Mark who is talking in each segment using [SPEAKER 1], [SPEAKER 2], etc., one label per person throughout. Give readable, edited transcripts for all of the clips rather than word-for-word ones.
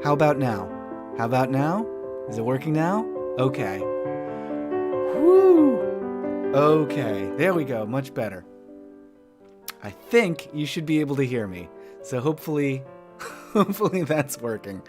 [SPEAKER 1] How about now? How about now? Is it working now? Okay. Woo! Okay, there we go, much better. I think you should be able to hear me. So hopefully that's working.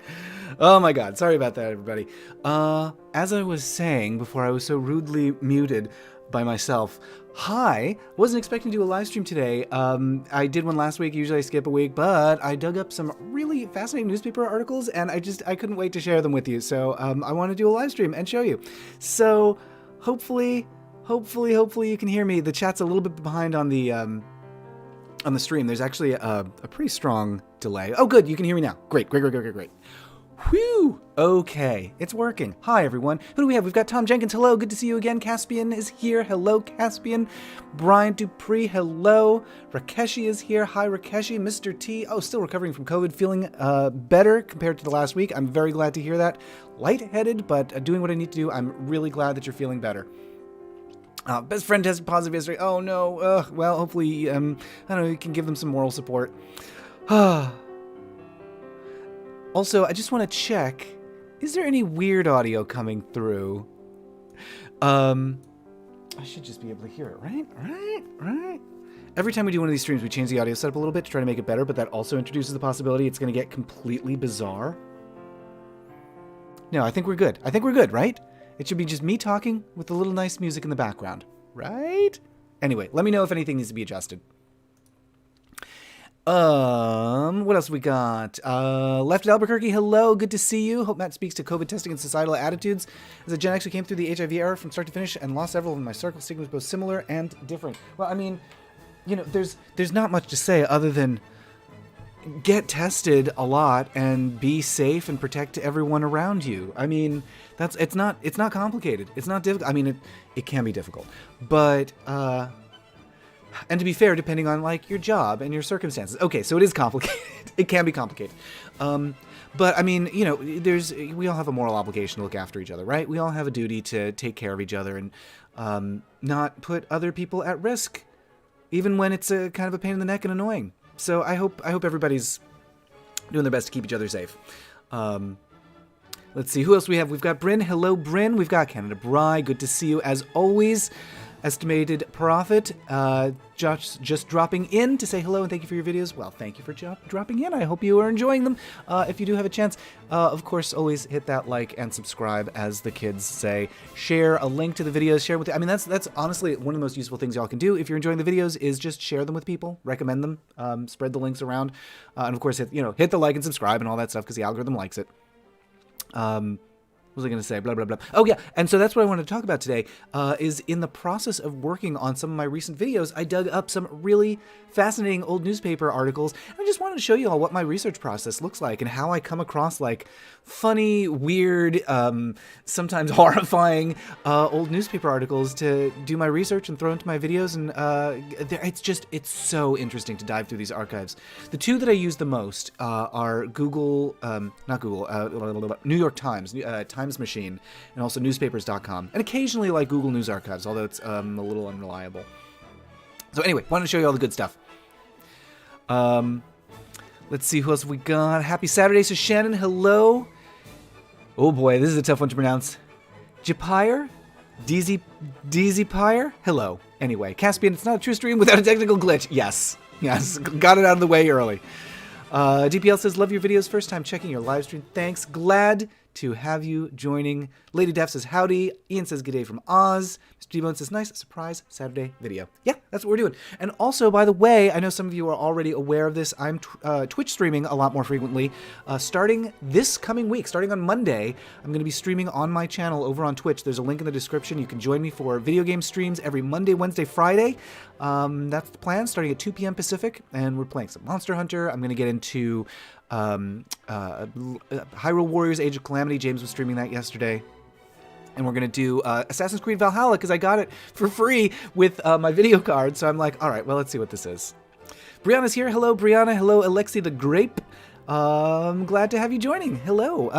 [SPEAKER 1] Oh my god, sorry about that, everybody. As I was saying before I was so rudely muted by myself, hi, wasn't expecting to do a live stream today. I did one last week, usually I skip a week, but I dug up some really fascinating newspaper articles and I couldn't wait to share them with you. So I want to do a live stream and show you. So hopefully you can hear me. The chat's a little bit behind on the stream. There's actually a pretty strong delay. Oh, good. You can hear me now. Great. Whew. Okay. It's working. Hi, everyone. Who do we have? We've got Tom Jenkins. Hello. Good to see you again. Caspian is here. Hello, Caspian. Brian Dupree. Hello. Rakeshi is here. Hi, Rakeshi. Mr. T. Oh, still recovering from COVID. Feeling better compared to the last week. I'm very glad to hear that. Lightheaded, but doing what I need to do. I'm really glad that you're feeling better. Best friend tested positive yesterday. Oh no. Well, hopefully, I don't know, you can give them some moral support. Also, I just want to check. Is there any weird audio coming through? I should just be able to hear it, right? Right. Every time we do one of these streams, we change the audio setup a little bit to try to make it better, but that also introduces the possibility it's going to get completely bizarre. No, I think we're good. Right? It should be just me talking with a little nice music in the background, right? Anyway, let me know if anything needs to be adjusted. What else we got? Left at Albuquerque, hello, good to see you. Hope Matt speaks to COVID testing and societal attitudes. As a Gen X who came through the HIV era from start to finish and lost several in my circle, stigmas both similar and different. Well, I mean, you know, there's not much to say other than get tested a lot and be safe and protect everyone around you. I mean, it's not complicated. It's not difficult. I mean, it can be difficult, but and to be fair, depending on like your job and your circumstances. Okay, so it is complicated. It can be complicated. But I mean, you know, we all have a moral obligation to look after each other, right? We all have a duty to take care of each other and not put other people at risk, even when it's a kind of a pain in the neck and annoying. So I hope everybody's doing their best to keep each other safe. Let's see, who else we have? We've got Bryn. Hello, Bryn. We've got Canada Bry. Good to see you as always. Estimated Profit, just dropping in to say hello and thank you for your videos. Well, thank you for dropping in. I hope you are enjoying them. If you do have a chance, of course, always hit that like and subscribe, as the kids say. Share a link to the videos. Share with. I mean, that's honestly one of the most useful things y'all can do if you're enjoying the videos. Is just share them with people, recommend them, spread the links around, and of course, hit the like and subscribe and all that stuff because the algorithm likes it. What was I going to say? Blah, blah, blah. Oh, yeah. And so that's what I wanted to talk about today, is in the process of working on some of my recent videos, I dug up some really fascinating old newspaper articles. And I just wanted to show you all what my research process looks like and how I come across like funny, weird, sometimes horrifying old newspaper articles to do my research and throw into my videos. And it's so interesting to dive through these archives. The two that I use the most are New York Times, Times Machine, and also newspapers.com, and occasionally like Google News Archives, although it's a little unreliable. So anyway, wanted to show you all the good stuff. Let's see who else we got. Happy Saturday, so Shannon, hello. Oh boy, this is a tough one to pronounce. Japire? DZ Pyre? Hello. Anyway, Caspian, it's not a true stream without a technical glitch. Yes, got it out of the way early. DPL says, love your videos, first time checking your live stream. Thanks, glad to have you joining. Lady Def says, howdy. Ian says, good day from Oz. Mr. D-Bone says, nice surprise Saturday video. Yeah, that's what we're doing. And also, by the way, I know some of you are already aware of this. I'm Twitch streaming a lot more frequently. Starting this coming week, starting on Monday, I'm going to be streaming on my channel over on Twitch. There's a link in the description. You can join me for video game streams every Monday, Wednesday, Friday. That's the plan, starting at 2 p.m. Pacific. And we're playing some Monster Hunter. I'm going to get into Hyrule Warriors Age of Calamity. James was streaming that yesterday. And we're going to do Assassin's Creed Valhalla because I got it for free with my video card. So I'm like, all right, well, let's see what this is. Brianna's here. Hello, Brianna. Hello, Alexi the Grape. I'm glad to have you joining. Hello.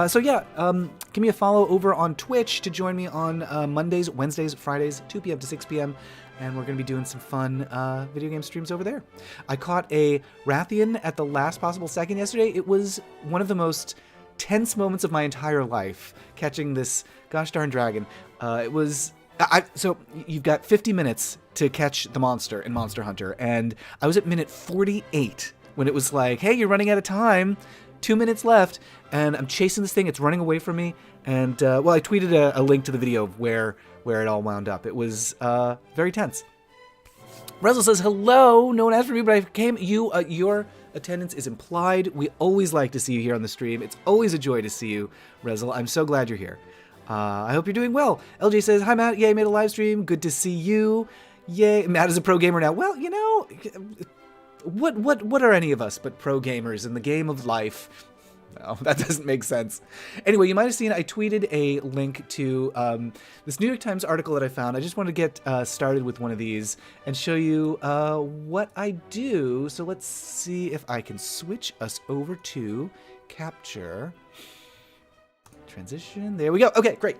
[SPEAKER 1] Give me a follow over on Twitch to join me on Mondays, Wednesdays, Fridays, 2 p.m. to 6 p.m. And we're going to be doing some fun video game streams over there. I caught a Rathian at the last possible second yesterday. It was one of the most tense moments of my entire life catching this gosh darn dragon. It was... So you've got 50 minutes to catch the monster in Monster Hunter, and I was at minute 48 when it was like, hey, you're running out of time, 2 minutes left, and I'm chasing this thing, it's running away from me, and, well, I tweeted a link to the video of where it all wound up. It was very tense. Rezel says, hello, no one asked for me, but I came. Your attendance is implied. We always like to see you here on the stream. It's always a joy to see you, Rezel. I'm so glad you're here. I hope you're doing well. LJ says, hi, Matt. Yay, made a live stream. Good to see you. Yay. Matt is a pro gamer now. Well, you know, what are any of us but pro gamers in the game of life? No, that doesn't make sense. Anyway, you might have seen I tweeted a link to this New York Times article that I found. I just want to get started with one of these and show you what I do. So let's see if I can switch us over to capture. Transition. There we go. Okay, great.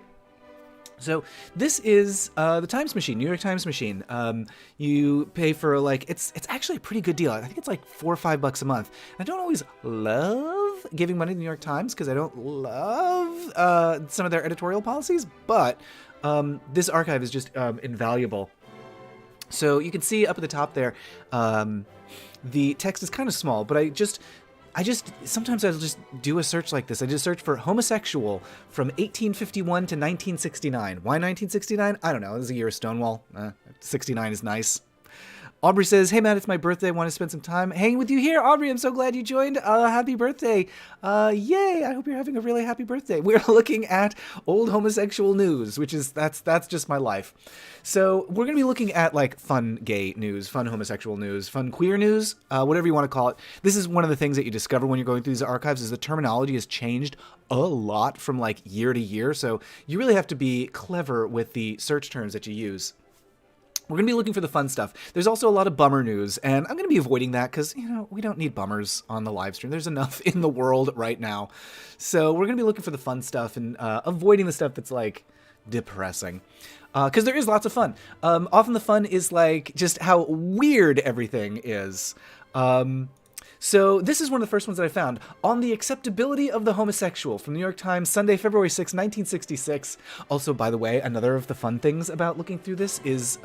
[SPEAKER 1] So this is the Times Machine, New York Times Machine. You pay for like it's actually a pretty good deal. I think it's like $4 or $5 a month. I don't always love giving money to the New York Times because I don't love some of their editorial policies, but this archive is just invaluable. So you can see up at the top there, the text is kind of small, but sometimes I'll just do a search like this. I just search for homosexual from 1851 to 1969. Why 1969? I don't know. This is a year of Stonewall. 69 is nice. Aubrey says, hey, Matt, it's my birthday. I want to spend some time hanging with you here. Aubrey, I'm so glad you joined. Happy birthday. Yay. I hope you're having a really happy birthday. We're looking at old homosexual news, which is, that's just my life. So we're going to be looking at like fun gay news, fun homosexual news, fun queer news, whatever you want to call it. This is one of the things that you discover when you're going through these archives is the terminology has changed a lot from like year to year. So you really have to be clever with the search terms that you use. We're going to be looking for the fun stuff. There's also a lot of bummer news, and I'm going to be avoiding that because, you know, we don't need bummers on the live stream. There's enough in the world right now. So we're going to be looking for the fun stuff and avoiding the stuff that's, like, depressing. Because there is lots of fun. Often the fun is, like, just how weird everything is. So this is one of the first ones that I found. On the acceptability of the homosexual from New York Times, Sunday, February 6, 1966. Also, by the way, another of the fun things about looking through this is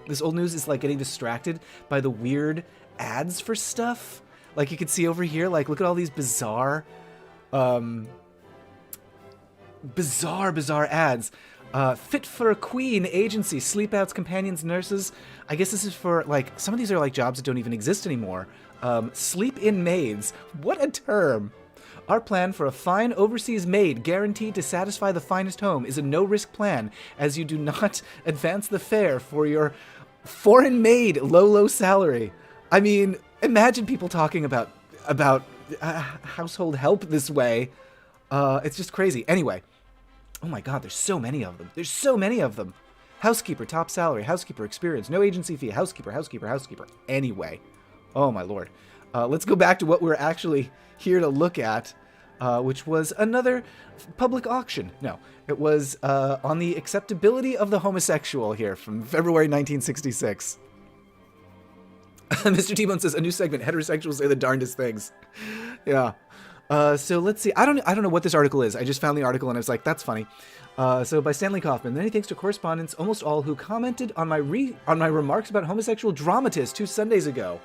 [SPEAKER 1] this old news is like getting distracted by the weird ads for stuff. Like you can see over here, like look at all these bizarre ads. Fit for a Queen agency, sleep outs, companions, nurses. I guess this is for like, some of these are like jobs that don't even exist anymore. Sleep-in maids. What a term. Our plan for a fine overseas maid guaranteed to satisfy the finest home is a no-risk plan, as you do not advance the fare for your foreign maid low salary. I mean, imagine people talking about household help this way. It's just crazy. Anyway. Oh my god, there's so many of them. There's so many of them. Housekeeper, top salary. Housekeeper, experience. No agency fee. Housekeeper. Anyway. Oh my lord. Let's go back to what we're actually here to look at, which was another public auction. No, it was on the acceptability of the homosexual here from February 1966. Mr. T-Bone says, a new segment, heterosexuals say the darndest things. Yeah. So let's see. I don't know what this article is. I just found the article and I was like, that's funny. So by Stanley Kaufman. Many thanks to correspondents, almost all who commented on my remarks about homosexual dramatists 2 Sundays ago.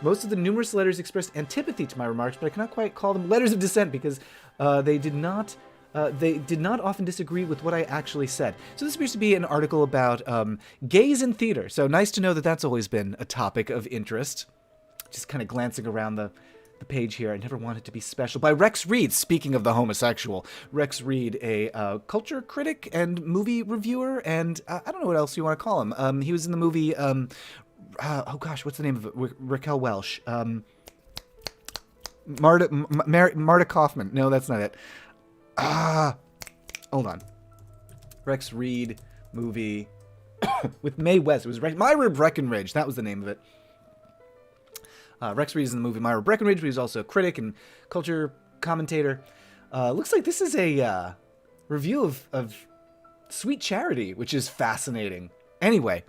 [SPEAKER 1] Most of the numerous letters expressed antipathy to my remarks, but I cannot quite call them letters of dissent because they did not often disagree with what I actually said. So this appears to be an article about gays in theater. So nice to know that that's always been a topic of interest. Just kind of glancing around the page here. I never wanted to be special. By Rex Reed, speaking of the homosexual. Rex Reed, a culture critic and movie reviewer, and I don't know what else you want to call him. He was in the movie... oh gosh, what's the name of it? Raquel Welch. Marta Kaufman. No, that's not it. Hold on. Rex Reed movie with Mae West. It was Myra Breckinridge. That was the name of it. Rex Reed is in the movie Myra Breckinridge, but he's also a critic and culture commentator. Looks like this is a review of Sweet Charity, which is fascinating. Anyway.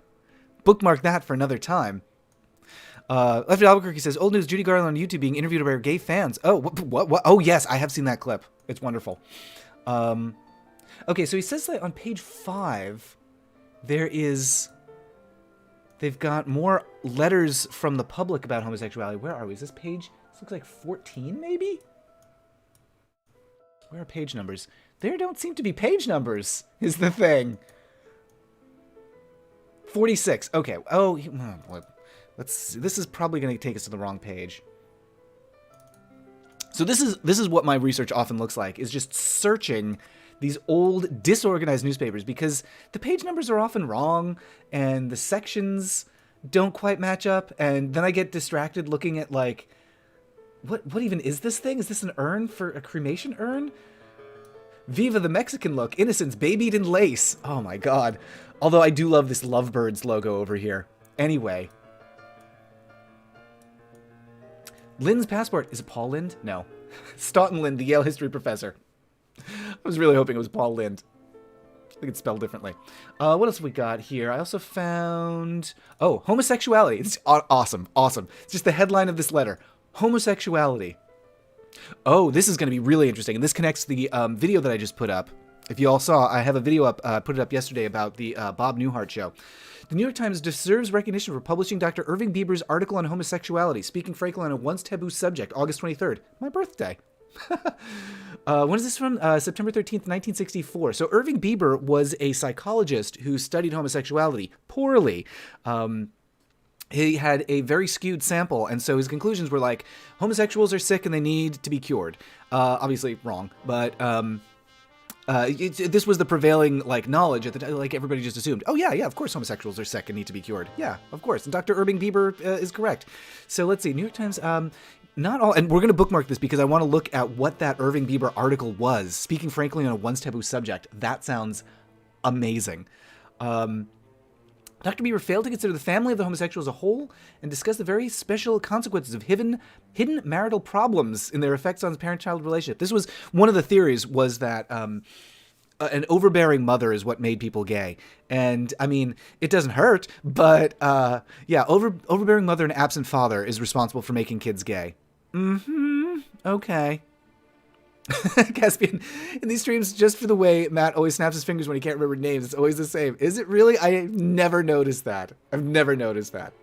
[SPEAKER 1] Bookmark that for another time. Lefty Albuquerque says, old news, Judy Garland on YouTube being interviewed by her gay fans. Oh, what? Oh, yes, I have seen that clip. It's wonderful. Okay, so he says that on page 5, they've got more letters from the public about homosexuality. Where are we? Is this page? This looks like 14, maybe? Where are page numbers? There don't seem to be page numbers, is the thing. 46. Okay. Oh, this is probably going to take us to the wrong page. So this is what my research often looks like, is just searching these old disorganized newspapers, because the page numbers are often wrong and the sections don't quite match up, and then I get distracted looking at, like, what even is this thing? Is this an urn for a cremation urn? Viva the Mexican look, innocence babied in lace. Oh my god. Although I do love this Lovebirds logo over here. Anyway. Lynn's passport. Is it Paul Lind? No. Staunton Lind, the Yale history professor. I was really hoping it was Paul Lind. I think it's spelled differently. What else have we got here? I also found... Oh, homosexuality. It's awesome. Awesome. It's just the headline of this letter. Homosexuality. Oh, this is going to be really interesting. And this connects to the video that I just put up. If you all saw, I have a video up, put it up yesterday about the Bob Newhart show. The New York Times deserves recognition for publishing Dr. Irving Bieber's article on homosexuality, speaking frankly on a once taboo subject, August 23rd, my birthday. When is this from? September 13th, 1964. So Irving Bieber was a psychologist who studied homosexuality poorly. He had a very skewed sample, and so his conclusions were like, homosexuals are sick and they need to be cured. Obviously wrong, but this was the prevailing knowledge at the time. Like, everybody just assumed, oh yeah, of course homosexuals are sick and need to be cured. Yeah, of course. And Dr. Irving Bieber is correct. So let's see, New York Times. Not all, and we're going to bookmark this because I want to look at what that Irving Bieber article was. Speaking frankly on a once taboo subject. That sounds amazing. Dr. Bieber failed to consider the family of the homosexual as a whole and discuss the very special consequences of hidden marital problems in their effects on the parent-child relationship. This was one of the theories, was that an overbearing mother is what made people gay. And, I mean, it doesn't hurt, but, yeah, overbearing mother and absent father is responsible for making kids gay. Okay. Caspian, in these streams, just for the way Matt always snaps his fingers when he can't remember names, it's always the same. Is it really? I never noticed that. I've never noticed that.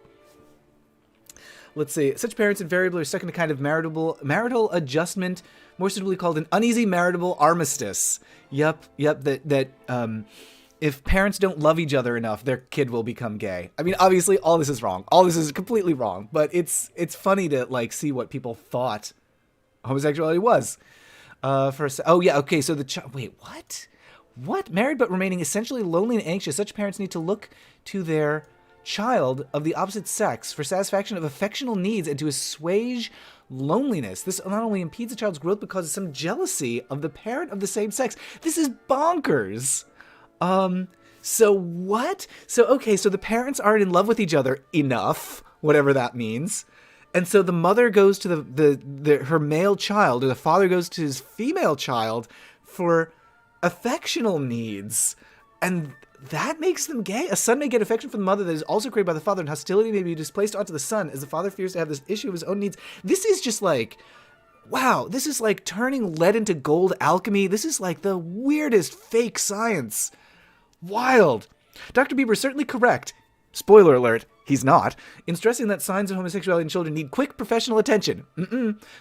[SPEAKER 1] Let's see. Such parents invariably are stuck in a kind of marital adjustment, more suitably called an uneasy marital armistice. Yep. If parents don't love each other enough, their kid will become gay. I mean, obviously, all this is wrong. All this is completely wrong. But it's funny to see what people thought homosexuality was. Oh yeah, okay. So wait, what? What? Married but remaining essentially lonely and anxious, such parents need to look to their child of the opposite sex for satisfaction of affectional needs and to assuage loneliness. This not only impedes the child's growth but causes some jealousy of the parent of the same sex. This is bonkers. So what? So, okay, so the parents aren't in love with each other enough, whatever that means. And so the mother goes to her male child, or the father goes to his female child for affectional needs. And that makes them gay. A son may get affection from the mother that is also created by the father, and hostility may be displaced onto the son as the father fears to have this issue of his own needs. This is just wow, this is like turning lead into gold alchemy. This is like the weirdest fake science. Wild. Dr. Bieber is certainly correct. Spoiler alert, he's not, in stressing that signs of homosexuality in children need quick professional attention.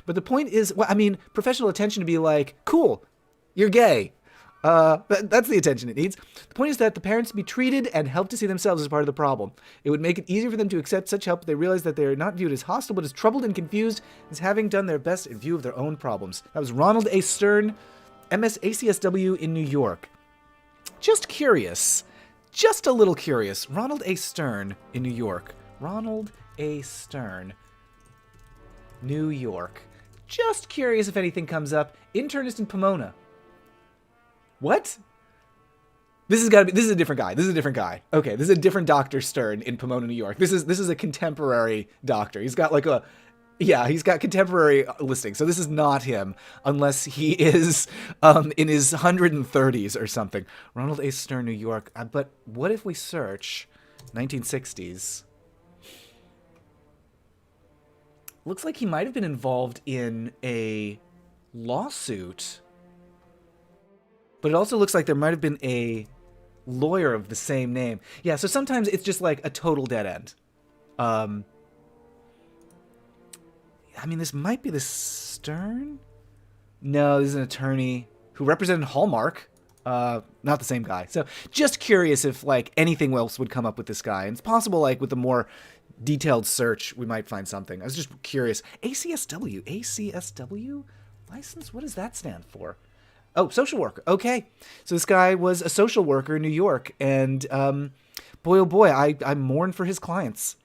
[SPEAKER 1] But the point is, professional attention to be like, cool, you're gay. That's the attention it needs. The point is that the parents be treated and helped to see themselves as part of the problem. It would make it easier for them to accept such help if they realize that they are not viewed as hostile, but as troubled and confused, as having done their best in view of their own problems. That was Ronald A. Stern, MS-ACSW in New York. Just curious. Just a little curious. Ronald A. Stern in New York. Ronald A. Stern, New York. Just curious if anything comes up. Internist in Pomona. What? This is a different guy. This is a different guy. Okay, this is a different Dr. Stern in Pomona, New York. This is a contemporary doctor. He's got he's got contemporary listings. So this is not him, unless he is in his 130s or something. Ronald A. Stern, New York. But what if we search 1960s? Looks like he might have been involved in a lawsuit But it also looks like there might have been a lawyer of the same name. Yeah, so sometimes it's just like a total dead end. I mean, this might be the Stern? No, this is an attorney who represented Hallmark. Not the same guy. So just curious if like anything else would come up with this guy. And it's possible like with a more detailed search, we might find something. I was just curious. ACSW? License? What does that stand for? Oh, social worker. Okay. So this guy was a social worker in New York. And boy, oh boy, I mourn for his clients.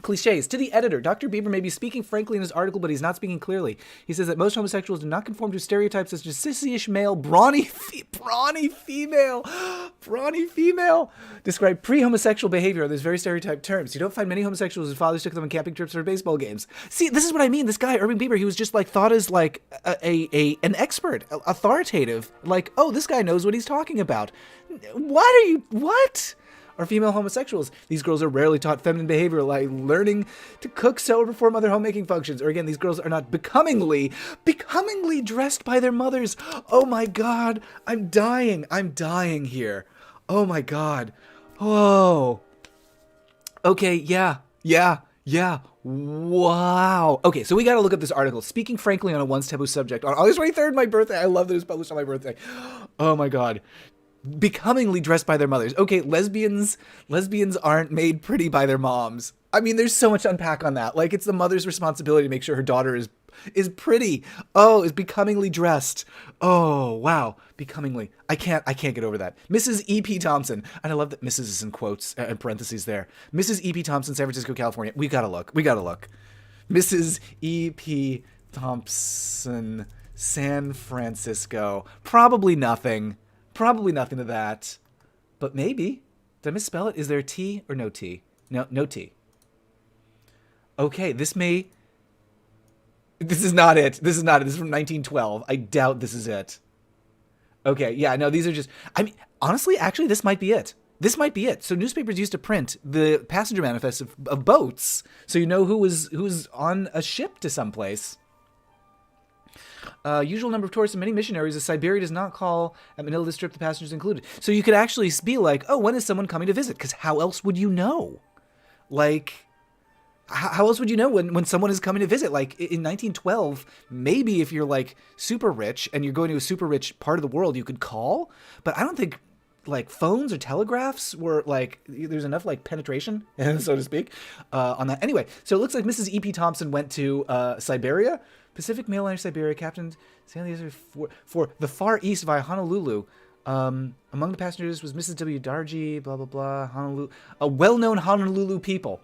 [SPEAKER 1] Cliches. To the editor, Dr. Bieber may be speaking frankly in his article, but he's not speaking clearly. He says that most homosexuals do not conform to stereotypes such as sissy-ish male, brawny female, describe pre-homosexual behavior on those very stereotyped terms. You don't find many homosexuals whose fathers took them on camping trips or baseball games. See, this is what I mean. This guy, Urban Bieber, he was just like thought as like an expert, authoritative. Like, oh, this guy knows what he's talking about. What? Are female homosexuals. These girls are rarely taught feminine behavior like learning to cook, sew, or perform other homemaking functions. Or again, these girls are not becomingly dressed by their mothers. Oh my God, I'm dying here. Oh my God. Oh. Okay, yeah. Wow. Okay, so we got to look up this article. Speaking frankly on a once taboo subject on August 23rd, my birthday. I love that it was published on my birthday. Oh my God. Becomingly dressed by their mothers. Okay, lesbians aren't made pretty by their moms. I mean, there's so much to unpack on that. Like, it's the mother's responsibility to make sure her daughter is pretty. Oh, is becomingly dressed. Oh, wow. Becomingly. I can't get over that. Mrs. E.P. Thompson. And I love that Mrs. is in quotes and parentheses there. Mrs. E.P. Thompson, San Francisco, California. We gotta look. Mrs. E.P. Thompson, San Francisco. Probably nothing to that, but maybe. Did I misspell it? Is there a T or no T? No T. Okay, this is not it. This is from 1912. I doubt this is it. Okay, yeah, no, these are just, I mean, honestly, actually, this might be it. So newspapers used to print the passenger manifests of boats, so you know who was on a ship to someplace. Usual number of tourists and many missionaries as Siberia does not call at Manila this trip, the passengers included. So you could actually be like, oh, when is someone coming to visit? Because how else would you know? Like, how else would you know when someone is coming to visit? Like, in 1912, maybe if you're, like, super rich and you're going to a super rich part of the world, you could call. But I don't think, like, phones or telegraphs were, like, there's enough, like, penetration, so to speak, on that. Anyway, so it looks like Mrs. E.P. Thompson went to Siberia. Pacific Mail Siberia, Captain for the Far East via Honolulu. Among the passengers was Mrs. W. Darji, blah, blah, blah, Honolulu. A well-known Honolulu people.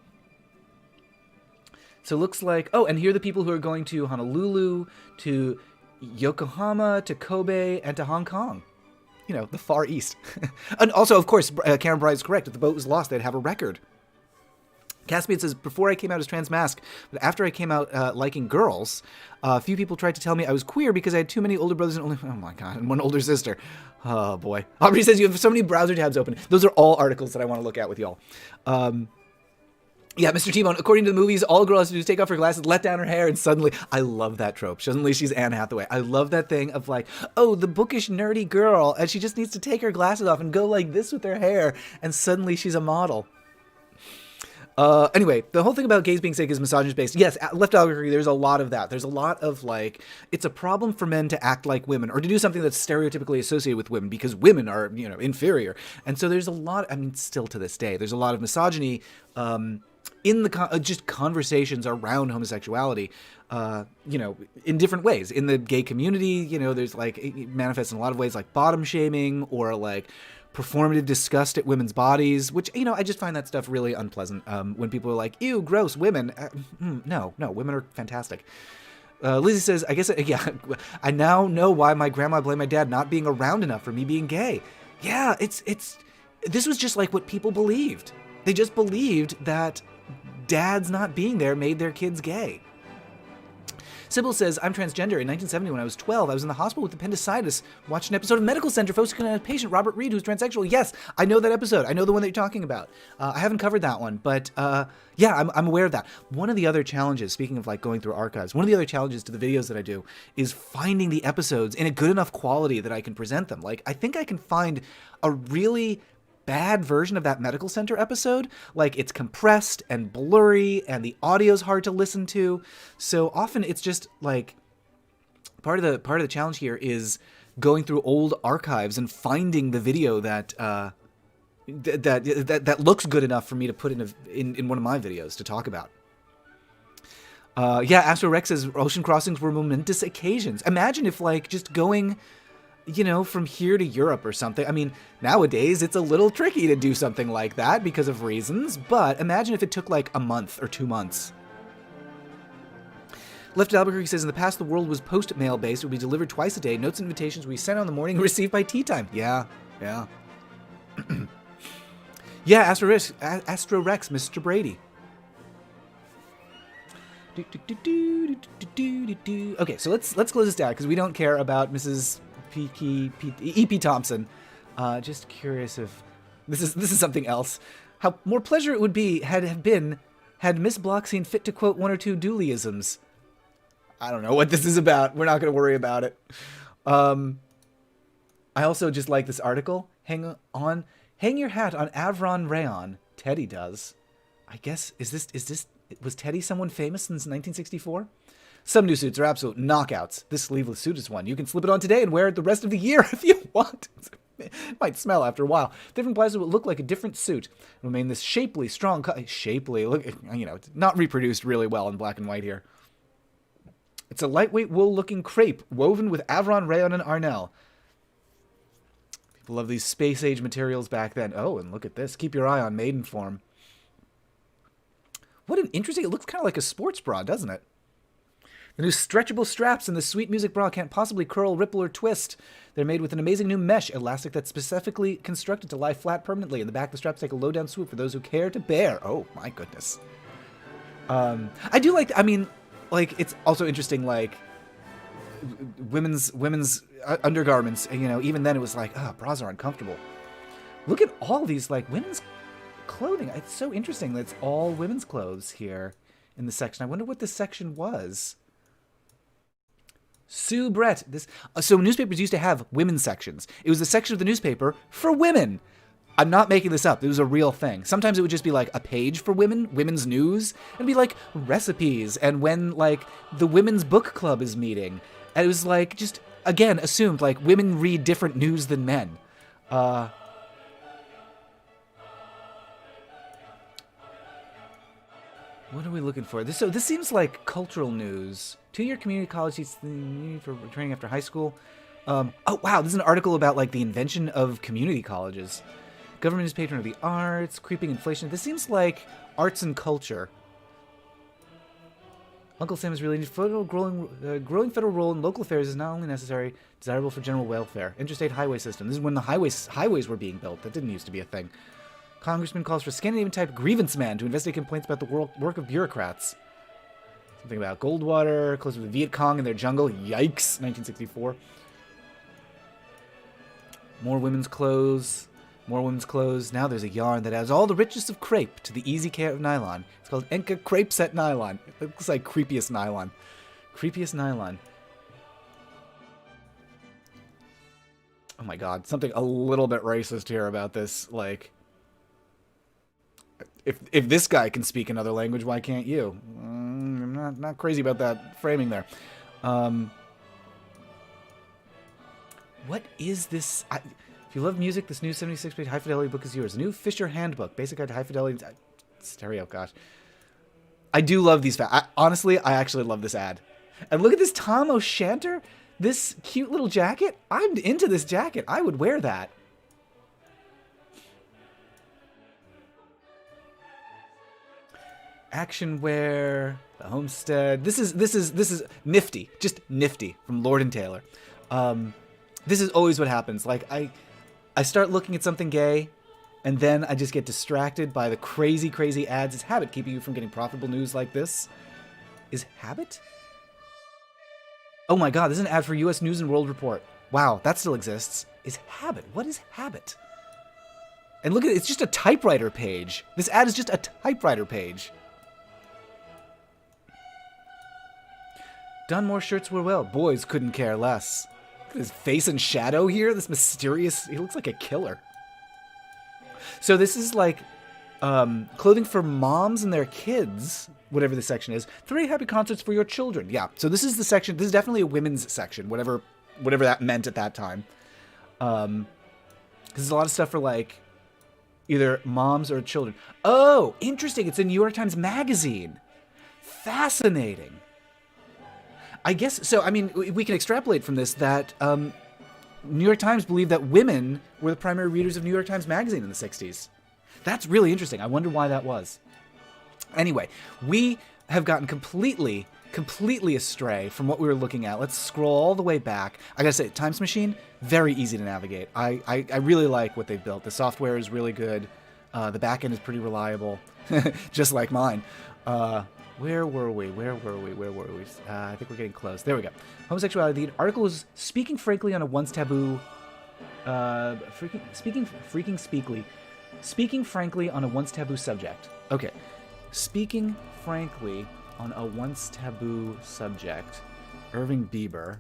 [SPEAKER 1] So it looks like, oh, and here are the people who are going to Honolulu, to Yokohama, to Kobe, and to Hong Kong. You know, the Far East. And also, of course, Cameron Bryant is correct. If the boat was lost, they'd have a record. Caspian says, before I came out as trans masc, but after I came out liking girls, a few people tried to tell me I was queer because I had too many older brothers and one older sister. Oh, boy. Aubrey says, you have so many browser tabs open. Those are all articles that I want to look at with y'all. Yeah, Mr. T-Bone, according to the movies, all a girl has to do is take off her glasses, let down her hair, and suddenly, I love that trope. Suddenly she's Anne Hathaway. I love that thing of like, oh, the bookish, nerdy girl, and she just needs to take her glasses off and go like this with her hair, and suddenly she's a model. Anyway, the whole thing about gays being sick is misogynist-based. Yes, left algorithm, there's a lot of that. There's a lot of, like, it's a problem for men to act like women or to do something that's stereotypically associated with women because women are, you know, inferior. And so there's a lot, I mean, still to this day, there's a lot of misogyny in the just conversations around homosexuality, you know, in different ways. In the gay community, you know, there's, like, it manifests in a lot of ways, like bottom shaming or, like, performative disgust at women's bodies, which, you know, I just find that stuff really unpleasant. When people are like, ew, gross, women. No, women are fantastic. Lizzie says, I guess, yeah, I now know why my grandma blamed my dad not being around enough for me being gay. Yeah, this was just like what people believed. They just believed that dads not being there made their kids gay. Sybil says, I'm transgender. In 1970, when I was 12, I was in the hospital with appendicitis, watched an episode of Medical Center focusing on a patient, Robert Reed, who's transsexual. Yes, I know that episode. I know the one that you're talking about. I haven't covered that one, but yeah, I'm aware of that. One of the other challenges, speaking of like going through archives, one of the other challenges to the videos that I do is finding the episodes in a good enough quality that I can present them. Like, I think I can find a really bad version of that Medical Center episode. Like, it's compressed and blurry and the audio's hard to listen to. So often it's just like part of the challenge here is going through old archives and finding the video that that looks good enough for me to put in one of my videos to talk about. Yeah, Astro Rex says ocean crossings were momentous occasions. Imagine if like just going, you know, from here to Europe or something. I mean, nowadays it's a little tricky to do something like that because of reasons, but imagine if it took like a month or 2 months. Left Albuquerque says, in the past, the world was post-mail based. It would be delivered twice a day. Notes and invitations we sent out in the morning and received by tea time. Yeah. Yeah, Astro Rex, Mr. Brady. Okay, so let's close this down because we don't care about Mrs. E.P. Thompson. Just curious if this is something else. How more pleasure it would be had Miss Block seen fit to quote one or two Dooleyisms. I don't know what this is about. We're not going to worry about it. I also just like this article. Hang your hat on Avron Rayon. Teddy does. I guess was Teddy someone famous since 1964? Some new suits are absolute knockouts. This sleeveless suit is one. You can slip it on today and wear it the rest of the year if you want. It might smell after a while. Different blouses will look like a different suit. It'll remain this shapely, strong cut. Shapely, look, you know, it's not reproduced really well in black and white here. It's a lightweight wool-looking crepe woven with Avron Rayon and Arnell. People love these space-age materials back then. Oh, and look at this. Keep your eye on Maidenform. What an interesting... It looks kind of like a sports bra, doesn't it? The new stretchable straps in the sweet music bra can't possibly curl, ripple, or twist. They're made with an amazing new mesh elastic that's specifically constructed to lie flat permanently. In the back, the straps take a low-down swoop for those who care to bear. Oh, my goodness. I do like... I mean, like, it's also interesting, like, women's undergarments. You know, even then it was like, bras are uncomfortable. Look at all these, like, women's clothing. It's so interesting that it's all women's clothes here in the section. I wonder what this section was. Sue Brett. So newspapers used to have women's sections. It was a section of the newspaper for women. I'm not making this up. It was a real thing. Sometimes it would just be like a page for women, women's news. It'd be like recipes and when like the women's book club is meeting. And it was like just, again, assumed like women read different news than men. What are we looking for? This seems like cultural news. 2-year community college seats for training after high school. Oh, wow. This is an article about like the invention of community colleges. Government is patron of the arts. Creeping inflation. This seems like arts and culture. Uncle Sam is really growing federal role in local affairs is not only necessary, desirable for general welfare. Interstate highway system. This is when the highways were being built. That didn't used to be a thing. Congressman calls for Scandinavian-type grievance man to investigate complaints about the work of bureaucrats. Something about Goldwater, close to the Viet Cong in their jungle. Yikes, 1964. More women's clothes. More women's clothes. Now there's a yarn that adds all the richness of crepe to the easy care of nylon. It's called Enka Crepe Set Nylon. It looks like creepiest nylon. Creepiest nylon. Oh my god, something a little bit racist here about this, like... If this guy can speak another language, why can't you? I'm not crazy about that framing there. What is this? If you love music, this new 76-page high-fidelity book is yours. A new Fisher Handbook, Basic Guide to High-Fidelity Stereo. Gosh. I do love these honestly, I actually love this ad. And look at this Tom O'Shanter. This cute little jacket. I'm into this jacket. I would wear that. Action wear, the homestead. This is nifty, just nifty from Lord & Taylor. This is always what happens. Like I start looking at something gay, and then I just get distracted by the crazy ads. Is habit keeping you from getting profitable news like this? Is habit? Oh my god, this is an ad for U.S. News and World Report. Wow, that still exists. Is Habit? What is Habit? And look at it, it's just a typewriter page. This ad is just a typewriter page. Done more shirts were well. Boys couldn't care less. Look at his face and shadow here. This mysterious... He looks like a killer. So this is like clothing for moms and their kids, whatever the section is. 3 happy concerts for your children. Yeah, so this is the section. This is definitely a women's section, whatever that meant at that time. Because there's a lot of stuff for like either moms or children. Oh, interesting. It's a New York Times Magazine. Fascinating. I guess, so, I mean, we can extrapolate from this that New York Times believed that women were the primary readers of New York Times Magazine in the 60s. That's really interesting. I wonder why that was. Anyway, we have gotten completely astray from what we were looking at. Let's scroll all the way back. I gotta say, Times Machine, very easy to navigate. I really like what they've built. The software is really good. The back end is pretty reliable, just like mine. Where were we? I think we're getting close. There we go. Homosexuality. The article is speaking frankly on a once taboo... Speaking frankly on a once taboo subject. Okay. Speaking frankly on a once taboo subject. Irving Bieber.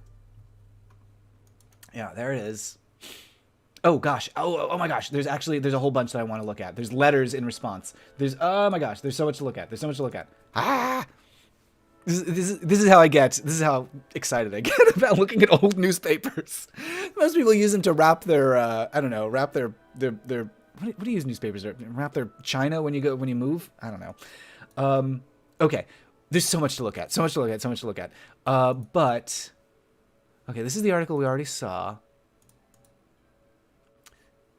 [SPEAKER 1] Yeah, there it is. Oh gosh. Oh my gosh. There's a whole bunch that I want to look at. There's letters in response. Oh my gosh. There's so much to look at. Ah! This is how I get. This is how excited I get about looking at old newspapers. Most people use them to wrap their I don't know, wrap their what do you use newspapers? Wrap their china when you move? I don't know. Okay. There's so much to look at. But okay, this is the article we already saw.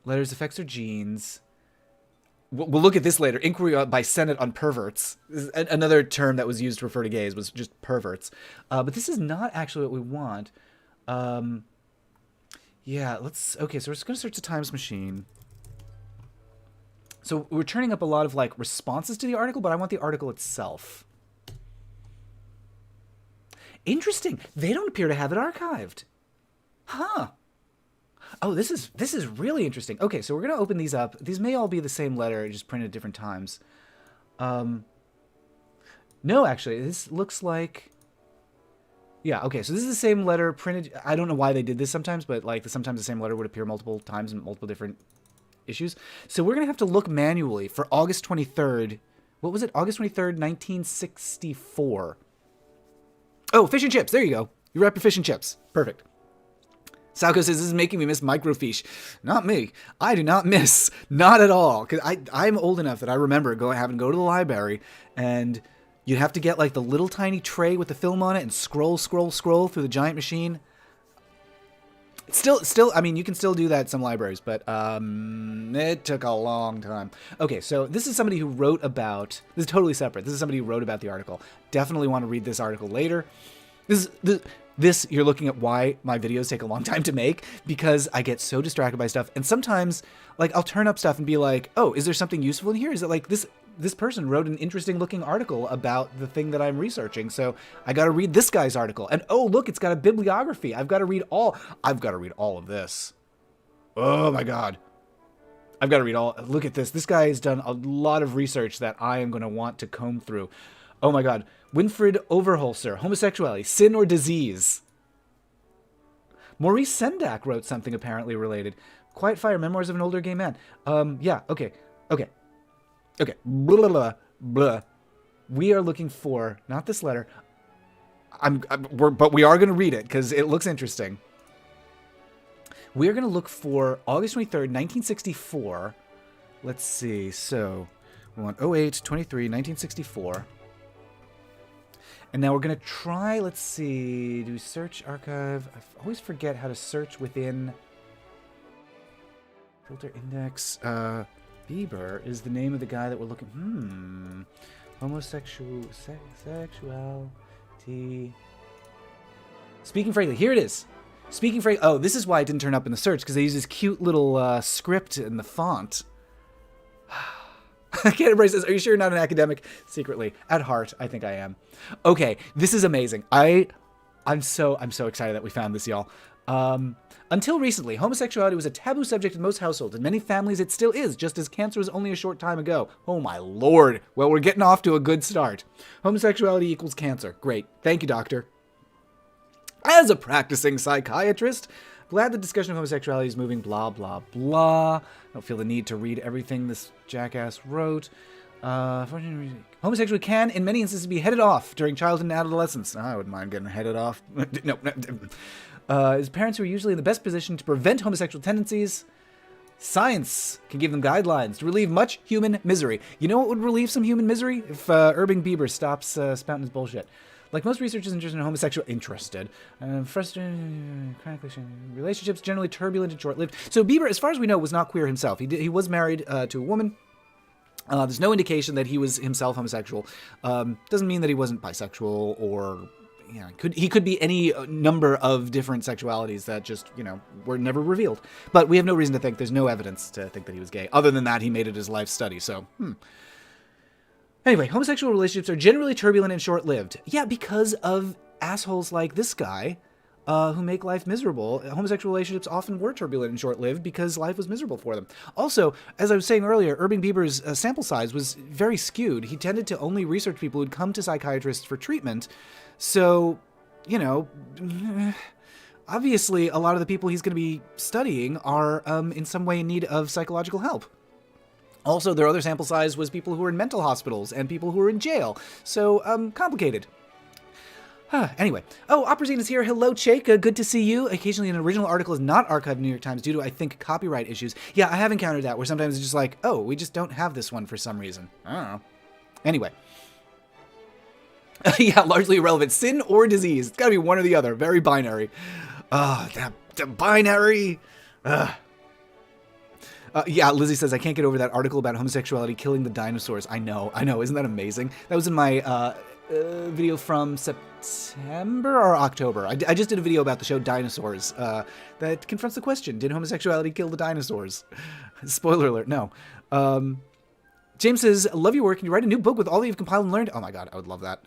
[SPEAKER 1] Letters affects their genes. We'll look at this later. Inquiry by Senate on perverts. Another term that was used to refer to gays was just perverts. But this is not actually what we want. Yeah, okay, so we're just going to search the Times Machine. So we're turning up a lot of like responses to the article, but I want the article itself. Interesting. They don't appear to have it archived. Huh. Oh, this is really interesting. Okay, so we're going to open these up. These may all be the same letter, just printed at different times. No, actually, this looks like... Yeah, okay, so this is the same letter printed... I don't know why they did this sometimes, but like sometimes the same letter would appear multiple times in multiple different issues. So we're going to have to look manually for August 23rd. What was it? August 23rd, 1964. Oh, fish and chips. There you go. You wrap your fish and chips. Perfect. Salco says, this is making me miss microfiche. Not me. I do not miss. Not at all. Because I'm old enough that I remember having to go to the library, and you'd have to get like the little tiny tray with the film on it and scroll through the giant machine. Still, I mean, you can still do that at some libraries, but it took a long time. Okay, so this is somebody who wrote about... This is totally separate. This is somebody who wrote about the article. Definitely want to read this article later. This, you're looking at why my videos take a long time to make, because I get so distracted by stuff. And sometimes, like, I'll turn up stuff and be like, oh, is there something useful in here? Is it like this person wrote an interesting looking article about the thing that I'm researching, so I got to read this guy's article. And oh, look, it's got a bibliography. I've got to read all of this. Oh my God. I've got to read all. Look at this. This guy has done a lot of research that I am going to want to comb through. Oh my God. Winfried Overholser, homosexuality, sin or disease. Maurice Sendak wrote something apparently related. Quiet Fire, Memoirs of an Older Gay Man. Yeah, okay. Blah, blah, blah. We are looking for, not this letter. But we are going to read it because it looks interesting. We are going to look for August 23rd, 1964. Let's see. So we want 08-23, 1964. And now we're going to try, let's see, do search archive. I always forget how to search within filter index. Bieber is the name of the guy that we're looking. Homosexuality. Speaking frankly, here it is. Speaking frankly. Oh, this is why it didn't turn up in the search, because they use this cute little script in the font. I can't embrace this. Are you sure you're not an academic? Secretly. At heart, I think I am. Okay, this is amazing. I I'm so excited that we found this, y'all. Until recently, homosexuality was a taboo subject in most households. In many families, it still is, just as cancer was only a short time ago. Oh my lord. Well, we're getting off to a good start. Homosexuality equals cancer. Great. Thank you, doctor. As a practicing psychiatrist, glad the discussion of homosexuality is moving, blah, blah, blah. I don't feel the need to read everything this jackass wrote. Homosexuality can, in many instances, be headed off during childhood and adolescence. I wouldn't mind getting headed off. No. As parents who are usually in the best position to prevent homosexual tendencies, science can give them guidelines to relieve much human misery. You know what would relieve some human misery? If Irving Bieber stops spouting his bullshit. Like most researchers interested in frustrated, chronically relationships, generally turbulent and short-lived. So Bieber, as far as we know, was not queer himself. He was married to a woman. There's no indication that he was himself homosexual. Doesn't mean that he wasn't bisexual or, he could be any number of different sexualities that just, were never revealed. But we have no reason to think, there's no evidence to think that he was gay. Other than that, he made it his life study, so, Anyway, homosexual relationships are generally turbulent and short-lived. Yeah, because of assholes like this guy who make life miserable. Homosexual relationships often were turbulent and short-lived because life was miserable for them. Also, as I was saying earlier, Irving Bieber's sample size was very skewed. He tended to only research people who'd come to psychiatrists for treatment. So, obviously a lot of the people he's going to be studying are in some way in need of psychological help. Also, their other sample size was people who were in mental hospitals and people who were in jail. So, complicated. Anyway. Oh, Oprazine is here. Hello, Chaka. Good to see you. Occasionally, an original article is not archived in the New York Times due to, I think, copyright issues. Yeah, I have encountered that, where sometimes it's just like, oh, we just don't have this one for some reason. I don't know. Anyway. Yeah, largely irrelevant. Sin or disease. It's gotta be one or the other. Very binary. That binary. Yeah, Lizzie says, I can't get over that article about homosexuality killing the dinosaurs. I know. Isn't that amazing? That was in my video from September or October. I just did a video about the show Dinosaurs that confronts the question, did homosexuality kill the dinosaurs? Spoiler alert, no. James says, love your work. Can you write a new book with all that you've compiled and learned? Oh my god, I would love that.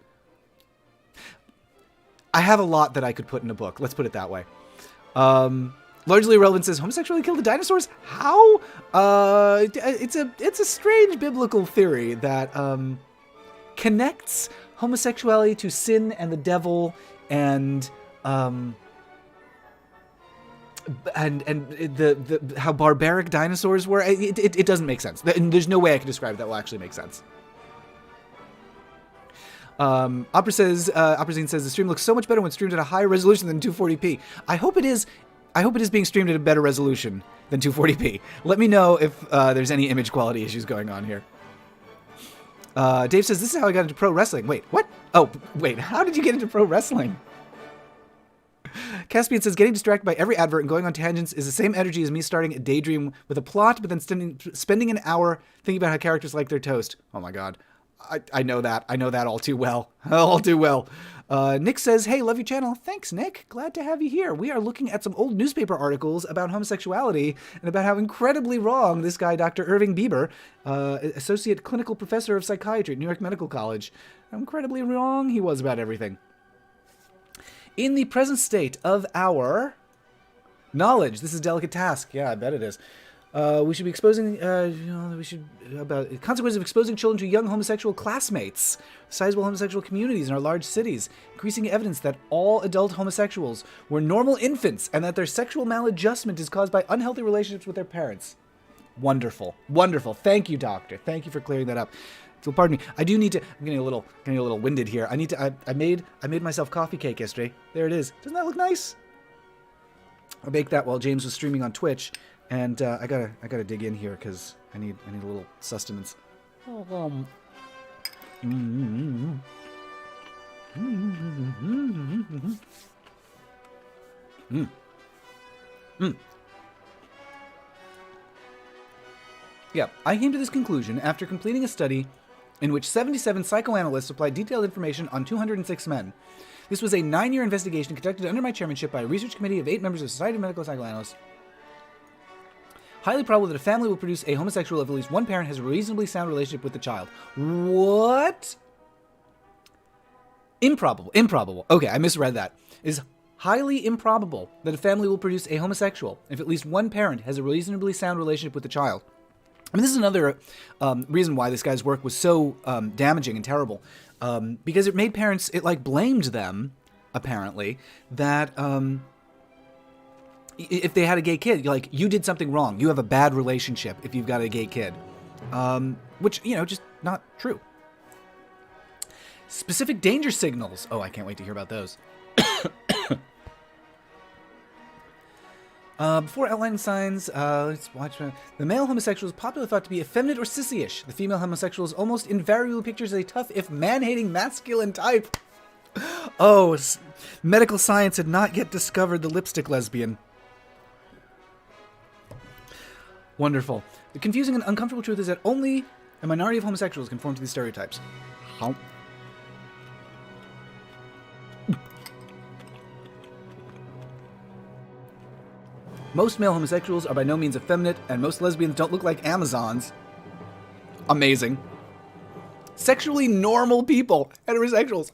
[SPEAKER 1] I have a lot that I could put in a book. Let's put it that way. Largely Irrelevant says, homosexuality killed the dinosaurs? How? It's a strange biblical theory that connects homosexuality to sin and the devil and how barbaric dinosaurs were. It doesn't make sense. There's no way I can describe it that will actually make sense. Oprazine says the stream looks so much better when streamed at a higher resolution than 240p. I hope it is being streamed at a better resolution than 240p. Let me know if there's any image quality issues going on here. Dave says, this is how I got into pro wrestling. Wait, what? Oh, wait, how did you get into pro wrestling? Caspian says, getting distracted by every advert and going on tangents is the same energy as me starting a daydream with a plot, but then spending an hour thinking about how characters like their toast. Oh my god. I know that. I know that all too well. All too well. Nick says, hey, love your channel. Thanks, Nick. Glad to have you here. We are looking at some old newspaper articles about homosexuality and about how incredibly wrong this guy, Dr. Irving Bieber, Associate Clinical Professor of Psychiatry at New York Medical College, how incredibly wrong he was about everything. In the present state of our knowledge, this is a delicate task. Yeah, I bet it is. We should be exposing, about consequences of exposing children to young homosexual classmates, sizable homosexual communities in our large cities, increasing evidence that all adult homosexuals were normal infants and that their sexual maladjustment is caused by unhealthy relationships with their parents. Wonderful. Wonderful. Thank you, doctor. Thank you for clearing that up. So pardon me. I do need to, I'm getting a little winded here. I made myself coffee cake yesterday. There it is. Doesn't that look nice? I baked that while James was streaming on Twitch. And I gotta dig in here because I need a little sustenance. Yeah, I came to this conclusion after completing a study in which 77 psychoanalysts applied detailed information on 206 men. This was a 9-year investigation conducted under my chairmanship by a research committee of 8 members of the Society of Medical Psychoanalysts. Highly probable that a family will produce a homosexual if at least one parent has a reasonably sound relationship with the child. What? Improbable. Okay, I misread that. It is highly improbable that a family will produce a homosexual if at least one parent has a reasonably sound relationship with the child. I mean, this is another reason why this guy's work was so damaging and terrible, because it made parents, it like blamed them, apparently, that if they had a gay kid, like, you did something wrong. You have a bad relationship if you've got a gay kid, which, you know, just not true. Specific danger signals. Oh, I can't wait to hear about those. Before outlining signs, let's watch. The male homosexual is popularly thought to be effeminate or sissy-ish. The female homosexual is almost invariably pictured as a tough, if man-hating, masculine type. Oh, medical science had not yet discovered the lipstick lesbian. Wonderful. The confusing and uncomfortable truth is that only a minority of homosexuals conform to these stereotypes. How? Most male homosexuals are by no means effeminate, and most lesbians don't look like Amazons. Amazing. Sexually normal people, heterosexuals.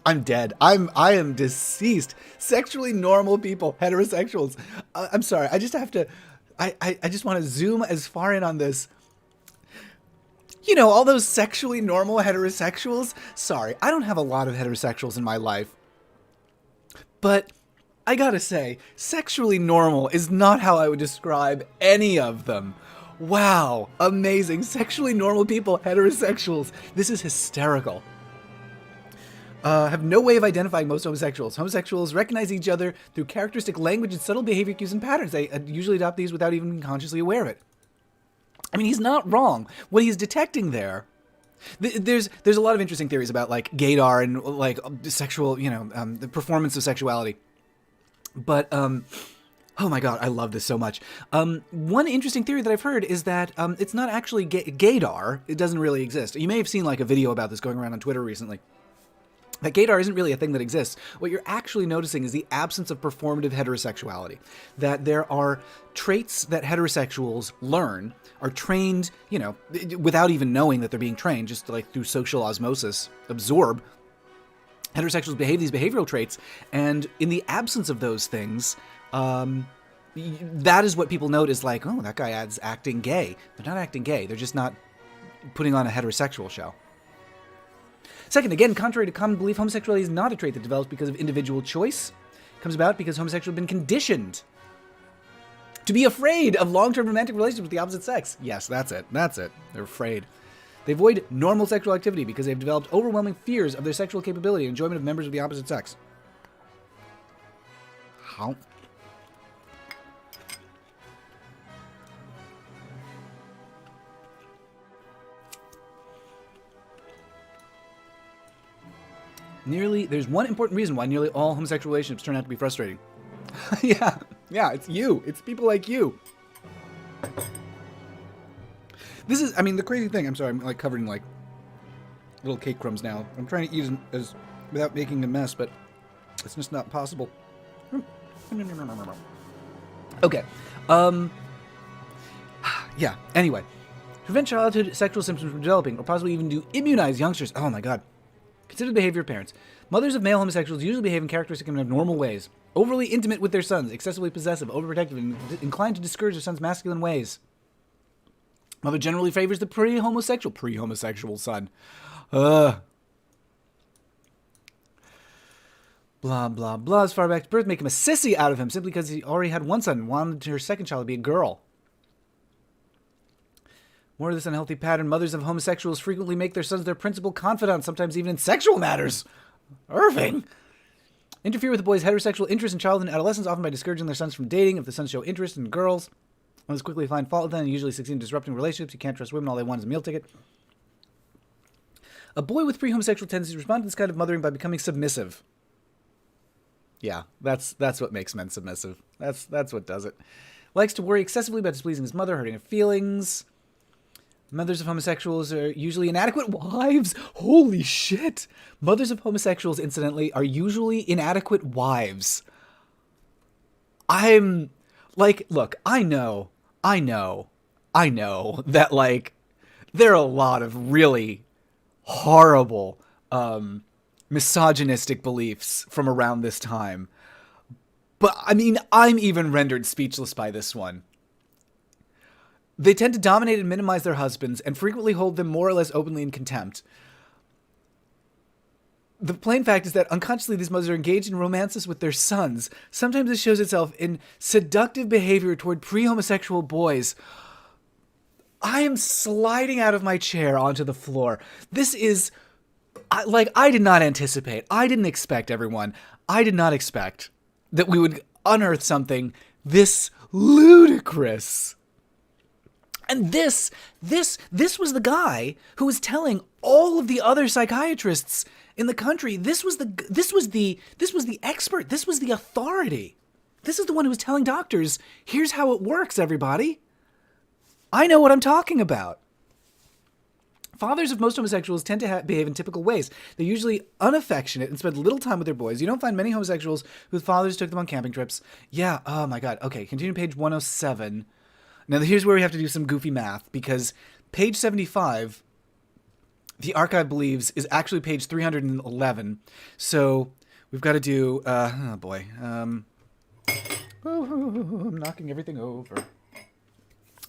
[SPEAKER 1] I'm dead. I am deceased. Sexually normal people, heterosexuals. I'm sorry. I just have to. I just want to zoom as far in on this. You know, all those sexually normal heterosexuals. Sorry, I don't have a lot of heterosexuals in my life, but I gotta say, sexually normal is not how I would describe any of them. Wow, amazing. Sexually normal people, heterosexuals. This is hysterical. Have no way of identifying most homosexuals. Homosexuals recognize each other through characteristic language and subtle behavior cues and patterns. They usually adopt these without even being consciously aware of it. I mean, he's not wrong. What he's detecting there... There's a lot of interesting theories about, like, gaydar and, like, sexual, you know, the performance of sexuality. But, oh my god, I love this so much. One interesting theory that I've heard is that it's not actually gaydar. It doesn't really exist. You may have seen, like, a video about this going around on Twitter recently. That gaydar isn't really a thing that exists. What you're actually noticing is the absence of performative heterosexuality. That there are traits that heterosexuals learn, are trained, you know, without even knowing that they're being trained, just like through social osmosis, absorb. Heterosexuals behave these behavioral traits, and in the absence of those things, that is what people note is like, oh, that guy adds acting gay. They're not acting gay. They're just not putting on a heterosexual show. Second, again, contrary to common belief, homosexuality is not a trait that develops because of individual choice. It comes about because homosexuals have been conditioned to be afraid of long-term romantic relationships with the opposite sex. Yes, that's it. That's it. They're afraid. They avoid normal sexual activity because they've developed overwhelming fears of their sexual capability and enjoyment of members of the opposite sex. How? There's one important reason why nearly all homosexual relationships turn out to be frustrating. Yeah, it's you. It's people like you. This is, I mean, the crazy thing, I'm sorry, I'm like covered in like little cake crumbs now. I'm trying to eat as without making a mess, but it's just not possible. Okay. Yeah, anyway. To prevent childhood sexual symptoms from developing, or possibly even to immunize youngsters. Oh my god. Consider the behavior of parents. Mothers of male homosexuals usually behave in characteristic and abnormal ways. Overly intimate with their sons, excessively possessive, overprotective, and inclined to discourage their sons' masculine ways. Mother generally favors the pre-homosexual son. Blah, blah, blah. As far back to birth, make him a sissy out of him simply because he already had one son and wanted her second child to be a girl. More of this unhealthy pattern, mothers of homosexuals frequently make their sons their principal confidants, sometimes even in sexual matters. Irving! Interfere with the boy's heterosexual interest in childhood and adolescence, often by discouraging their sons from dating. If the sons show interest in girls, mothers quickly find fault with them and usually succeed in disrupting relationships. You can't trust women, all they want is a meal ticket. A boy with pre-homosexual tendencies responds to this kind of mothering by becoming submissive. Yeah, that's what makes men submissive. That's what does it. Likes to worry excessively about displeasing his mother, hurting her feelings. Mothers of homosexuals are usually inadequate wives. Holy shit. Mothers of homosexuals, incidentally, are usually inadequate wives. I'm like, look, I know that, like, there are a lot of really horrible misogynistic beliefs from around this time. But, I mean, I'm even rendered speechless by this one. They tend to dominate and minimize their husbands and frequently hold them more or less openly in contempt. The plain fact is that unconsciously these mothers are engaged in romances with their sons. Sometimes this shows itself in seductive behavior toward pre-homosexual boys. I am sliding out of my chair onto the floor. This is, I did not anticipate. I didn't expect, everyone. I did not expect that we would unearth something this ludicrous. And this was the guy who was telling all of the other psychiatrists in the country. This was the expert. This was the authority. This is the one who was telling doctors, here's how it works, everybody. I know what I'm talking about. Fathers of most homosexuals tend to behave in typical ways. They're usually unaffectionate and spend little time with their boys. You don't find many homosexuals whose fathers took them on camping trips. Yeah, oh my God. Okay, continue page 107. Now, here's where we have to do some goofy math, because page 75, the archive believes, is actually page 311. So we've got to do, oh boy. I'm knocking everything over.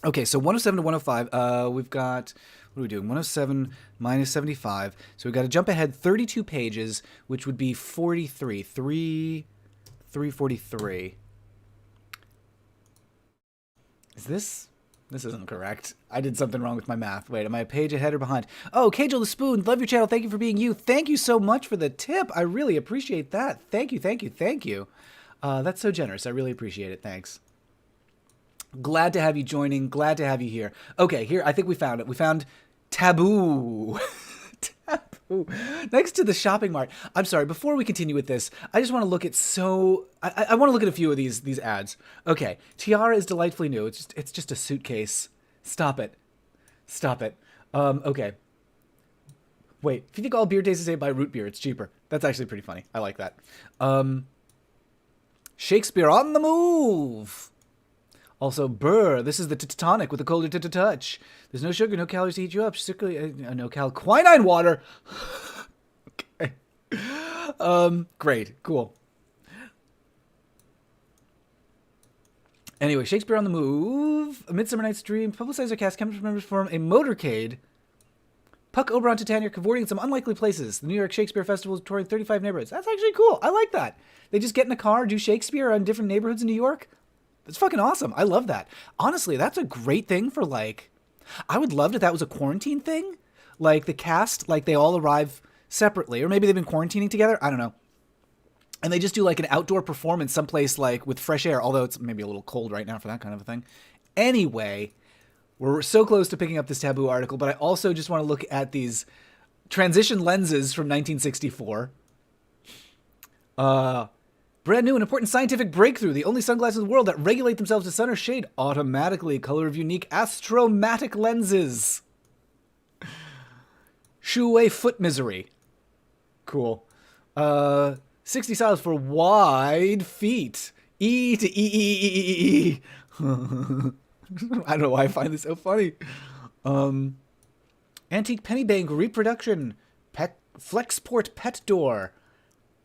[SPEAKER 1] Okay, so 107 to 105, we've got, what are we doing? 107 minus 75. So we've got to jump ahead 32 pages, which would be 43. 343. Is this isn't correct. I did something wrong with my math. Wait, am I a page ahead or behind? Oh, Kajal the Spoon, love your channel. Thank you for being you. Thank you so much for the tip. I really appreciate that. Thank you, thank you, thank you. That's so generous. I really appreciate it. Thanks. Glad to have you joining. Glad to have you here. Okay, here, I think we found it. We found Taboo. Taboo. Next to the shopping mart. I'm sorry, before we continue with this, I just want to look at I want to look at a few of these ads. Okay, Tiara is delightfully new. It's just a suitcase. Stop it. Stop it. Okay. Wait, if you think all beer tastes the same, buy root beer. It's cheaper. That's actually pretty funny. I like that. Shakespeare on the move. Also, Burr, this is the tonic with a colder touch. There's no sugar, no calories to heat you up. Strictly, quinine water. Okay. Great, cool. Anyway, Shakespeare on the Move. A Midsummer Night's Dream. Publicizer cast chemistry members form a motorcade. Puck, Oberon, Titania cavorting in some unlikely places. The New York Shakespeare Festival is touring 35 neighborhoods. That's actually cool. I like that. They just get in a car, do Shakespeare on different neighborhoods in New York. It's fucking awesome. I love that. Honestly, that's a great thing for, like, I would love if that was a quarantine thing. Like, the cast, like, they all arrive separately. Or maybe they've been quarantining together. I don't know. And they just do, like, an outdoor performance someplace, like, with fresh air. Although it's maybe a little cold right now for that kind of a thing. Anyway, we're so close to picking up this Taboo article. But I also just want to look at these transition lenses from 1964. Brand new and important scientific breakthrough. The only sunglasses in the world that regulate themselves to sun or shade automatically. Color of unique astromatic lenses. Shoo away foot misery. Cool. 60 styles for wide feet. E to E. I don't know why I find this so funny. Antique penny bank reproduction. Flexport pet door.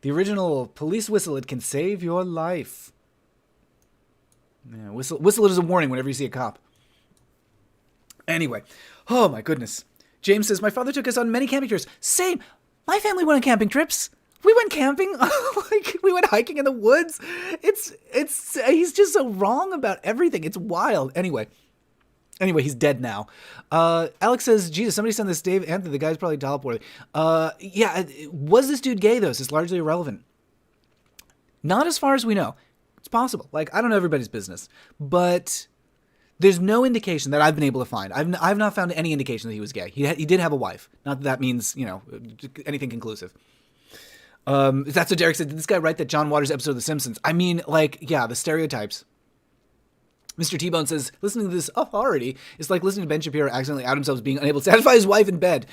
[SPEAKER 1] The original police whistle. It can save your life. Yeah, whistle it as a warning whenever you see a cop. Anyway. Oh my goodness. James says, my father took us on many camping trips. Same. My family went on camping trips. We went camping. Like, we went hiking in the woods. He's just so wrong about everything. It's wild. Anyway, he's dead now. Alex says, Jesus, somebody sent this Dave Anthony. The guy's probably dollop worthy. Yeah, was this dude gay, though? It's largely irrelevant. Not as far as we know. It's possible. Like, I don't know everybody's business. But there's no indication that I've been able to find. I've not found any indication that he was gay. He did have a wife. Not that that means, anything conclusive. That's what Derek said. Did this guy write that John Waters episode of The Simpsons? I mean, like, yeah, the stereotypes. Mr. T-Bone says, listening to this authority is like listening to Ben Shapiro accidentally out himself as being unable to satisfy his wife in bed.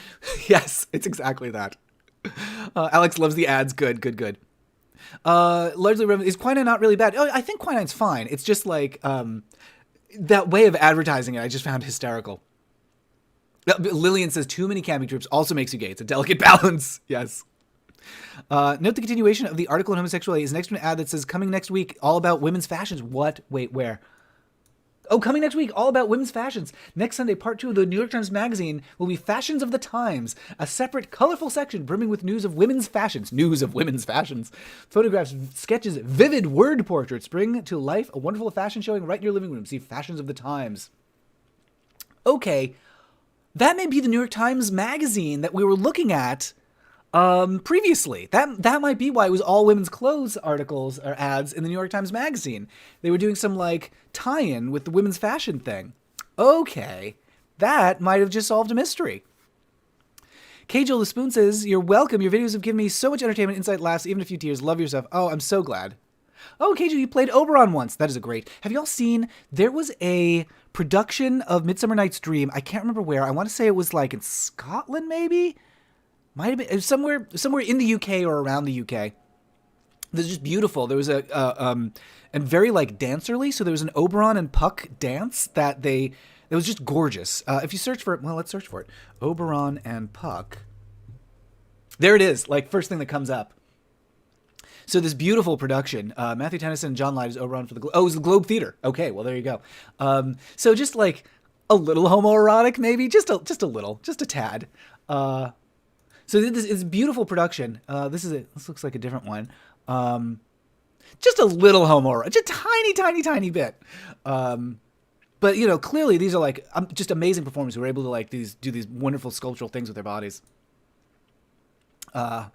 [SPEAKER 1] Yes, it's exactly that. Alex loves the ads. Good. Largely, is quinine not really bad? Oh, I think quinine's fine. It's just like, that way of advertising it, I just found hysterical. Lillian says, too many camping trips also makes you gay. It's a delicate balance. Yes. Note the continuation of the article on homosexuality is next to an ad that says, coming next week, all about women's fashions. What? Wait, where? Oh, coming next week, all about women's fashions. Next Sunday, part 2 of the New York Times Magazine will be Fashions of the Times, a separate, colorful section brimming with news of women's fashions. News of women's fashions. Photographs, sketches, vivid word portraits bring to life a wonderful fashion showing right in your living room. See Fashions of the Times. Okay, that may be the New York Times Magazine that we were looking at previously. That might be why it was all women's clothes articles or ads in the New York Times Magazine. They were doing some like tie-in with the women's fashion thing. Okay, that might have just solved a mystery. Kajal the Spoon says, you're welcome. Your videos have given me so much entertainment, insight, laughs, even a few tears. Love your stuff. Oh, I'm so glad. Oh, Kajal, you played Oberon once. That is a great. Have y'all seen, there was a production of Midsummer Night's Dream. I can't remember where. I want to say it was like in Scotland, maybe? Might have been it was somewhere in the UK or around the UK. This is just beautiful. There was and very like dancerly. So there was an Oberon and Puck dance it was just gorgeous. If you search for it, well, let's search for it. Oberon and Puck. There it is. Like first thing that comes up. So this beautiful production, Matthew Tennyson and John Light is Oberon for the Globe. Oh, it was the Globe Theater. Okay, well there you go. So just like a little homoerotic, maybe just a little, just a tad. So this is a beautiful production. This looks like a different one. Just a little homoerotic, just a tiny bit. But you know, clearly these are like just amazing performers who are able to like do these wonderful sculptural things with their bodies. Yeah.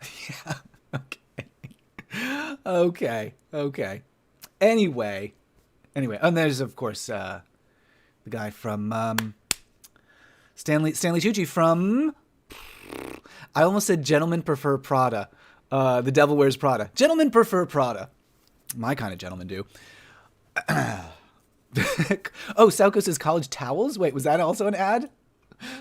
[SPEAKER 1] Okay. Okay. Anyway, and there's of course the guy from Stanley Tucci from. I almost said Gentlemen Prefer Prada. The Devil Wears Prada. Gentlemen prefer Prada. My kind of gentlemen do. Oh, Sauco says college towels? Wait, was that also an ad?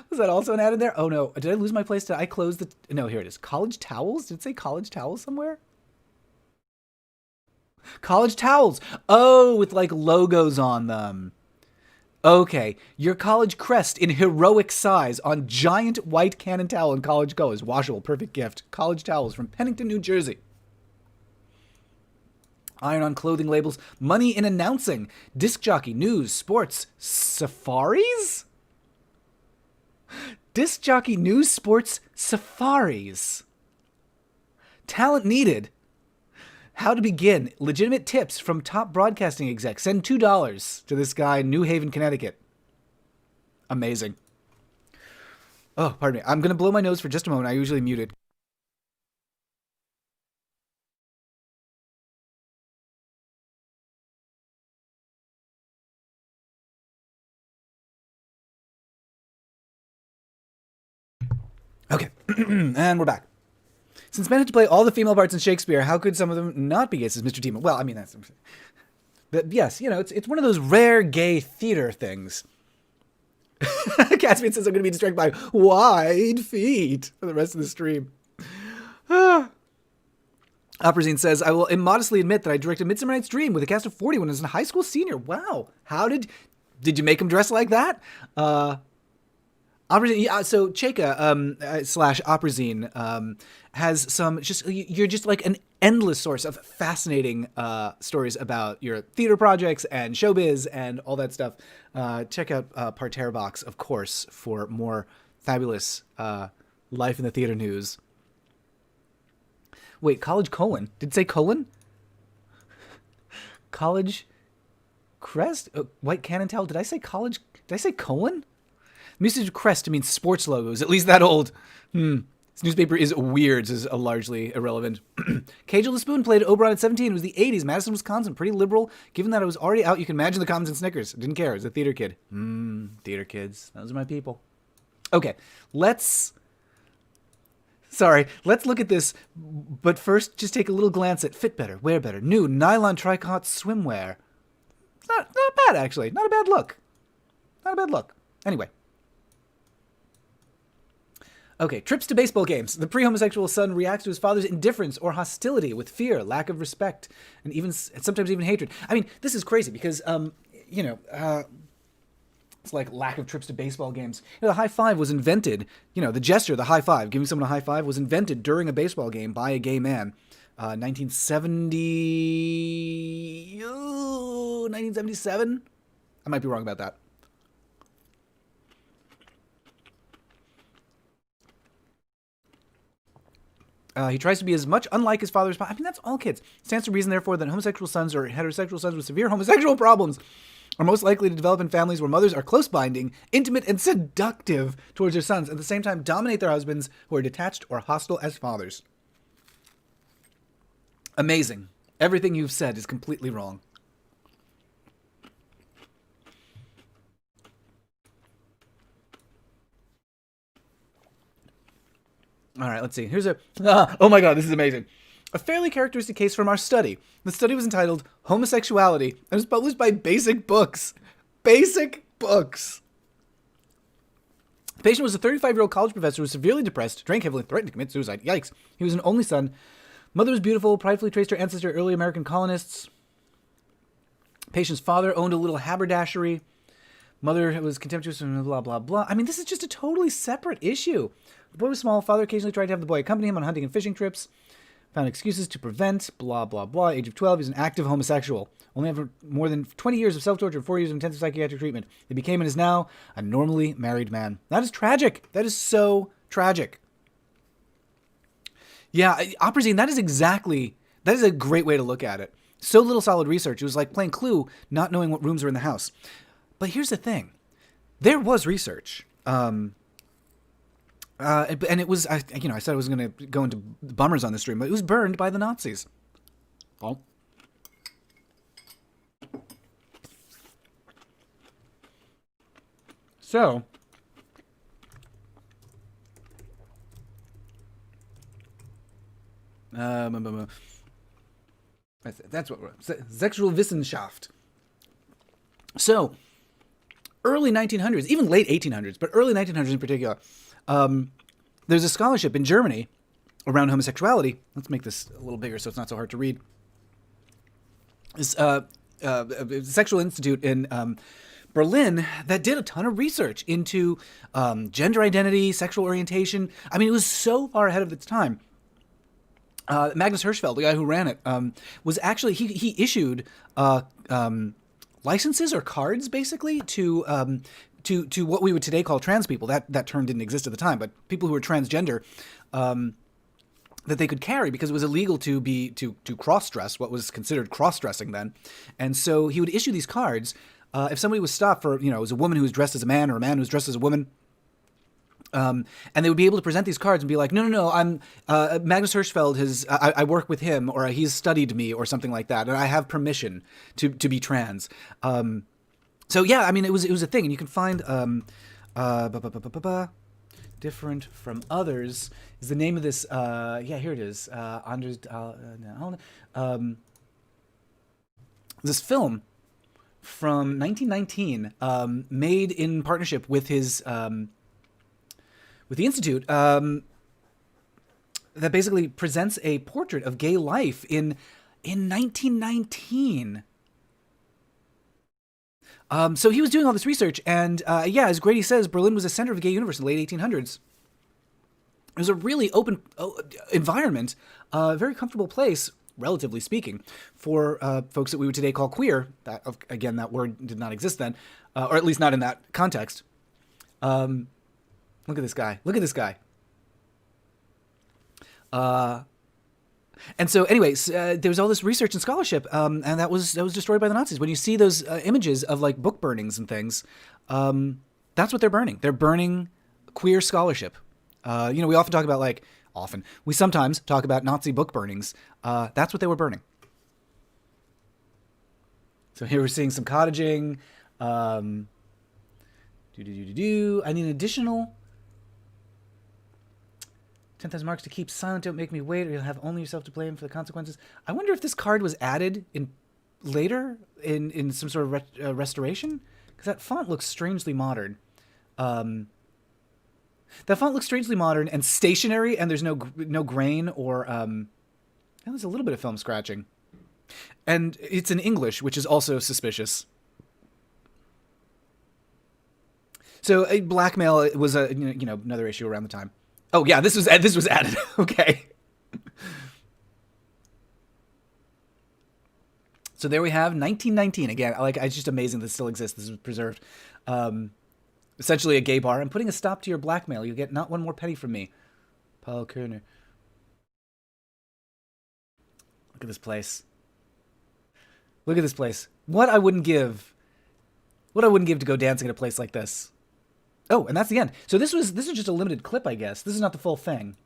[SPEAKER 1] Was that also an ad in there? Oh no, did I lose my place? Did I close the... No, here it is. College towels? Did it say college towels somewhere? College towels. Oh, with like logos on them. Okay, your college crest in heroic size on giant white cannon towel in college colors. Washable, perfect gift. College towels from Pennington, New Jersey. Iron-on clothing labels. Money in announcing. Disc jockey, news, sports, safaris? Disc jockey, news, sports, safaris. Talent needed. How to begin. Legitimate tips from top broadcasting execs. Send $2 to this guy in New Haven, Connecticut. Amazing. Oh, pardon me. I'm going to blow my nose for just a moment. I usually mute it. Okay. And we're back. Since men had to play all the female parts in Shakespeare, how could some of them not be gay, says Mr. Teeman? Well, I mean, that's... But yes, you know, it's one of those rare gay theater things. Caspian says I'm going to be distracted by wide feet for the rest of the stream. Oprazine says, I will immodestly admit that I directed Midsummer Night's Dream with a cast of 40 when I was a high school senior. Wow. How did you make him dress like that? Yeah, so Cheka / Oprazine has some you're just like an endless source of fascinating stories about your theater projects and showbiz and all that stuff. Check out Parterre Box, of course, for more fabulous life in the theater news. Wait, college colon? Did it say colon? College crest? White cannon towel? Did I say college? Did I say colon? Usage of crest to mean sports logos, at least that old. This newspaper is weird, is largely irrelevant. Cajal the Spoon played Oberon at 17. It was the 80s, Madison, Wisconsin. Pretty liberal. Given that I was already out, you can imagine the comments and snickers. Didn't care. I was a theater kid. Theater kids. Those are my people. Okay, let's look at this. But first, just take a little glance at fit better, wear better. New nylon tricot swimwear. It's not bad, actually. Not a bad look. Not a bad look. Anyway. Okay, trips to baseball games. The pre-homosexual son reacts to his father's indifference or hostility with fear, lack of respect, and sometimes even hatred. I mean, this is crazy because, It's like lack of trips to baseball games. The high five was invented. The gesture, the high five, giving someone a high five, was invented during a baseball game by a gay man. 1977? I might be wrong about that. He tries to be as much unlike his father as possible. I mean, that's all kids. Stands to reason, therefore, that homosexual sons or heterosexual sons with severe homosexual problems are most likely to develop in families where mothers are close binding, intimate, and seductive towards their sons, at the same time dominate their husbands who are detached or hostile as fathers. Amazing. Everything you've said is completely wrong. All right, let's see. Here's oh my God, this is amazing. A fairly characteristic case from our study. The study was entitled Homosexuality and was published by Basic Books. Basic Books. The patient was a 35-year-old college professor who was severely depressed, drank heavily, threatened to commit suicide. Yikes. He was an only son. Mother was beautiful, pridefully traced her ancestor to early American colonists. Patient's father owned a little haberdashery. Mother was contemptuous and blah, blah, blah. I mean, this is just a totally separate issue. The boy was small. Father occasionally tried to have the boy accompany him on hunting and fishing trips. Found excuses to prevent, blah, blah, blah. Age of 12, he's an active homosexual. Only after more than 20 years of self-torture and 4 years of intensive psychiatric treatment, he became and is now a normally married man. That is tragic. That is so tragic. Yeah, Oprazine, that is a great way to look at it. So little solid research. It was like playing Clue, not knowing what rooms were in the house. But here's the thing. There was research. And it was, I said I was going to go into bummers on this stream, but it was burned by the Nazis. Oh. So, that's what we're, sexual Wissenschaft. So, early 1900s, even late 1800s, but early 1900s in particular, there's a scholarship in Germany around homosexuality. Let's make this a little bigger so it's not so hard to read. This sexual institute in Berlin that did a ton of research into gender identity, sexual orientation. I mean, it was so far ahead of its time. Magnus Hirschfeld, the guy who ran it, was actually, he issued licenses or cards, basically, to what we would today call trans people. That term didn't exist at the time, but people who were transgender, that they could carry because it was illegal to cross-dress, what was considered cross-dressing then. And so he would issue these cards. If somebody was stopped for, it was a woman who was dressed as a man or a man who was dressed as a woman, and they would be able to present these cards and be like, no, I'm Magnus Hirschfeld. I work with him, or he's studied me, or something like that, and I have permission to be trans. So yeah, I mean, it was a thing, and you can find different from others is the name of this. Yeah, here it is. Anders. This film from 1919, made in partnership with his. With the Institute, that basically presents a portrait of gay life in 1919. So he was doing all this research, and as Grady says, Berlin was a center of the gay universe in the late 1800s. It was a really open environment, a very comfortable place, relatively speaking, for folks that we would today call queer. Again, that word did not exist then, or at least not in that context. Look at this guy. Look at this guy. And so, anyways, there was all this research and scholarship, and that was destroyed by the Nazis. When you see those images of like book burnings and things, that's what they're burning. They're burning queer scholarship. We often talk about we sometimes talk about Nazi book burnings. That's what they were burning. So here we're seeing some cottaging. I need an additional 10,000 marks to keep silent. Don't make me wait, or you'll have only yourself to blame for the consequences. I wonder if this card was added later in some sort of restoration, because that font looks strangely modern. That font looks strangely modern and stationary, and there's no grain or there's a little bit of film scratching, and it's in English, which is also suspicious. So blackmail was a another issue around the time. Oh yeah, this was added. Okay. So there we have 1919 again. Like it's just amazing this still exists. This is preserved. Essentially a gay bar. I'm putting a stop to your blackmail. You'll get not one more penny from me. Paul Kerner. Look at this place. Look at this place. What I wouldn't give to go dancing at a place like this. Oh, and that's the end. So this is just a limited clip, I guess. This is not the full thing.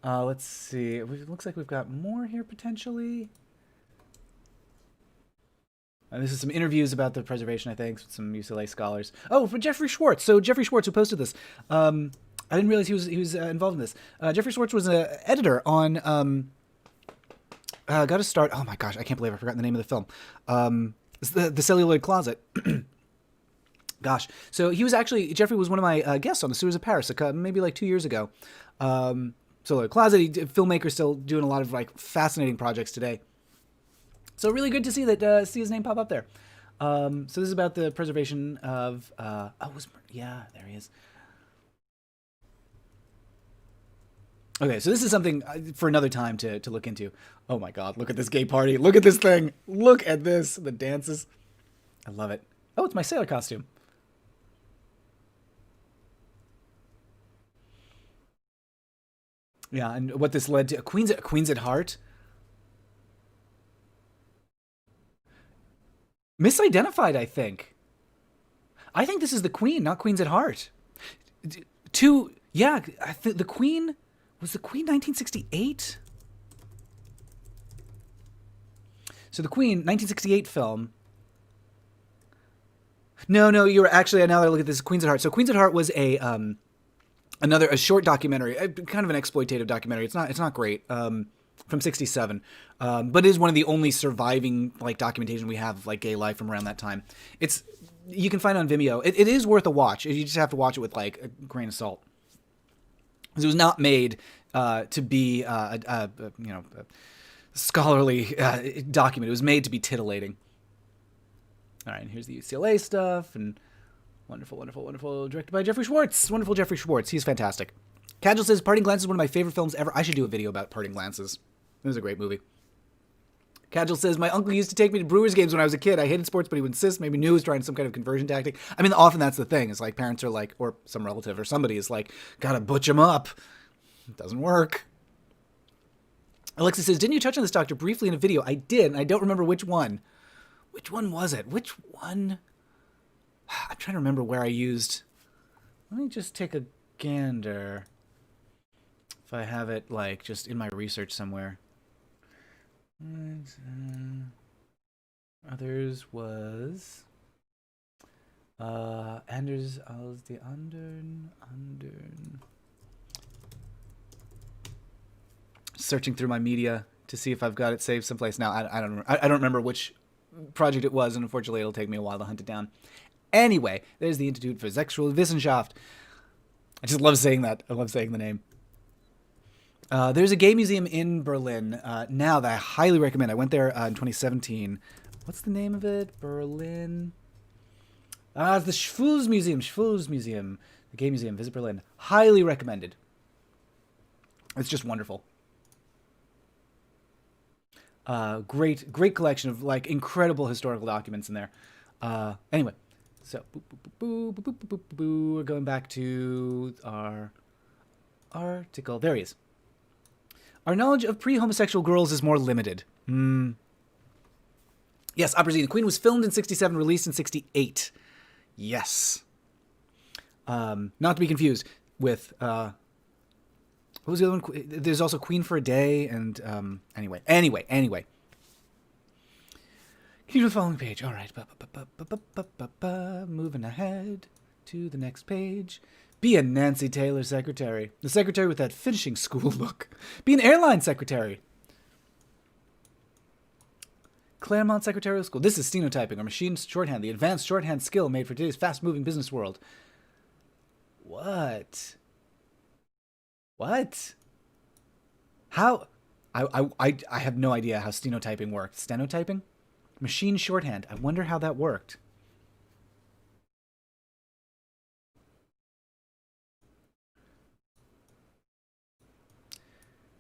[SPEAKER 1] Let's see. It looks like we've got more here potentially. This is some interviews about the preservation, I think, with some UCLA scholars. Oh, for Jeffrey Schwartz. So Jeffrey Schwartz, who posted this, I didn't realize he was involved in this. Jeffrey Schwartz was an editor on. Got to start. Oh my gosh, I can't believe I forgot the name of the film. It's the Celluloid Closet. Gosh, so Jeffrey was one of my guests on the Sewers of Paris, maybe like 2 years ago. Celluloid Closet, filmmaker, still doing a lot of like fascinating projects today. So really good to see that see his name pop up there. So this is about the preservation of there he is. Okay, so this is something for another time to look into. Oh my God, look at this gay party. Look at this thing. Look at this, the dances. I love it. Oh, it's my sailor costume. Yeah, and what this led to, Queens at Heart. Misidentified, I think. I think this is the Queen, not Queens at Heart. The Queen, was the Queen 1968? So the Queen, 1968 film. No, you were actually, now that I look at this, Queens at Heart. So Queens at Heart was a short documentary, kind of an exploitative documentary. It's not great. From 67, but it is one of the only surviving like documentation we have of like gay life from around that time. You can find it on Vimeo. It is worth a watch. You just have to watch it with like a grain of salt, because it was not made to be a scholarly document. It was made to be titillating. All right, and here's the UCLA stuff, and wonderful, directed by Jeffrey Schwartz. Wonderful Jeffrey Schwartz. He's fantastic. Cadgel says, Parting Glances is one of my favorite films ever. I should do a video about Parting Glances. It was a great movie. Cadgel says, my uncle used to take me to Brewers games when I was a kid. I hated sports, but he would insist. Maybe knew he was trying some kind of conversion tactic. I mean, often that's the thing. It's like parents are like, or some relative or somebody is like, gotta butch him up. It doesn't work. Alexa says, didn't you touch on this, Doctor, briefly in a video? I did, and I don't remember which one. Which one was it? Which one? I'm trying to remember where I used. Let me just take a gander. If I have it, like, just in my research somewhere. Others was Anders als die anderen. Searching through my media to see if I've got it saved someplace. Now I don't remember which project it was, and unfortunately it'll take me a while to hunt it down. Anyway, there's the Institute for Sexual Wissenschaft. I just love saying that. I love saying the name. There's a gay museum in Berlin now that I highly recommend. I went there in 2017. What's the name of it? Berlin. The Schwuls Museum. The Gay Museum. Visit Berlin. Highly recommended. It's just wonderful. Great collection of like incredible historical documents in there. Anyway, so we're going back to our article. There he is. Our knowledge of pre-homosexual girls is more limited. Yes, Opera Zine. The Queen was filmed in 67, released in 68. Yes. Not to be confused with, what was the other one? There's also Queen for a Day, and, anyway. Continue to the following page. All right. Moving ahead to the next page. Be a Nancy Taylor secretary. The secretary with that finishing school look. Be an airline secretary. Claremont Secretarial School. This is stenotyping, or machine shorthand, the advanced shorthand skill made for today's fast-moving business world. What? How? I have no idea how stenotyping works. Stenotyping? Machine shorthand. I wonder how that worked.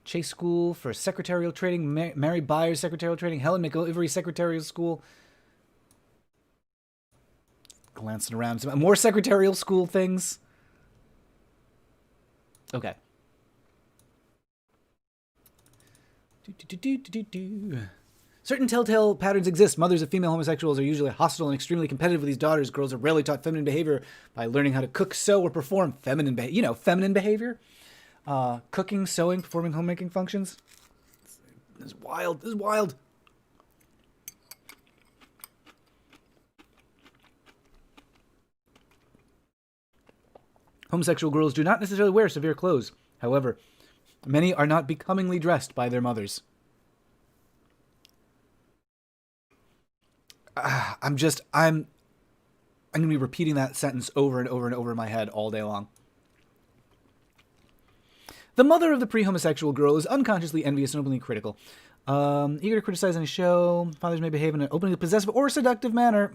[SPEAKER 1] Chase School for Secretarial Trading. Mary Byers Secretarial Trading. Helen McIvory Secretarial School. Glancing around. Some more Secretarial School things. Okay. Certain telltale patterns exist. Mothers of female homosexuals are usually hostile and extremely competitive with these daughters. Girls are rarely taught feminine behavior by learning how to cook, sew, or perform feminine behavior. You know, feminine behavior. Cooking, sewing, performing homemaking functions. This is wild. This is wild. Homosexual girls do not necessarily wear severe clothes. However, many are not becomingly dressed by their mothers. I'm going to be repeating that sentence over and over and over in my head all day long. The mother of the pre-homosexual girl is unconsciously envious and openly critical. Eager to criticize any show. Fathers may behave in an openly possessive or seductive manner.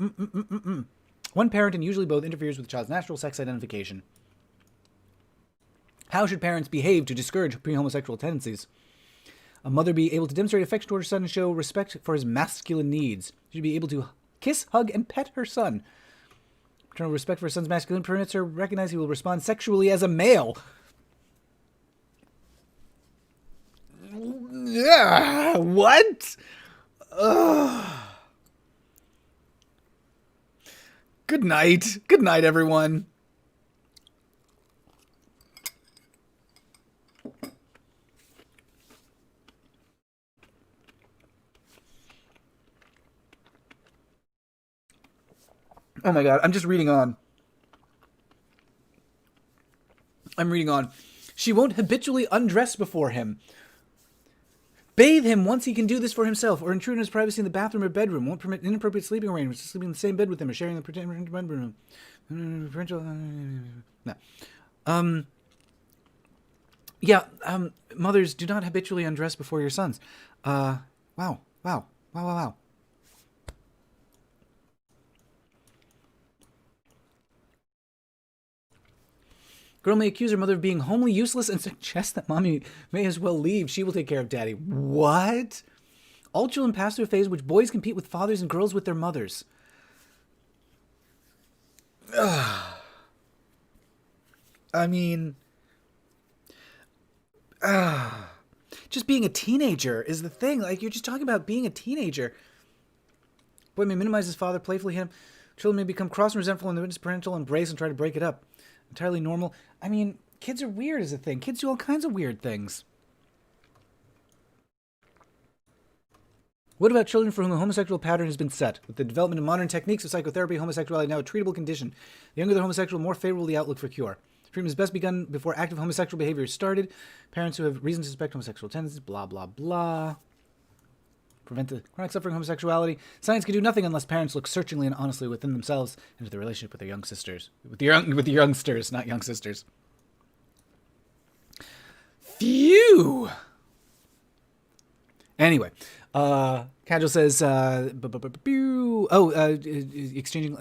[SPEAKER 1] One parent, and usually both, interferes with the child's natural sex identification. How should parents behave to discourage pre-homosexual tendencies? A mother be able to demonstrate affection toward her son and show respect for his masculine needs. She should be able to kiss, hug, and pet her son. Maternal respect for her son's masculine permits her recognize he will respond sexually as a male. Yeah, what? Ugh. Good night. Good night, everyone. Oh my god, I'm just reading on. I'm reading on. She won't habitually undress before him. Bathe him once he can do this for himself, or intrude on his privacy in the bathroom or bedroom. Won't permit inappropriate sleeping arrangements, sleeping in the same bed with him, or sharing the bedroom. No. Mothers, do not habitually undress before your sons. Wow. Girl may accuse her mother of being homely, useless, and suggest that mommy may as well leave. She will take care of daddy. What? All children pass through a phase in which boys compete with fathers and girls with their mothers. I mean, just being a teenager is the thing. Like, you're just talking about being a teenager. Boy may minimize his father, playfully hit him. Children may become cross and resentful and witness parental embrace and try to break it up. Entirely normal. I mean, kids are weird is a thing. Kids do all kinds of weird things. What about children for whom a homosexual pattern has been set? With the development of modern techniques of psychotherapy, homosexuality is now a treatable condition. The younger the homosexual, the more favorable the outlook for cure. Treatment is best begun before active homosexual behavior is started. Parents who have reason to suspect homosexual tendencies, blah, blah, blah. Prevent the chronic suffering of homosexuality. Science can do nothing unless parents look searchingly and honestly within themselves into their relationship with their young sisters. With the youngsters, not young sisters. Phew! Anyway, Casual says, exchanging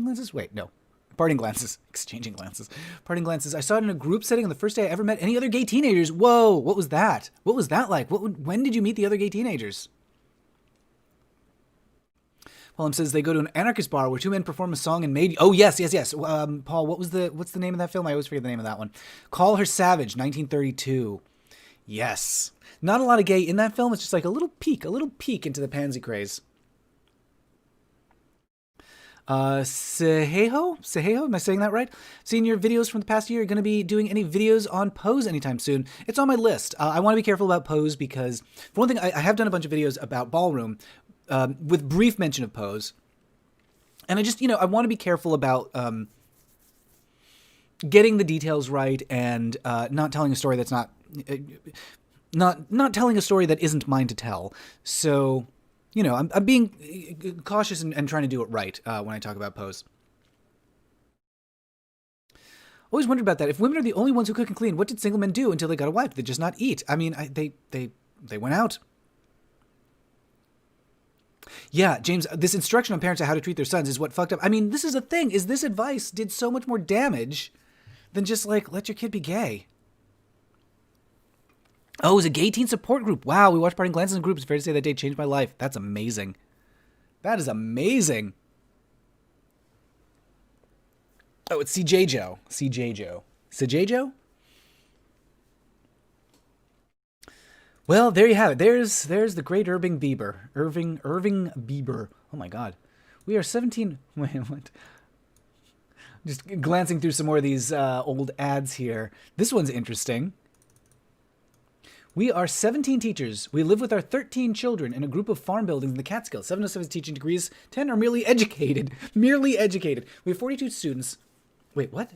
[SPEAKER 1] glances? Wait, no. Parting glances. Exchanging glances. Parting glances. I saw it in a group setting on the first day I ever met any other gay teenagers. Whoa, what was that? What was that like? When did you meet the other gay teenagers? Paul says they go to an anarchist bar where two men perform a song and made... Oh, yes. Paul, what's the name of that film? I always forget the name of that one. Call Her Savage, 1932. Yes. Not a lot of gay in that film. It's just like a little peek into the pansy craze. Seheho, am I saying that right? Seeing your videos from the past year, are you going to be doing any videos on Pose anytime soon? It's on my list. I want to be careful about Pose because, for one thing, I have done a bunch of videos about ballroom with brief mention of Pose. And I just, I want to be careful about getting the details right and not telling a story that's not telling a story that isn't mine to tell. So... I'm being cautious and trying to do it right when I talk about Pose. Always wondered about that. If women are the only ones who cook and clean, what did single men do until they got a wife? Did they just not eat? I mean, they went out. Yeah, James, this instruction on parents on how to treat their sons is what fucked up. I mean, this is a thing. Is this advice did so much more damage than just like let your kid be gay. Oh, it was a gay teen support group. Wow, we watched Parting Glances in groups. It's fair to say that day changed my life. That's amazing. That is amazing. Oh, it's CJ Joe. CJ Joe. CJ Joe? Well, there you have it. There's the great Irving Bieber. Irving Bieber. Oh my God. We are 17. Wait, what? Just glancing through some more of these old ads here. This one's interesting. We are 17 teachers. We live with our 13 children in a group of farm buildings in the Catskills. 7 of 7 teaching degrees. 10 are merely educated. Merely educated. We have 42 students. Wait, what?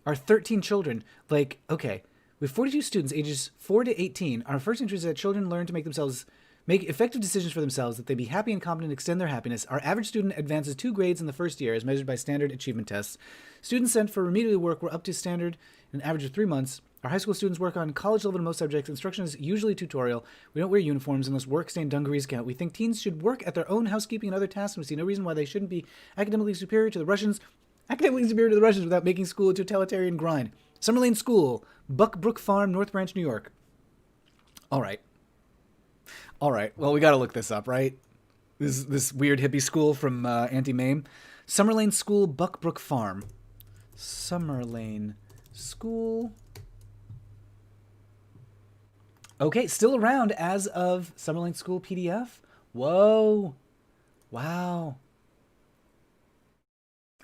[SPEAKER 1] Our 13 children. Like, okay. We have 42 students ages 4 to 18. Our first interest is that children learn to make effective decisions for themselves, that they be happy and competent and extend their happiness. Our average student advances 2 grades in the first year as measured by standard achievement tests. Students sent for remedial work were up to standard in an average of 3 months. Our high school students work on college level in most subjects. Instruction is usually tutorial. We don't wear uniforms unless work-stained dungarees count. We think teens should work at their own housekeeping and other tasks, and we see no reason why they shouldn't be academically superior to the Russians without making school a totalitarian grind. Summer Lane School, Buckbrook Farm, North Branch, New York. All right. Well, we got to look this up, right? This weird hippie school from Auntie Mame. Summer Lane School, Buckbrook Farm. Summer Lane School. Okay, still around as of Summer Lane School PDF. Whoa. Wow.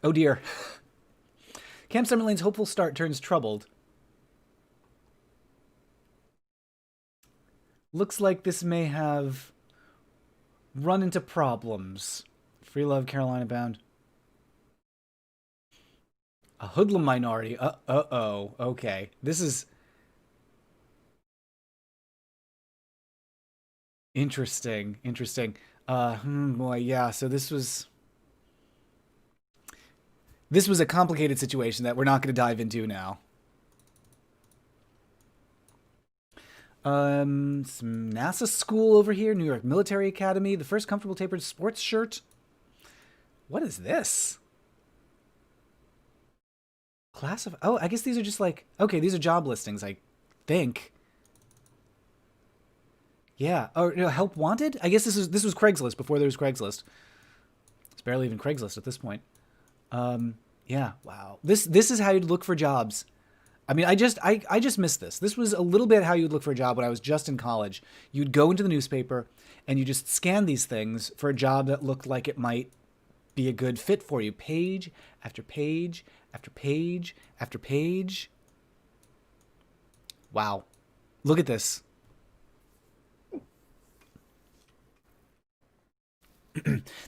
[SPEAKER 1] Oh dear. Camp Summer Lane's hopeful start turns troubled. Looks like this may have run into problems. Free love, Carolina bound. A hoodlum minority. Uh-oh. Okay. This is interesting. Boy, yeah. So this was a complicated situation that we're not going to dive into now. Some NASA school over here, New York Military Academy, the first comfortable tapered sports shirt. What is this? Class of... Oh, I guess these are just like... Okay, these are job listings, I think. Yeah. Oh, help wanted? I guess this was Craigslist before there was Craigslist. It's barely even Craigslist at this point. Yeah, wow. This is how you'd look for jobs. I mean, I just missed this. This was a little bit how you'd look for a job when I was just in college. You'd go into the newspaper and you just scan these things for a job that looked like it might be a good fit for you. Page after page after page after page. Wow. Look at this.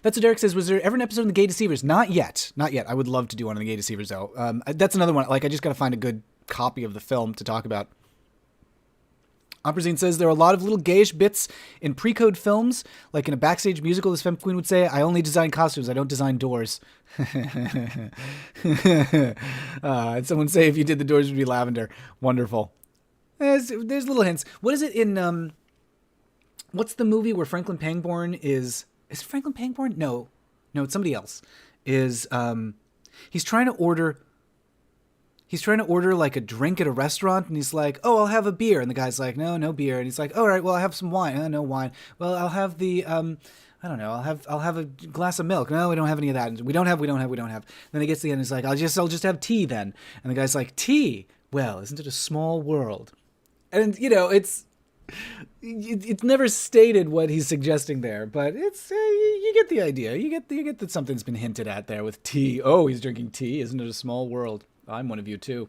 [SPEAKER 1] That's what Derek says. Was there ever an episode on the Gay Deceivers? Not yet. I would love to do one on the Gay Deceivers, though. That's another one. Like, I just got to find a good copy of the film to talk about. Operazine says there are a lot of little gayish bits in pre-code films, like in a backstage musical, as Femme Queen would say, I only design costumes, I don't design doors. And someone say if you did the doors, it would be lavender. Wonderful. There's little hints. What is it in, what's the movie where Franklin Pangborn is it Franklin Pangborn? No, it's somebody else. He's trying to order like a drink at a restaurant, and he's like, "Oh, I'll have a beer," and the guy's like, "No beer," and he's like, "All right, well, I'll have some wine." "No wine." "Well, I'll have the I don't know, I'll have a glass of milk." "No, we don't have any of that." We don't have. Then he gets to the end, and he's like, I'll just have tea then. And the guy's like, "Tea? Well, isn't it a small world?" And it's never stated what he's suggesting there, but it's you get the idea. You get that something's been hinted at there with tea. Oh, he's drinking tea. Isn't it a small world? I'm one of you too.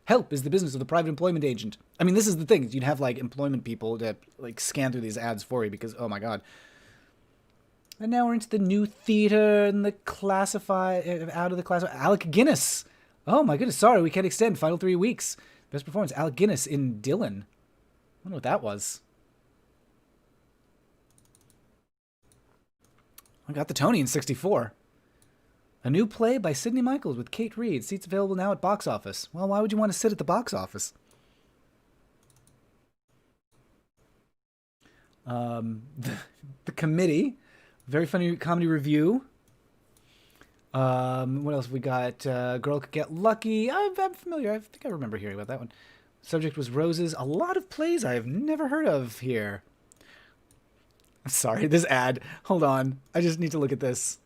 [SPEAKER 1] Help is the business of the private employment agent. I mean, this is the thing. You'd have like employment people to like scan through these ads for you because, oh my God. And now we're into the new theater and the out of the class. Alec Guinness. Oh my goodness. Sorry, we can't extend. Final 3 weeks. Best performance. Alec Guinness in Dylan. I wonder what that was. I got the Tony in 64. A new play by Sidney Michaels with Kate Reed. Seats available now at box office. Well, why would you want to sit at the box office? The Committee, very funny comedy review. What else we got? Girl Could Get Lucky. I'm familiar. I think I remember hearing about that one. Subject was roses. A lot of plays I have never heard of here. I'm sorry, this ad. Hold on. I just need to look at this.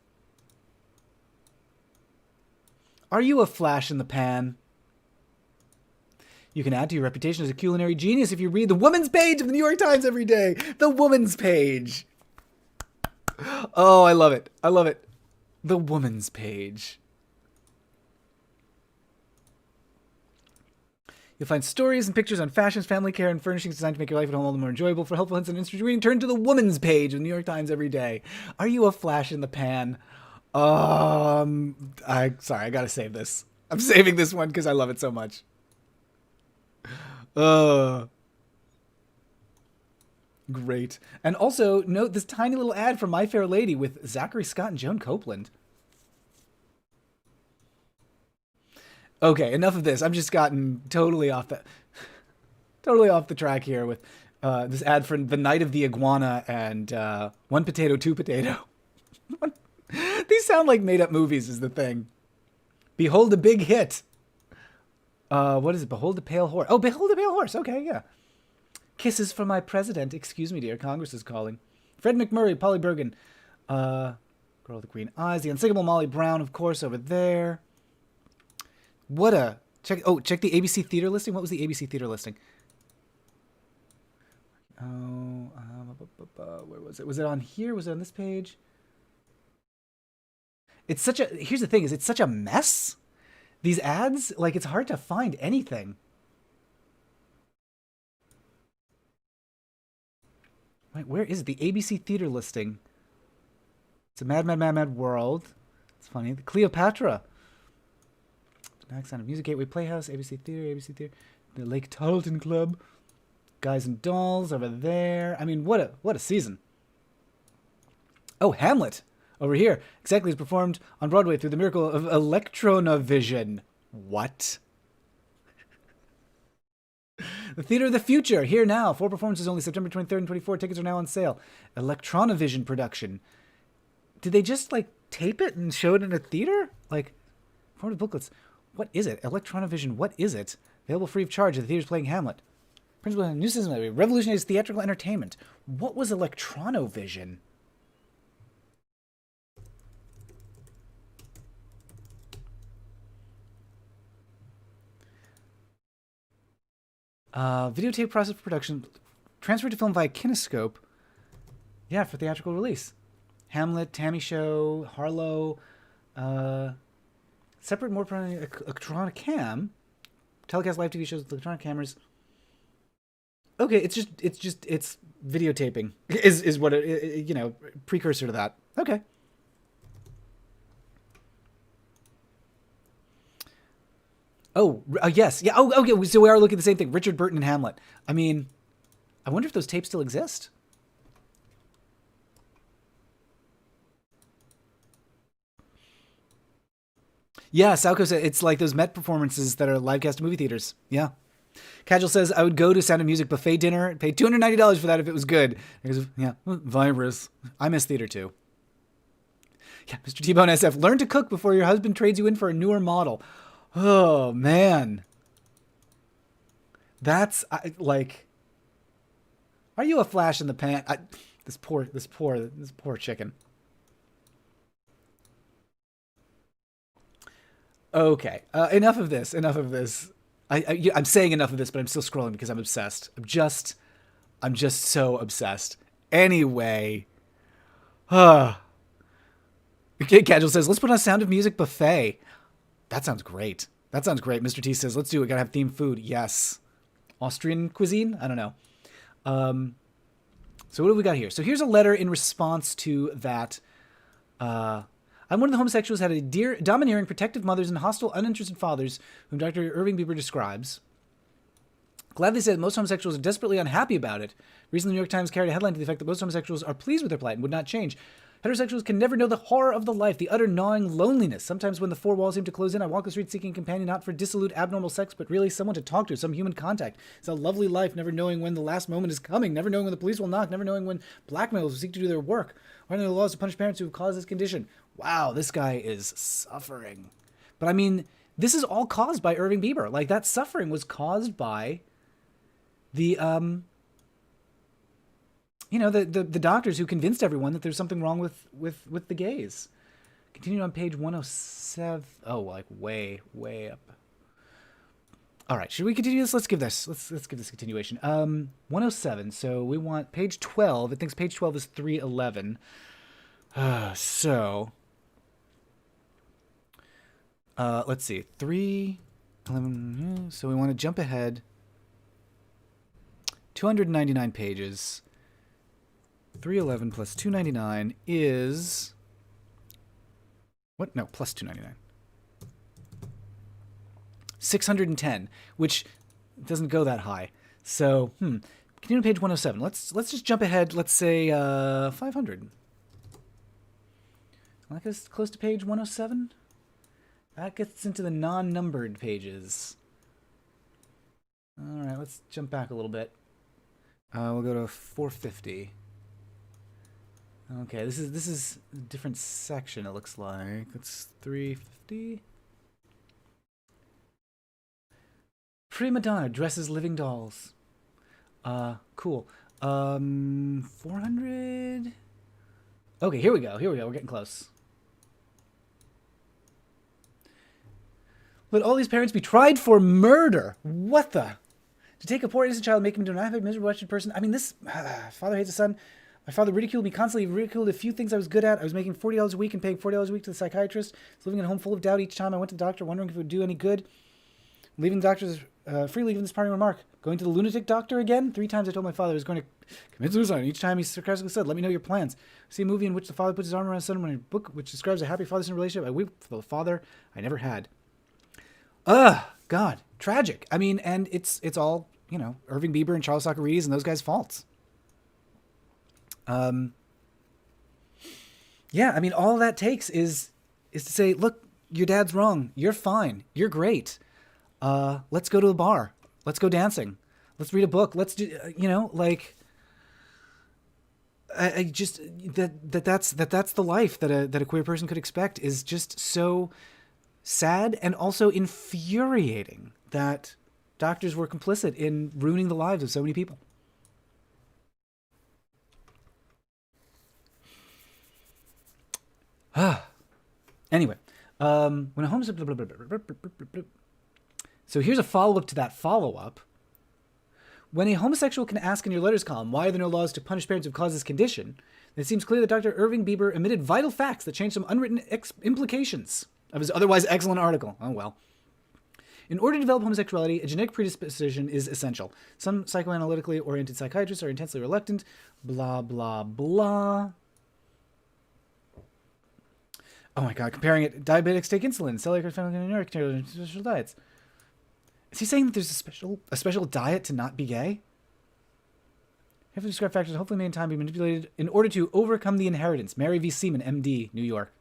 [SPEAKER 1] Are you a flash in the pan? You can add to your reputation as a culinary genius if you read the woman's page of the New York Times every day. The woman's page. Oh, I love it. I love it. The woman's page. You'll find stories and pictures on fashions, family care, and furnishings designed to make your life at home all the more enjoyable. For helpful hints and interesting reading, turn to the woman's page of the New York Times every day. Are you a flash in the pan? Sorry, I gotta save this. I'm saving this one because I love it so much. Great. And also, note this tiny little ad for My Fair Lady with Zachary Scott and Joan Copeland. Okay, enough of this. I've just gotten totally off the track here with this ad for The Night of the Iguana and One Potato, Two Potato. These sound like made-up movies is the thing. Behold a Big Hit. What is it? Behold a Pale Horse. Oh, Behold a Pale Horse. Okay, yeah. Kisses for My President. Excuse me, dear. Congress is calling. Fred McMurray, Polly Bergen. Girl with the Green Eyes. The Unsinkable Molly Brown, of course, over there. What a... check the ABC Theater listing. What was the ABC Theater listing? Oh, where was it? Was it on here? Was it on this page? It's such a... Here's the thing, is it's such a mess. These ads, like, it's hard to find anything. Wait, where is it? The ABC Theater listing. It's a Mad, Mad, Mad, Mad World. It's funny. The Cleopatra. Sound of Music, Gateway Playhouse, ABC Theater, the Lake Tarleton Club, Guys and Dolls over there. I mean, what a season. Oh, Hamlet over here. Exactly as performed on Broadway through the miracle of Electronavision. What? The Theater of the Future, here now. 4 performances only, September 23rd and 24th. Tickets are now on sale. Electronavision production. Did they just, like, tape it and show it in a theater? Like, formative booklets. What is it? Electronavision, what is it? Available free of charge at the theaters playing Hamlet. Principal of a new system that revolutionized theatrical entertainment. What was Electronovision? Videotape process for production. Transferred to film via kinescope. Yeah, for theatrical release. Hamlet, Tammy Show, Harlow, separate more electronic cam, telecast live TV shows with electronic cameras. Okay, it's videotaping is what it, you know, precursor to that. Okay. Oh, yes. Yeah. Oh, okay. So we are looking at the same thing. Richard Burton and Hamlet. I mean, I wonder if those tapes still exist. Yeah, Salco said it's like those Met performances that are live cast in movie theaters. Yeah. Casual says, I would go to Sound of Music buffet dinner, pay $290 for that if it was good. Because, yeah, virus. I miss theater too. Yeah, Mr. T-Bone SF, learn to cook before your husband trades you in for a newer model. Oh, man. That's, like, are you a flash in the pan? This poor chicken. Okay, enough of this. I'm saying enough of this, but I'm still scrolling because I'm obsessed. I'm just so obsessed. Anyway, okay, Casual says, let's put on a Sound of Music buffet. That sounds great. Mr. T says, let's do it. Gotta have themed food. Yes. Austrian cuisine? I don't know. So what have we got here? So here's a letter in response to that. I'm one of the homosexuals had a domineering, protective mothers and hostile, uninterested fathers whom Dr. Irving Bieber describes. Gladly said most homosexuals are desperately unhappy about it. Recently, the New York Times carried a headline to the effect that most homosexuals are pleased with their plight and would not change. Heterosexuals can never know the horror of the life, the utter gnawing loneliness. Sometimes when the four walls seem to close in, I walk the street seeking a companion, not for dissolute abnormal sex, but really someone to talk to, some human contact. It's a lovely life, never knowing when the last moment is coming, never knowing when the police will knock, never knowing when blackmailers will seek to do their work. Why are there laws to punish parents who have caused this condition? Wow, this guy is suffering. But I mean, this is all caused by Irving Bieber. Like, that suffering was caused by the the doctors who convinced everyone that there's something wrong with the gays. Continuing on page 107. Oh, like way up. All right, should we continue this? Let's give this continuation. 107. So we want page 12. It thinks page 12 is 311. Let's see. 311. So we want to jump ahead 299 pages. 311 plus 299 is... What? No, plus 299. 610, which doesn't go that high. So, continue to page 107. Let's just jump ahead, let's say 500. That gets close to page 107. That gets into the non-numbered pages. All right, let's jump back a little bit. We'll go to 450. Okay, this is a different section, it looks like. It's 350. Prima Donna dresses living dolls. Cool. 400. Okay, here we go. We're getting close. Let all these parents be tried for murder. What the? To take a poor innocent child and make him into an unhappy, miserable, wretched person. I mean, this father hates his son. My father ridiculed me constantly. He ridiculed a few things I was good at. I was making $40 a week and paying $40 a week to the psychiatrist. I was living in a home full of doubt each time I went to the doctor, wondering if it would do any good. Leaving the doctor's freely giving this parting remark. Going to the lunatic doctor again? 3 times I told my father I was going to commit suicide. And each time he sarcastically said, "Let me know your plans." I see a movie in which the father puts his arm around his son in a book which describes a happy father-son relationship. I weep for the father I never had. God, tragic. I mean, and it's all, Irving Bieber and Charles Socarides and those guys' faults. Yeah, I mean, all that takes is to say, look, your dad's wrong. You're fine. You're great. Let's go to the bar. Let's go dancing. Let's read a book. Let's do, I just, that's the life that a queer person could expect is just so sad and also infuriating that doctors were complicit in ruining the lives of so many people. Anyway, when a homosexual... So here's a follow-up to that follow-up. When a homosexual can ask in your letters column, why are there no laws to punish parents who cause this condition, it seems clear that Dr. Irving Bieber omitted vital facts that changed some unwritten implications of his otherwise excellent article. Oh, well. In order to develop homosexuality, a genetic predisposition is essential. Some psychoanalytically oriented psychiatrists are intensely reluctant. Blah, blah, blah. Oh my God, comparing it, diabetics take insulin, celiac family special diets. Is he saying that there's a special diet to not be gay? You have to describe factors hopefully may in time be manipulated in order to overcome the inheritance. Mary V. Seaman, MD, New York.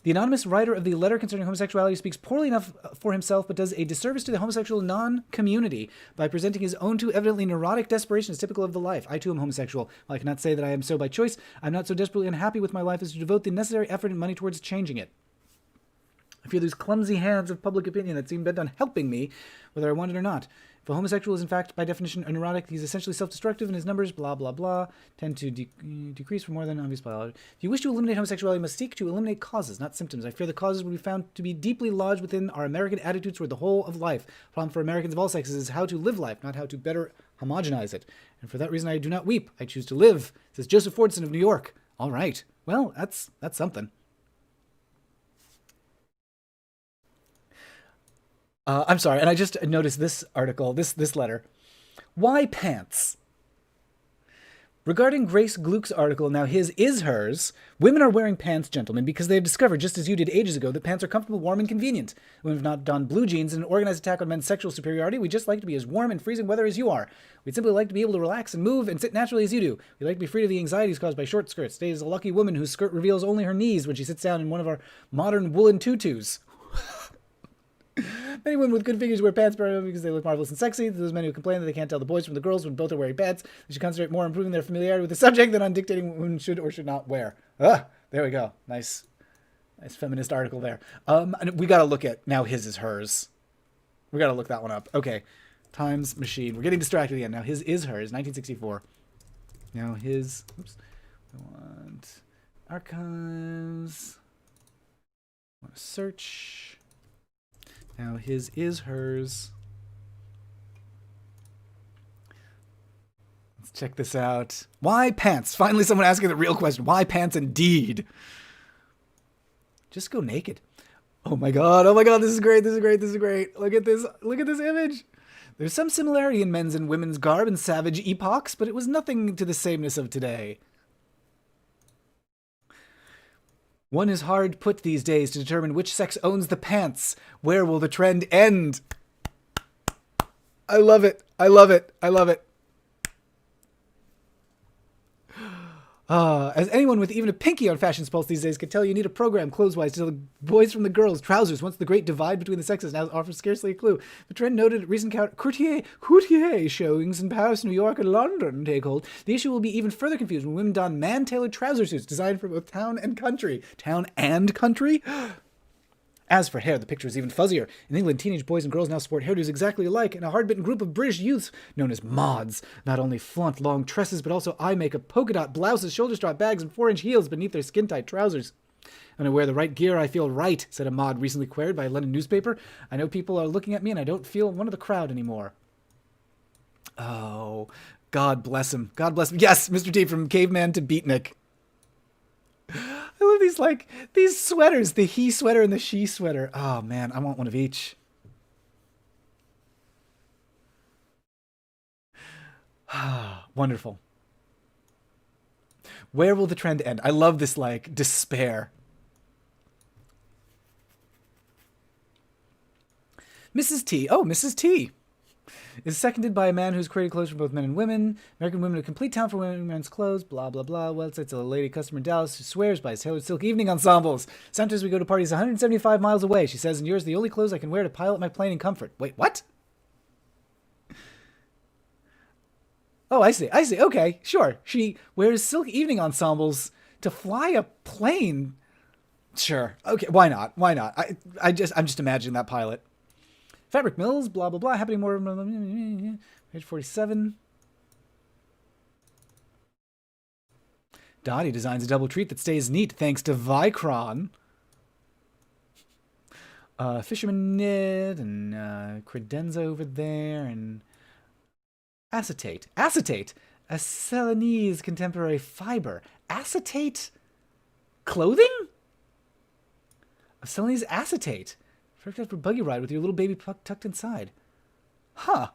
[SPEAKER 1] The anonymous writer of the letter concerning homosexuality speaks poorly enough for himself, but does a disservice to the homosexual non-community by presenting his own too evidently neurotic desperation as typical of the life. I too am homosexual. While I cannot say that I am so by choice, I'm not so desperately unhappy with my life as to devote the necessary effort and money towards changing it. I fear these clumsy hands of public opinion that seem bent on helping me, whether I want it or not. If a homosexual is in fact, by definition, a neurotic, he's essentially self-destructive, and his numbers, blah, blah, blah, tend to decrease for more than obvious biology. If you wish to eliminate homosexuality, you must seek to eliminate causes, not symptoms. I fear the causes will be found to be deeply lodged within our American attitudes toward the whole of life. The problem for Americans of all sexes is how to live life, not how to better homogenize it. And for that reason, I do not weep. I choose to live, says Joseph Fordson of New York. All right. Well, that's something. I'm sorry, and I just noticed this article, this letter. Why pants? Regarding Grace Gluck's article, now his is hers, women are wearing pants, gentlemen, because they have discovered, just as you did ages ago, that pants are comfortable, warm, and convenient. Women have not donned blue jeans in an organized attack on men's sexual superiority. We just like to be as warm and freezing weather as you are. We'd simply like to be able to relax and move and sit naturally as you do. We like to be free of the anxieties caused by short skirts. Stay as a lucky woman whose skirt reveals only her knees when she sits down in one of our modern woolen tutus. Many women with good figures wear pants because they look marvelous and sexy. Those men who complain that they can't tell the boys from the girls when both are wearing pants, they should concentrate more on improving their familiarity with the subject than on dictating what women should or should not wear. There we go. Nice feminist article there. And we got to look at now his is hers. We got to look that one up. Okay. Times Machine. We're getting distracted again. Now his is hers, 1964. Now his, oops. I want archives. I want to search. Now his is hers. Let's check this out. Why pants? Finally someone asking the real question. Why pants indeed? Just go naked. Oh my god, this is great, this is great, this is great. Look at this image. There's some similarity in men's and women's garb in savage epochs, but it was nothing to the sameness of today. One is hard put these days to determine which sex owns the pants. Where will the trend end? I love it. I love it. I love it. As anyone with even a pinky on Fashion's Pulse these days can tell, you need a program clothes-wise to tell the boys from the girls. Trousers, once the great divide between the sexes, now offers scarcely a clue. The trend noted at recent courtier showings in Paris, New York, and London take hold. The issue will be even further confused when women don man-tailored trouser suits designed for both town and country. Town and country? As for hair, the picture is even fuzzier. In England, teenage boys and girls now sport hairdos exactly alike, and a hard-bitten group of British youths, known as mods, not only flaunt long tresses, but also eye makeup, polka dot blouses, shoulder-strap bags, and 4-inch heels beneath their skin-tight trousers. When I wear the right gear, I feel right, said a mod recently queried by a London newspaper. I know people are looking at me, and I don't feel one of the crowd anymore. Oh, God bless him. God bless him. Yes, Mr. T from Caveman to Beatnik. I love these sweaters, the he sweater and the she sweater. Oh man, I want one of each. Wonderful. Where will the trend end? I love this despair. Mrs. T. Oh, Mrs. T. Is seconded by a man who's created clothes for both men and women. American Women, a complete town for women and men's clothes. Blah, blah, blah. Well, it's a lady customer in Dallas who swears by his tailored silk evening ensembles. Sometimes we go to parties 175 miles away. She says, and yours the only clothes I can wear to pilot my plane in comfort. Wait, what? Oh, I see. Okay, sure. She wears silk evening ensembles to fly a plane. Sure. Okay, why not? I'm just imagining that pilot. Fabric mills, blah, blah, blah, happening more. Page 47. Dottie designs a double treat that stays neat thanks to Vicron. Fisherman knit and credenza over there and acetate. Acetate! A Celanese contemporary fiber. Acetate clothing? A Celanese acetate. Perfect for buggy ride with your little baby tucked inside. Huh.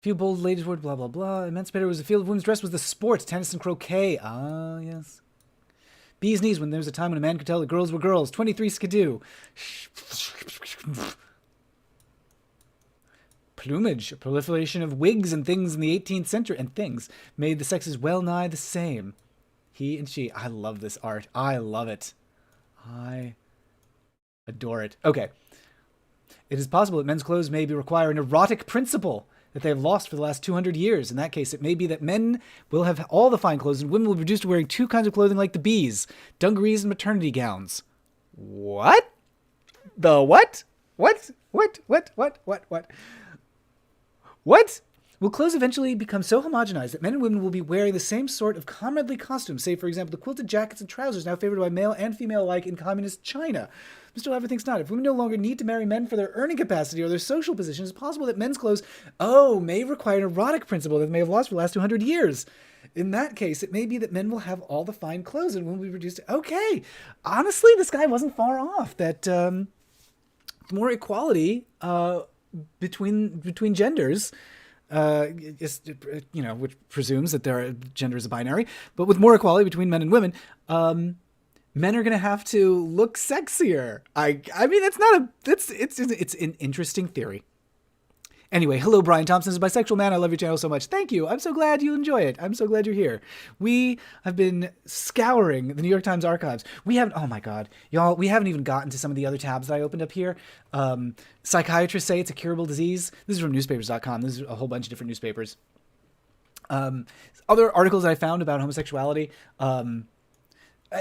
[SPEAKER 1] Few bold ladies word, blah, blah, blah. Emancipator was the field of women's dress was the sport, tennis and croquet. Ah, yes. Bee's knees when there was a time when a man could tell that girls were girls. 23 skidoo. Plumage, a proliferation of wigs and things in the 18th century, and things made the sexes well nigh the same. He and she. I love this art. I love it. I adore it. Okay. It is possible that men's clothes may require an erotic principle that they have lost for the last 200 years. In that case, it may be that men will have all the fine clothes and women will be reduced to wearing two kinds of clothing like the bees. Dungarees and maternity gowns. What? The what? What? What? Will clothes eventually become so homogenized that men and women will be wearing the same sort of comradely costumes, say, for example, the quilted jackets and trousers now favored by male and female alike in communist China? Mr. Lever thinks not. If women no longer need to marry men for their earning capacity or their social position, it's possible that men's clothes, may require an erotic principle that they may have lost for the last 200 years. In that case, it may be that men will have all the fine clothes and women will be reduced to... Okay. Honestly, this guy wasn't far off. That more equality between genders, which presumes that gender is a binary, but with more equality between men and women, men are going to have to look sexier. I mean, it's an interesting theory. Anyway, hello, Brian Thompson is a bisexual man. I love your channel so much. Thank you. I'm so glad you enjoy it. I'm so glad you're here. We have been scouring the New York Times archives. Oh my God, y'all, we haven't even gotten to some of the other tabs that I opened up here. Psychiatrists say it's a curable disease. This is from newspapers.com. This is a whole bunch of different newspapers. Other articles that I found about homosexuality,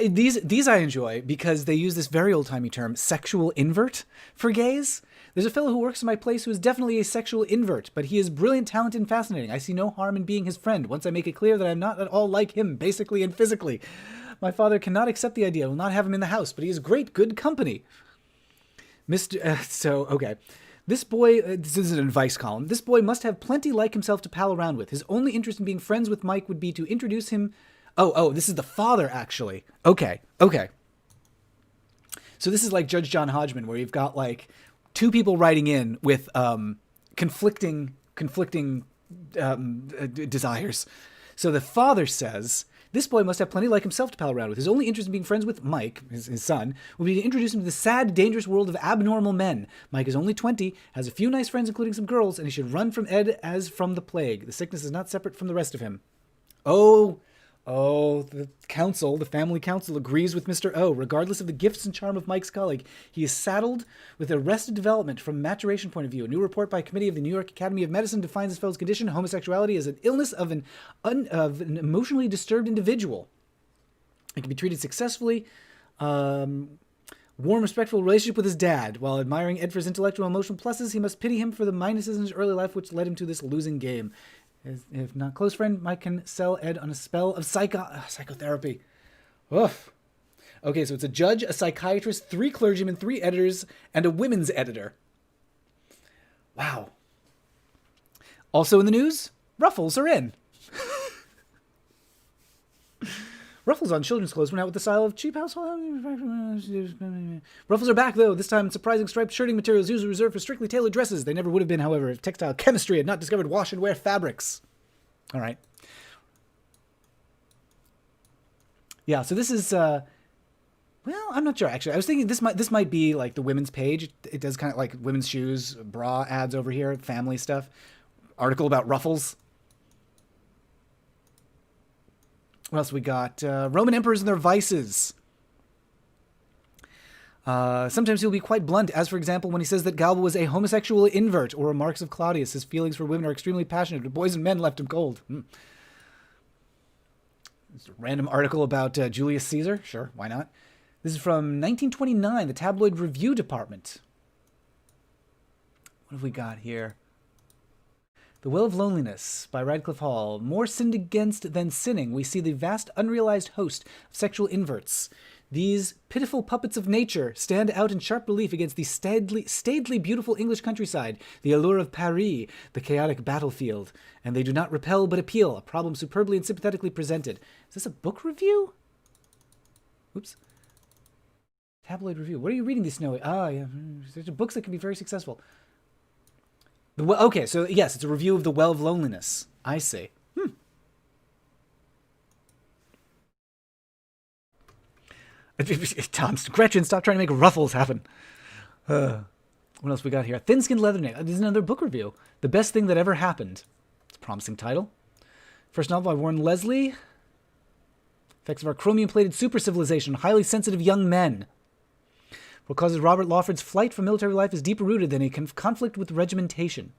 [SPEAKER 1] these I enjoy because they use this very old-timey term, sexual invert, for gays. There's a fellow who works in my place who is definitely a sexual invert, but he is brilliant, talented, and fascinating. I see no harm in being his friend once I make it clear that I'm not at all like him, basically and physically. My father cannot accept the idea. I will not have him in the house, but he is great, good company. Okay. This boy, this is an advice column. This boy must have plenty like himself to pal around with. His only interest in being friends with Mike would be to introduce him. Oh, this is the father, actually. Okay. So this is like Judge John Hodgman, where you've got like two people writing in with conflicting desires. So the father says, this boy must have plenty like himself to pal around with. His only interest in being friends with Mike, his son, would be to introduce him to the sad, dangerous world of abnormal men. Mike is only 20, has a few nice friends, including some girls, and he should run from Ed as from the plague. The sickness is not separate from the rest of him. The family council agrees with Mr. O. Regardless of the gifts and charm of Mike's colleague, he is saddled with arrested development from a maturation point of view. A new report by a committee of the New York Academy of Medicine defines his fellow's condition, homosexuality, as an illness of an emotionally disturbed individual. It can be treated successfully. Warm, respectful relationship with his dad. While admiring Ed for his intellectual and emotional pluses, he must pity him for the minuses in his early life, which led him to this losing game. If not close friend, Mike can sell Ed on a spell of psychotherapy. Oof. Okay, so it's a judge, a psychiatrist, 3 clergymen, 3 editors, and a women's editor. Wow. Also in the news, Ruffles are in. Ruffles on children's clothes went out with the style of cheap household. Ruffles are back, though, this time in surprising striped shirting materials usually reserved for strictly tailored dresses. They never would have been, however, if textile chemistry had not discovered wash and wear fabrics. All right. Yeah, so this is, well, I'm not sure, actually. I was thinking this might be like the women's page. It does kind of like women's shoes, bra ads over here, family stuff. Article about Ruffles. What else we got? Roman emperors and their vices. Sometimes he'll be quite blunt, as for example when he says that Galba was a homosexual invert, or remarks of Claudius. His feelings for women are extremely passionate, but boys and men left him cold. Just a random article about Julius Caesar. Sure, why not? This is from 1929, the Tabloid Review Department. What have we got here? The Well of Loneliness by Radcliffe Hall. More sinned against than sinning, we see the vast unrealized host of sexual inverts. These pitiful puppets of nature stand out in sharp relief against the staidly beautiful English countryside, the allure of Paris, the chaotic battlefield. And they do not repel but appeal, a problem superbly and sympathetically presented. Is this a book review? Oops. Tabloid Review. What are you reading, these Snowy? Yeah. There's books that can be very successful. Okay, so yes, it's a review of The Well of Loneliness. I see. Tom, Gretchen, stop trying to make Ruffles happen. What else we got here? Thin-Skinned Leatherneck. This is another book review. The Best Thing That Ever Happened. It's a promising title. First novel by Warren Leslie. Effects of our chromium-plated super-civilization. Highly sensitive young men. What causes Robert Lawford's flight from military life is deeper rooted than a conflict with regimentation.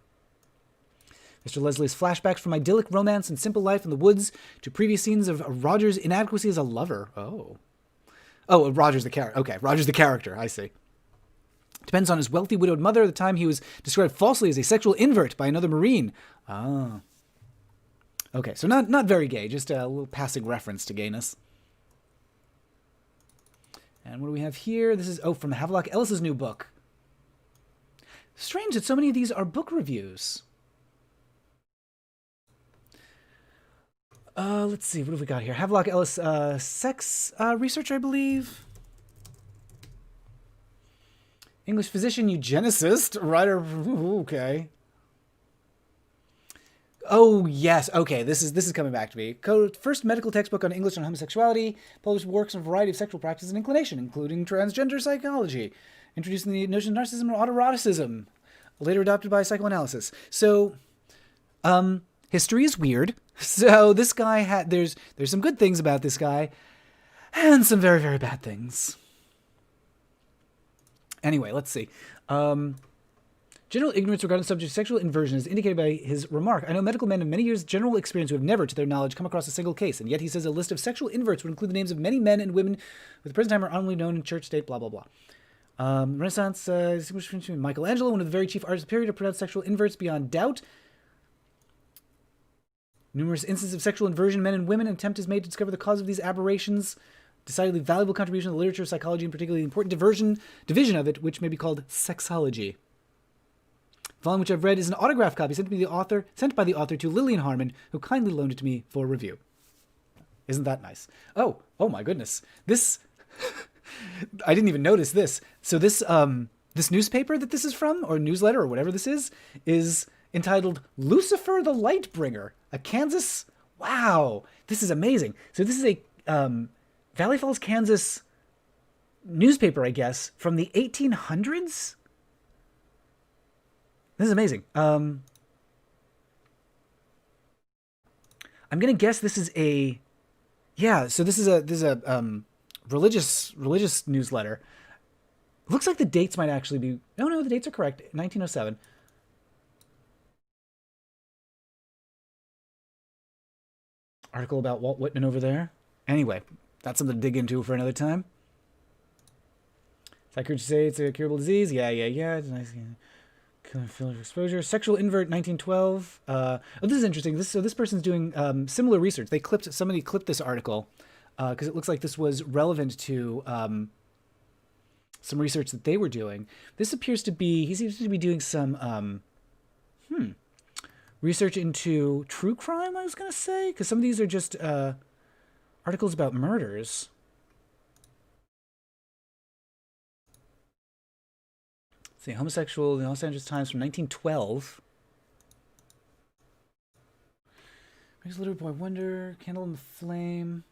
[SPEAKER 1] Mr. Leslie's flashbacks from idyllic romance and simple life in the woods to previous scenes of Roger's inadequacy as a lover. Oh, Roger's the character. Okay, Roger's the character. I see. Depends on his wealthy widowed mother at the time he was described falsely as a sexual invert by another Marine. Okay, so not very gay, just a little passing reference to gayness. And what do we have here? This is, from Havelock Ellis's new book. Strange that so many of these are book reviews. Let's see, what have we got here? Havelock Ellis, sex research, I believe. English physician, eugenicist, writer. Okay. Oh yes, okay. This is coming back to me. First medical textbook on English on homosexuality. Published works on a variety of sexual practice and inclination, including transgender psychology. Introducing the notion of narcissism and autoeroticism. Later adopted by psychoanalysis. So, history is weird. So this guy had there's some good things about this guy, and some very, very bad things. Anyway, let's see. General ignorance regarding the subject of sexual inversion is indicated by his remark. I know medical men of many years' general experience who have never, to their knowledge, come across a single case, and yet he says a list of sexual inverts would include the names of many men and women who at the present time are honorably known in church, state, blah, blah, blah. Renaissance, Michelangelo, one of the very chief artists of the period, to pronounce sexual inverts beyond doubt. Numerous instances of sexual inversion, men and women, an attempt is made to discover the cause of these aberrations. Decidedly valuable contribution to the literature of psychology, and particularly the important division of it, which may be called sexology. The volume which I've read is an autograph copy sent by the author to Lillian Harmon, who kindly loaned it to me for review. Isn't that nice? Oh my goodness. This, I didn't even notice this. So this newspaper that this is from, or newsletter, or whatever this is entitled Lucifer the Lightbringer, a Kansas, wow, this is amazing. So this is a Valley Falls, Kansas newspaper, I guess, from the 1800s? This is amazing. I'm gonna guess this is a, yeah. So this is a religious newsletter. Looks like the dates might actually be. No, the dates are correct. 1907. Article about Walt Whitman over there. Anyway, that's something to dig into for another time. Psychiatry say it's a curable disease. Yeah. It's nice. Yeah. Exposure. Sexual invert, 1912. This is interesting. This person's doing similar research. Somebody clipped this article because it looks like this was relevant to some research that they were doing. He seems to be doing some research into true crime, I was going to say, because some of these are just articles about murders. See, homosexual in the Los Angeles Times from 1912. Makes Little Boy Wonder, Candle in the Flame.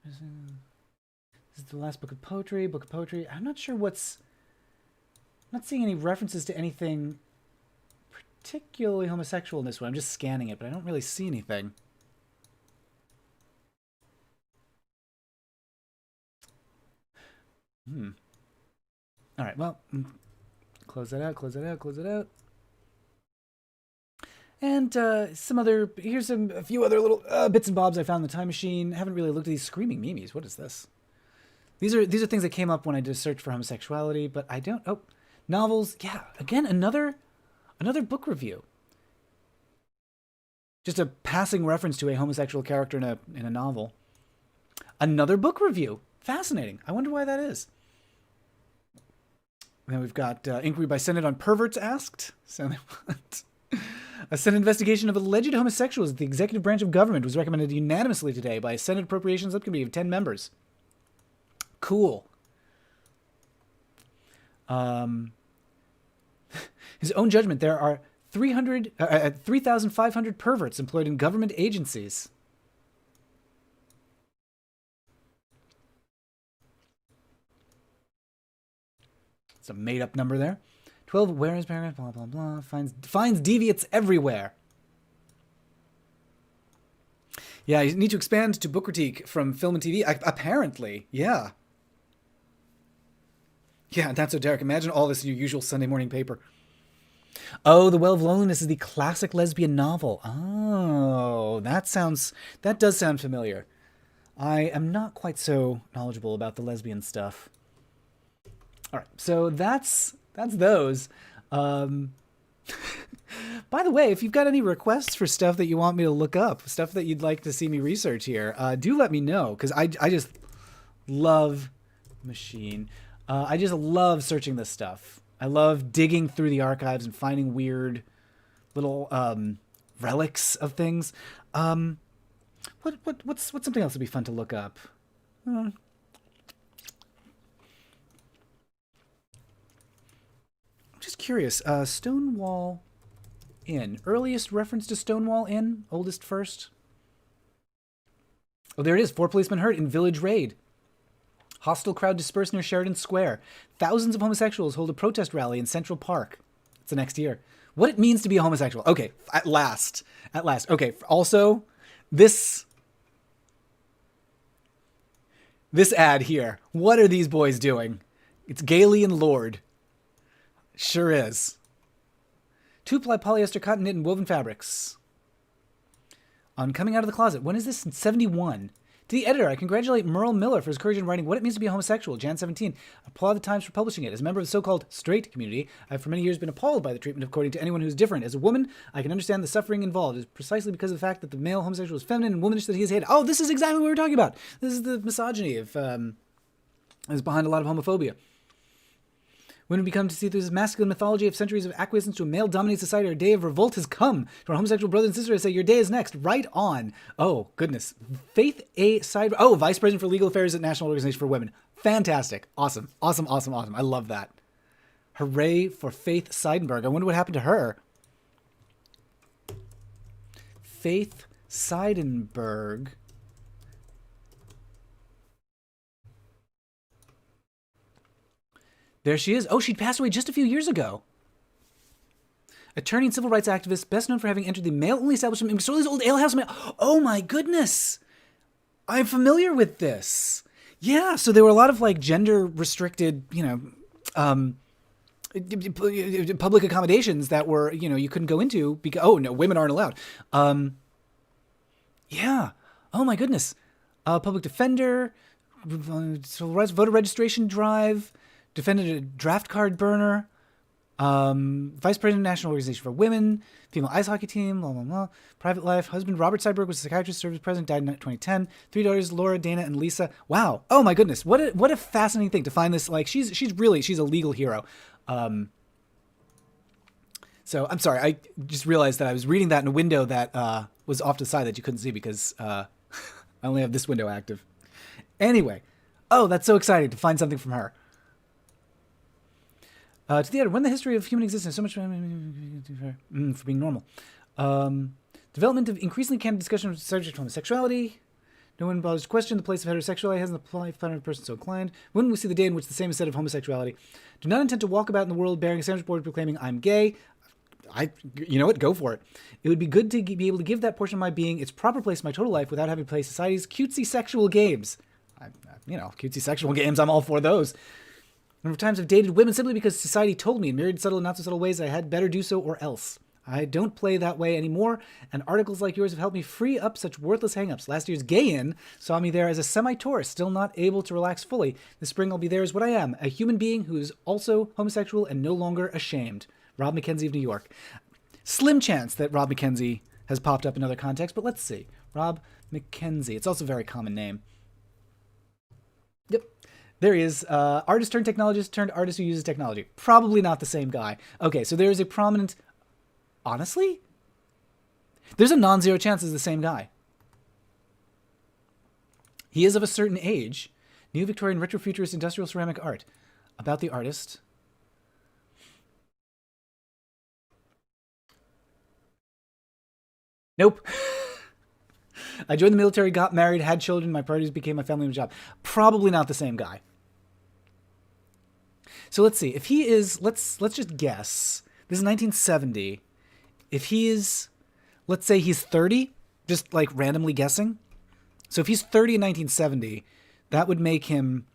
[SPEAKER 1] This is the last book of poetry. I'm not sure I'm not seeing any references to anything particularly homosexual in this one. I'm just scanning it, but I don't really see anything. All right, well, close that out. And here's a few other little bits and bobs I found in the time machine. Haven't really looked at these screaming memes. What is this? These are things that came up when I did a search for homosexuality, but I don't. Oh, novels. Yeah, again, another book review. Just a passing reference to a homosexual character in a novel. Another book review. Fascinating. I wonder why that is. Then we've got inquiry by Senate on perverts asked. So they want a Senate investigation of alleged homosexuals at the executive branch of government was recommended unanimously today by a Senate Appropriations Subcommittee of 10 members. Cool. His own judgment, there are 3,500 perverts employed in government agencies. It's a made-up number there. 12 awareness paragraph, blah, blah, blah. Finds deviates everywhere. Yeah, you need to expand to book critique from film and TV. Apparently, yeah. Yeah, that's so Derek. Imagine all this in your usual Sunday morning paper. Oh, The Well of Loneliness is the classic lesbian novel. Oh, that does sound familiar. I am not quite so knowledgeable about the lesbian stuff. All right, so that's those. By the way, if you've got any requests for stuff that you want me to look up, stuff that you'd like to see me research here, do let me know, because I just love machine. I just love searching this stuff. I love digging through the archives and finding weird little relics of things. What's something else that'd be fun to look up? curious. Stonewall Inn. Earliest reference to Stonewall Inn? Oldest first? Oh, there it is. 4 policemen hurt in village raid. Hostile crowd dispersed near Sheridan Square. Thousands of homosexuals hold a protest rally in Central Park. It's the next year. What it means to be a homosexual. Okay, at last. At last. Okay, also, this ad here. What are these boys doing? It's Gailey and Lord. Sure is. 2-ply polyester cotton knit and woven fabrics. On coming out of the closet. When is this? In 71. To the editor, I congratulate Merle Miller for his courage in writing What It Means to Be a Homosexual, Jan 17. Applaud the Times for publishing it. As a member of the so-called straight community, I have for many years been appalled by the treatment according to anyone who's different. As a woman, I can understand the suffering involved. It's precisely because of the fact that the male homosexual is feminine and womanish that he is hated. Oh, this is exactly what we were talking about. This is the misogyny of is behind a lot of homophobia. When we become to see through this masculine mythology of centuries of acquiescence to a male-dominated society, our day of revolt has come. To our homosexual brothers and sisters, I say, your day is next. Right on. Oh, goodness. Faith A. Side... Oh, Vice President for Legal Affairs at National Organization for Women. Fantastic. Awesome. Awesome, awesome, awesome. I love that. Hooray for Faith Seidenberg. I wonder what happened to her. Faith Seidenberg... There she is. Oh, she'd passed away just a few years ago. Attorney and civil rights activist, best known for having entered the male-only establishment in Sorley's old alehouse. Oh my goodness. I'm familiar with this. Yeah, so there were a lot of like gender-restricted, public accommodations that were, you couldn't go into because, oh no, women aren't allowed. Yeah. Oh my goodness. Public defender, civil rights, voter registration drive, defended a draft card burner, vice president of National Organization for Women, female ice hockey team, blah, blah, blah. Private life, husband Robert Seidenberg was a psychiatrist, served as president, died in 2010. 3 daughters, Laura, Dana, and Lisa. Wow. Oh my goodness. What a fascinating thing to find this. Like, she's a legal hero. So I'm sorry. I just realized that I was reading that in a window that was off to the side that you couldn't see because I only have this window active. Anyway. Oh, that's so exciting to find something from her. To the editor, when the history of human existence, so much for being normal. Development of increasingly candid discussion of the subject of homosexuality. No one bothers to question the place of heterosexuality has in the life of a person so inclined. When we see the day in which the same is said of homosexuality. Do not intend to walk about in the world bearing a sandwich board proclaiming, I'm gay. You know what? Go for it. It would be good to be able to give that portion of my being its proper place in my total life without having to play society's cutesy sexual games. Cutesy sexual games, I'm all for those. A number of times I've dated women simply because society told me in myriad subtle and not so subtle ways I had better do so or else. I don't play that way anymore, and articles like yours have helped me free up such worthless hang-ups. Last year's Gay-In saw me there as a semi-tourist, still not able to relax fully. This spring I'll be there as what I am, a human being who is also homosexual and no longer ashamed. Rob McKenzie of New York. Slim chance that Rob McKenzie has popped up in other contexts, but let's see. Rob McKenzie. It's also a very common name. Yep. There he is. Artist turned technologist turned artist who uses technology. Probably not the same guy. Okay, so there is a prominent... Honestly? There's a non-zero chance it's the same guy. He is of a certain age. New Victorian retrofuturist industrial ceramic art. About the artist. Nope. I joined the military, got married, had children. My priorities became my family and job. Probably not the same guy. So let's see. If he is, let's just guess. This is 1970. If he is, let's say he's 30, just like randomly guessing. So if he's 30 in 1970, that would make him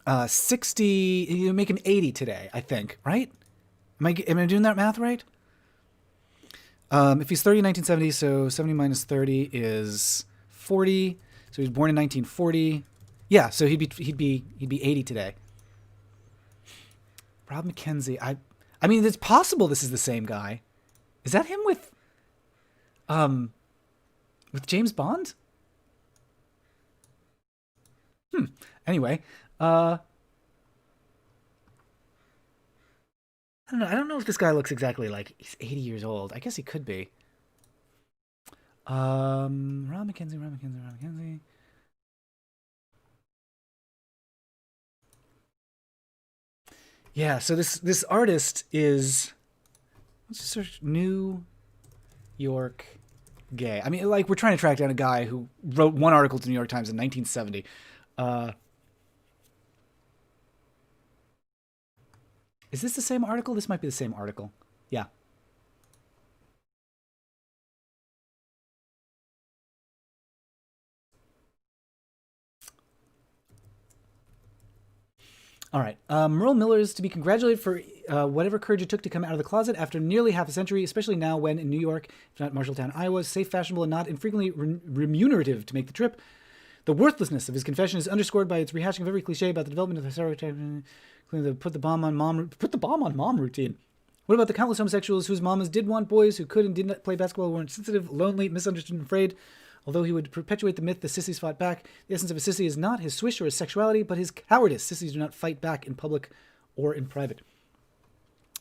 [SPEAKER 1] 60, you make him 80 today, I think, right? Am I doing that math right? If he's 30 in 1970, so 70 minus 30 is 40. So he was born in 1940. Yeah, so he'd be 80 today. Rob McKenzie. I mean, it's possible this is the same guy. Is that him with James Bond? Anyway, I don't know. I don't know if this guy looks exactly like he's 80 years old. I guess he could be. Rob McKenzie. Yeah, so this artist is, let's just search New York gay. I mean, like, we're trying to track down a guy who wrote one article to the New York Times in 1970. Is this the same article? This might be the same article. Yeah. All right. Merle Miller is to be congratulated for whatever courage it took to come out of the closet after nearly half a century, especially now when in New York, if not Marshalltown, Iowa, safe, fashionable, and not infrequently remunerative to make the trip. The worthlessness of his confession is underscored by its rehashing of every cliche about the development of the stereotype, including the put the bomb on mom routine. What about the countless homosexuals whose mamas did want boys, who could and did not play basketball, weren't sensitive, lonely, misunderstood, and afraid? Although he would perpetuate the myth the sissies fought back, the essence of a sissy is not his swish or his sexuality, but his cowardice. Sissies do not fight back in public or in private.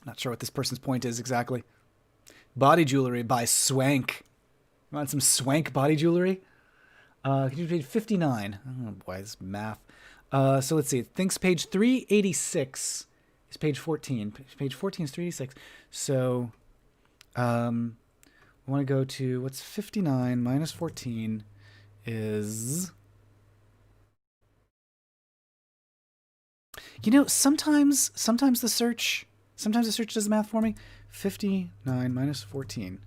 [SPEAKER 1] Not sure what this person's point is exactly. Body jewelry by Swank. You want some Swank body jewelry? Can you page 59? Oh boy, this math. So let's see. Thinks page 386 is page 14. Page 14 is 386. So, I want to go to, what's 59 minus 14 is... You know, sometimes the search does the math for me. 59 minus 14.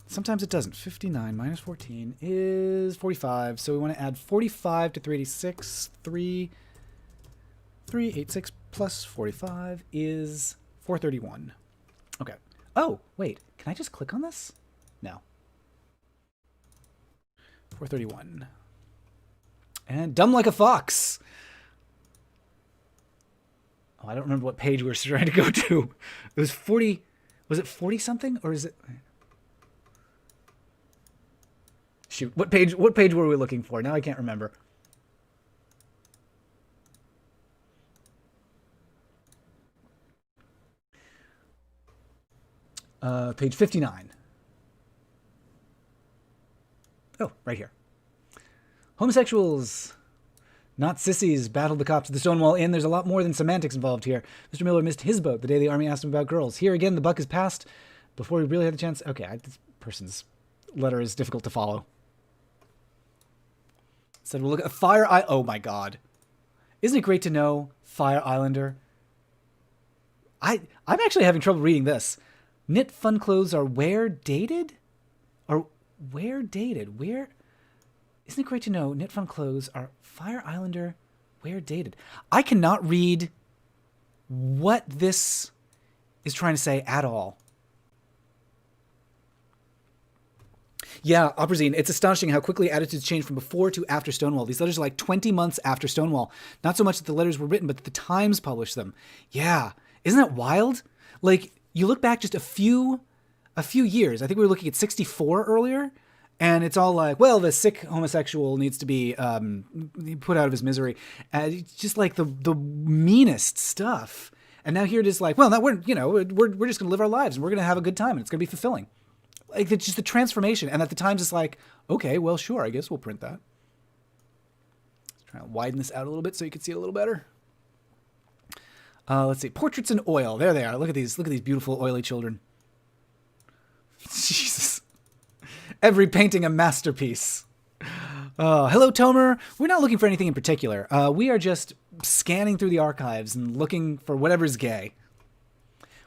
[SPEAKER 1] Sometimes it doesn't. 59 minus 14 is 45. So we want to add 45 to 386. 386 plus 45 is 431. Okay. Oh, wait. Can I just click on this? No. 431. And dumb like a fox. Oh, I don't remember what page we were trying to go to. It was 40. Was it 40 something? Or is it... Shoot. What page were we looking for? Now I can't remember. Page 59. Oh, right here. Homosexuals, not sissies, battled the cops at the Stonewall Inn. There's a lot more than semantics involved here. Mr. Miller missed his boat the day the Army asked him about girls. Here again, the buck is passed before we really had the chance. Okay, this person's letter is difficult to follow. Said, we'll look at Fire Island. Oh my God. Isn't it great to know Fire Islander? I'm actually having trouble reading this. Knit fun clothes are where dated? Or where dated? Where? Isn't it great to know knit fun clothes are Fire Islander where dated? I cannot read what this is trying to say at all. Yeah, Oprazine, it's astonishing how quickly attitudes change from before to after Stonewall. These letters are like 20 months after Stonewall. Not so much that the letters were written, but that the Times published them. Yeah. Isn't that wild? Like, you look back just a few years. I think we were looking at 64 earlier, and it's all like, well, the sick homosexual needs to be put out of his misery. It's just like the meanest stuff. And now here it is like, well, now we're just going to live our lives and we're going to have a good time and it's going to be fulfilling. Like, it's just the transformation. And at the Times, it's like, okay, well, sure, I guess we'll print that. Let's try to widen this out a little bit so you can see it a little better. Let's see. Portraits in oil. There they are. Look at these beautiful oily children. Jesus. Every painting a masterpiece. Hello, Tomer. We're not looking for anything in particular. We are just scanning through the archives and looking for whatever's gay.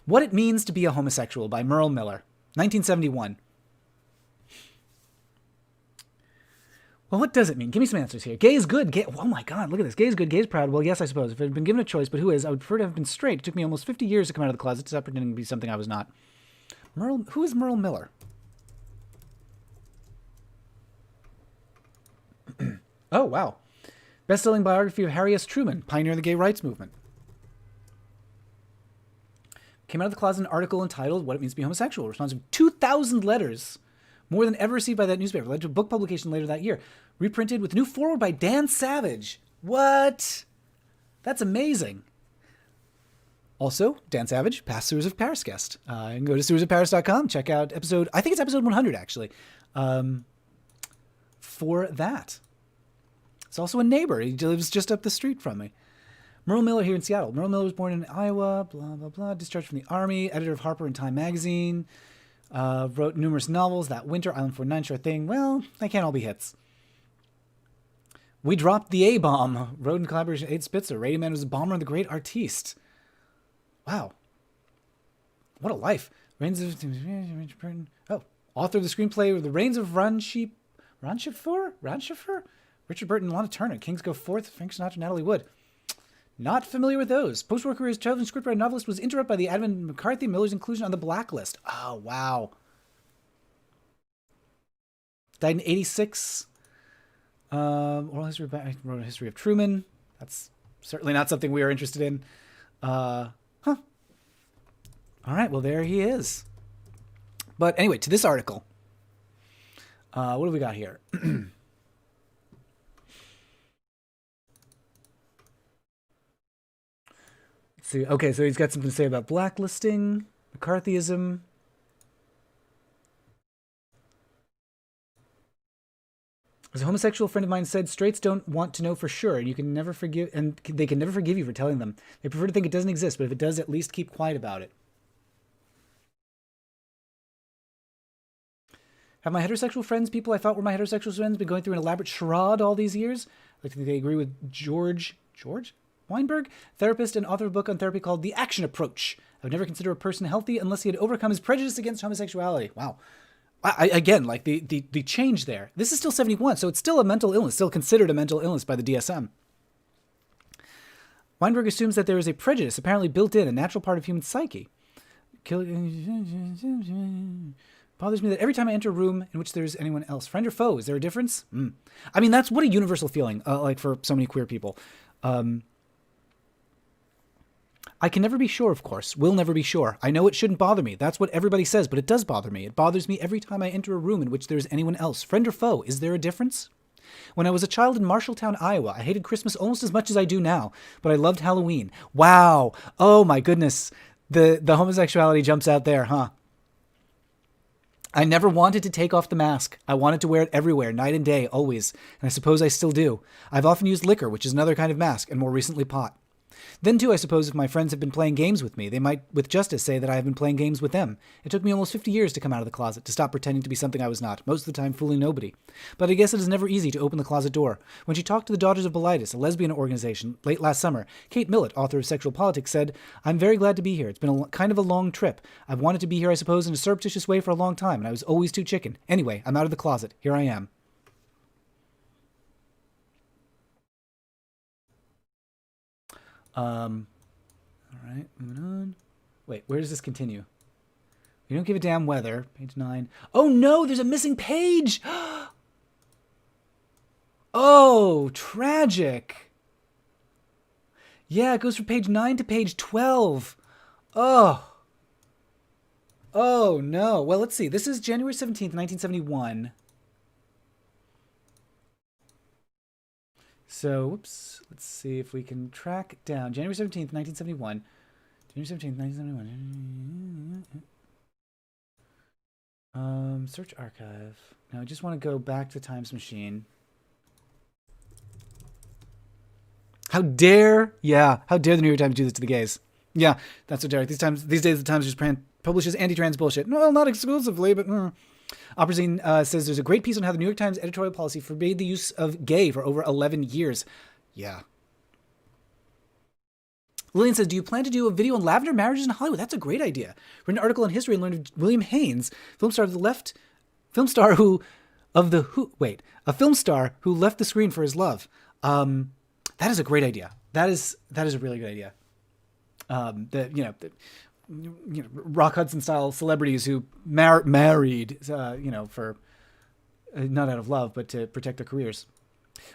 [SPEAKER 1] What It Means to Be a Homosexual by Merle Miller. 1971. Well, what does it mean? Give me some answers here. Gay is good. Gay, oh my God, look at this. Gay is good. Gay is proud. Well, yes, I suppose. If I had been given a choice, but who is? I would prefer to have been straight. It took me almost 50 years to come out of the closet to stop pretending to be something I was not. Who is Merle Miller? Oh, wow. Best-selling biography of Harry S. Truman, pioneer of the gay rights movement. Came out of the closet an article entitled What It Means to Be Homosexual, responsive to 2,000 letters, more than ever received by that newspaper, led to a book publication later that year. Reprinted with a new foreword by Dan Savage. What? That's amazing. Also, Dan Savage, past Sewers of Paris guest. You can go to sewersofparis.com, check out episode, I think it's episode 100 actually, for that. It's also a neighbor. He lives just up the street from me. Merle Miller here in Seattle. Merle Miller was born in Iowa, blah, blah, blah. Discharged from the Army, editor of Harper and Time magazine. Wrote numerous novels. That Winter, Island 49, Sure Thing. Well, they can't all be hits. We dropped the A-bomb. Wrote in collaboration with Aid Spitzer. Radio Man was a bomber and the great artiste. Wow. What a life. Reigns of... Oh, author of the screenplay The Reigns of Ranchifer? Richard Burton, Lana Turner. Kings Go Forth, Frank Sinatra, Natalie Wood. Not familiar with those. Post-war career as television scriptwriter and novelist was interrupted by the advent of McCarthy Miller's inclusion on the blacklist. Oh, wow. Died in 86. Oral history, I wrote a history of Truman. That's certainly not something we are interested in. All right, well, there he is. But anyway, to this article. What do we got here? Let's see. Okay, so he's got something to say about blacklisting, McCarthyism. As a homosexual friend of mine said, straights don't want to know for sure, and you can never forgive, and they can never forgive you for telling them. They prefer to think it doesn't exist, but if it does, at least keep quiet about it. Have my heterosexual friends, people I thought were my heterosexual friends, been going through an elaborate charade all these years? I think they agree with George Weinberg, therapist and author of a book on therapy called The Action Approach. I would never consider a person healthy unless he had overcome his prejudice against homosexuality. Wow. Again, like the change there. This is still 71, so it's still a mental illness, still considered a mental illness by the DSM. Weinberg assumes that there is a prejudice apparently built in, a natural part of human psyche. Bothers me that every time I enter a room in which there's anyone else, friend or foe, is there a difference? I mean, that's what a universal feeling, like for so many queer people. I can never be sure, of course. Will never be sure. I know it shouldn't bother me. That's what everybody says, but it does bother me. It bothers me every time I enter a room in which there's anyone else. Friend or foe, is there a difference? When I was a child in Marshalltown, Iowa, I hated Christmas almost as much as I do now, but I loved Halloween. Wow. Oh my goodness. The homosexuality jumps out there, huh? I never wanted to take off the mask. I wanted to wear it everywhere, night and day, always. And I suppose I still do. I've often used liquor, which is another kind of mask, and more recently pot. Then, too, I suppose if my friends have been playing games with me, they might, with justice, say that I have been playing games with them. It took me almost 50 years to come out of the closet, to stop pretending to be something I was not, most of the time fooling nobody. But I guess it is never easy to open the closet door. When she talked to the Daughters of Bilitis, a lesbian organization, late last summer, Kate Millett, author of Sexual Politics, said, "I'm very glad to be here. It's been kind of a long trip. I've wanted to be here, I suppose, in a surreptitious way for a long time, and I was always too chicken. Anyway, I'm out of the closet. Here I am." All right, moving on. Wait, where does this continue? We don't give a damn whether. Page 9. Oh no, there's a missing page! Oh, tragic. Yeah, it goes from page 9 to page 12. Oh. Oh no. Well, let's see. This is January 17th, 1971. So, whoops. Let's see if we can track down. January 17th, 1971. January 17th, 1971. Search archive. Now, I just want to go back to Times Machine. How dare, how dare the New York Times do this to the gays? Yeah, that's so dare. These days, the Times just publishes anti-trans bullshit. Well, not exclusively, but... Opperzine says there's a great piece on how the New York Times editorial policy forbade the use of gay for over 11 years. Yeah. Lillian says, do you plan to do a video on lavender marriages in Hollywood? That's a great idea. Read an article on history and learned of William Haynes, a film star who left the screen for his love. That is a great idea. That is a really good idea. Rock Hudson style celebrities who married, for not out of love, but to protect their careers.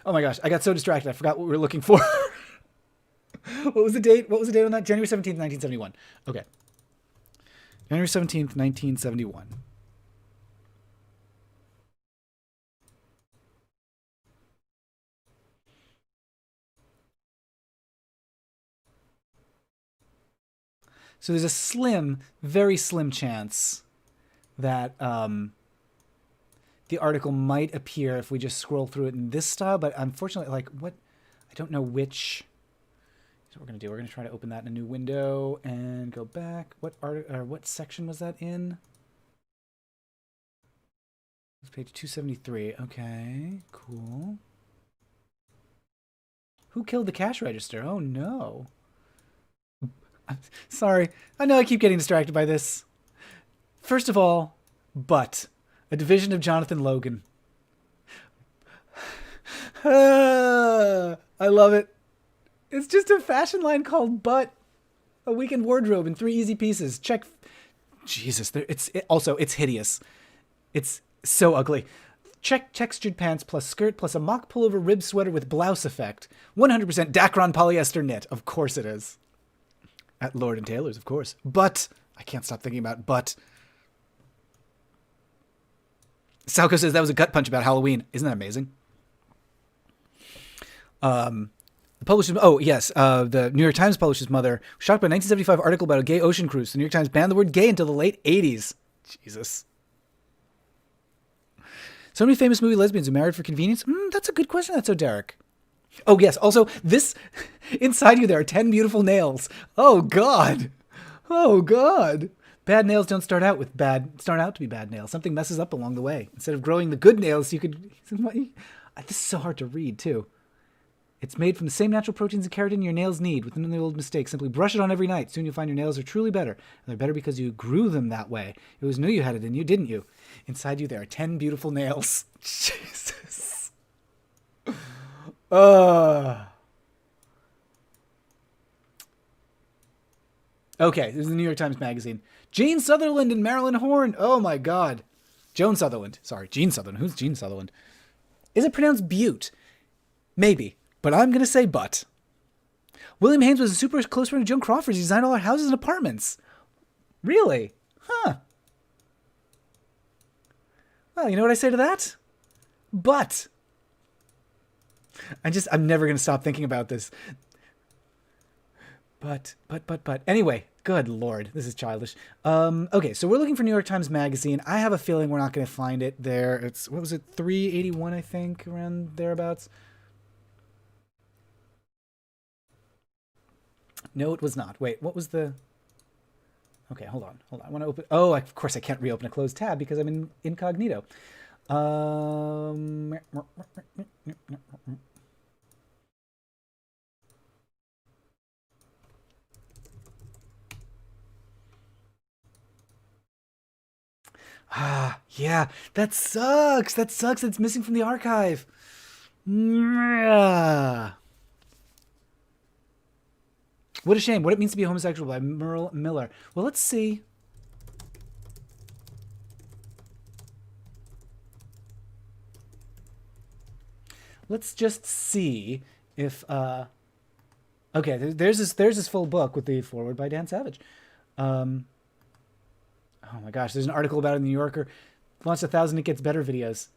[SPEAKER 1] Oh my gosh, I got so distracted. I forgot what we were looking for. What was the date? What was the date on that? January 17th, 1971. Okay. January 17th, 1971. So there's a slim, very slim chance that the article might appear if we just scroll through it in this style. But unfortunately, I don't know which So what we're going to do, we're going to try to open that in a new window and go back. What section was that in? It's page 273. Okay, cool. Who killed the cash register? Oh, no. Sorry. I know I keep getting distracted by this. First of all, But, a division of Jonathan Logan. I love it. It's just a fashion line called But. A weekend wardrobe in 3 easy pieces. Check. Jesus, it's hideous. It's so ugly. Check textured pants plus skirt plus a mock pullover rib sweater with blouse effect. 100% Dacron polyester knit. Of course it is. At Lord & Taylor's, of course. But. I can't stop thinking about but. Salco says that was a gut punch about Halloween. Isn't that amazing? The publisher's, the New York Times publisher's mother was shocked by a 1975 article about a gay ocean cruise. The New York Times banned the word gay until the late 80s. Jesus. So many famous movie lesbians are married for convenience? That's a good question. That's so Derek. Oh, yes. Also, inside you there are 10 beautiful nails. Oh, God. Oh, God. Bad nails don't start out to be bad nails. Something messes up along the way. Instead of growing the good nails, you could... This is so hard to read, too. It's made from the same natural proteins and keratin your nails need. With the old mistake, simply brush it on every night. Soon you'll find your nails are truly better. And they're better because you grew them that way. You always knew you had it in you, didn't you? Inside you, there are 10 beautiful nails. Jesus. Okay, this is the New York Times Magazine. Gene Sutherland and Marilyn Horne. Oh, my God. Joan Sutherland. Sorry, Gene Sutherland. Who's Gene Sutherland? Is it pronounced Butte? Maybe. But I'm going to say but. William Haynes was a super close friend of Joan Crawford's. He designed all our houses and apartments. Really? Huh. Well, you know what I say to that? But. I'm never going to stop thinking about this. But. Anyway, good Lord. This is childish. Okay, so we're looking for New York Times Magazine. I have a feeling we're not going to find it there. It's, what was it, 381, I think, around thereabouts. No, it was not. Wait, what was the... Okay, hold on. I want to open... Oh, of course I can't reopen a closed tab because I'm in incognito. Yeah, that sucks. It's missing from the archive. What a shame. What it means to be homosexual by Merle Miller. Well, let's see. Let's just see if... Okay, there's this full book with the foreword by Dan Savage. Oh my gosh, there's an article about it in the New Yorker. Launched 1,000 It Gets Better videos.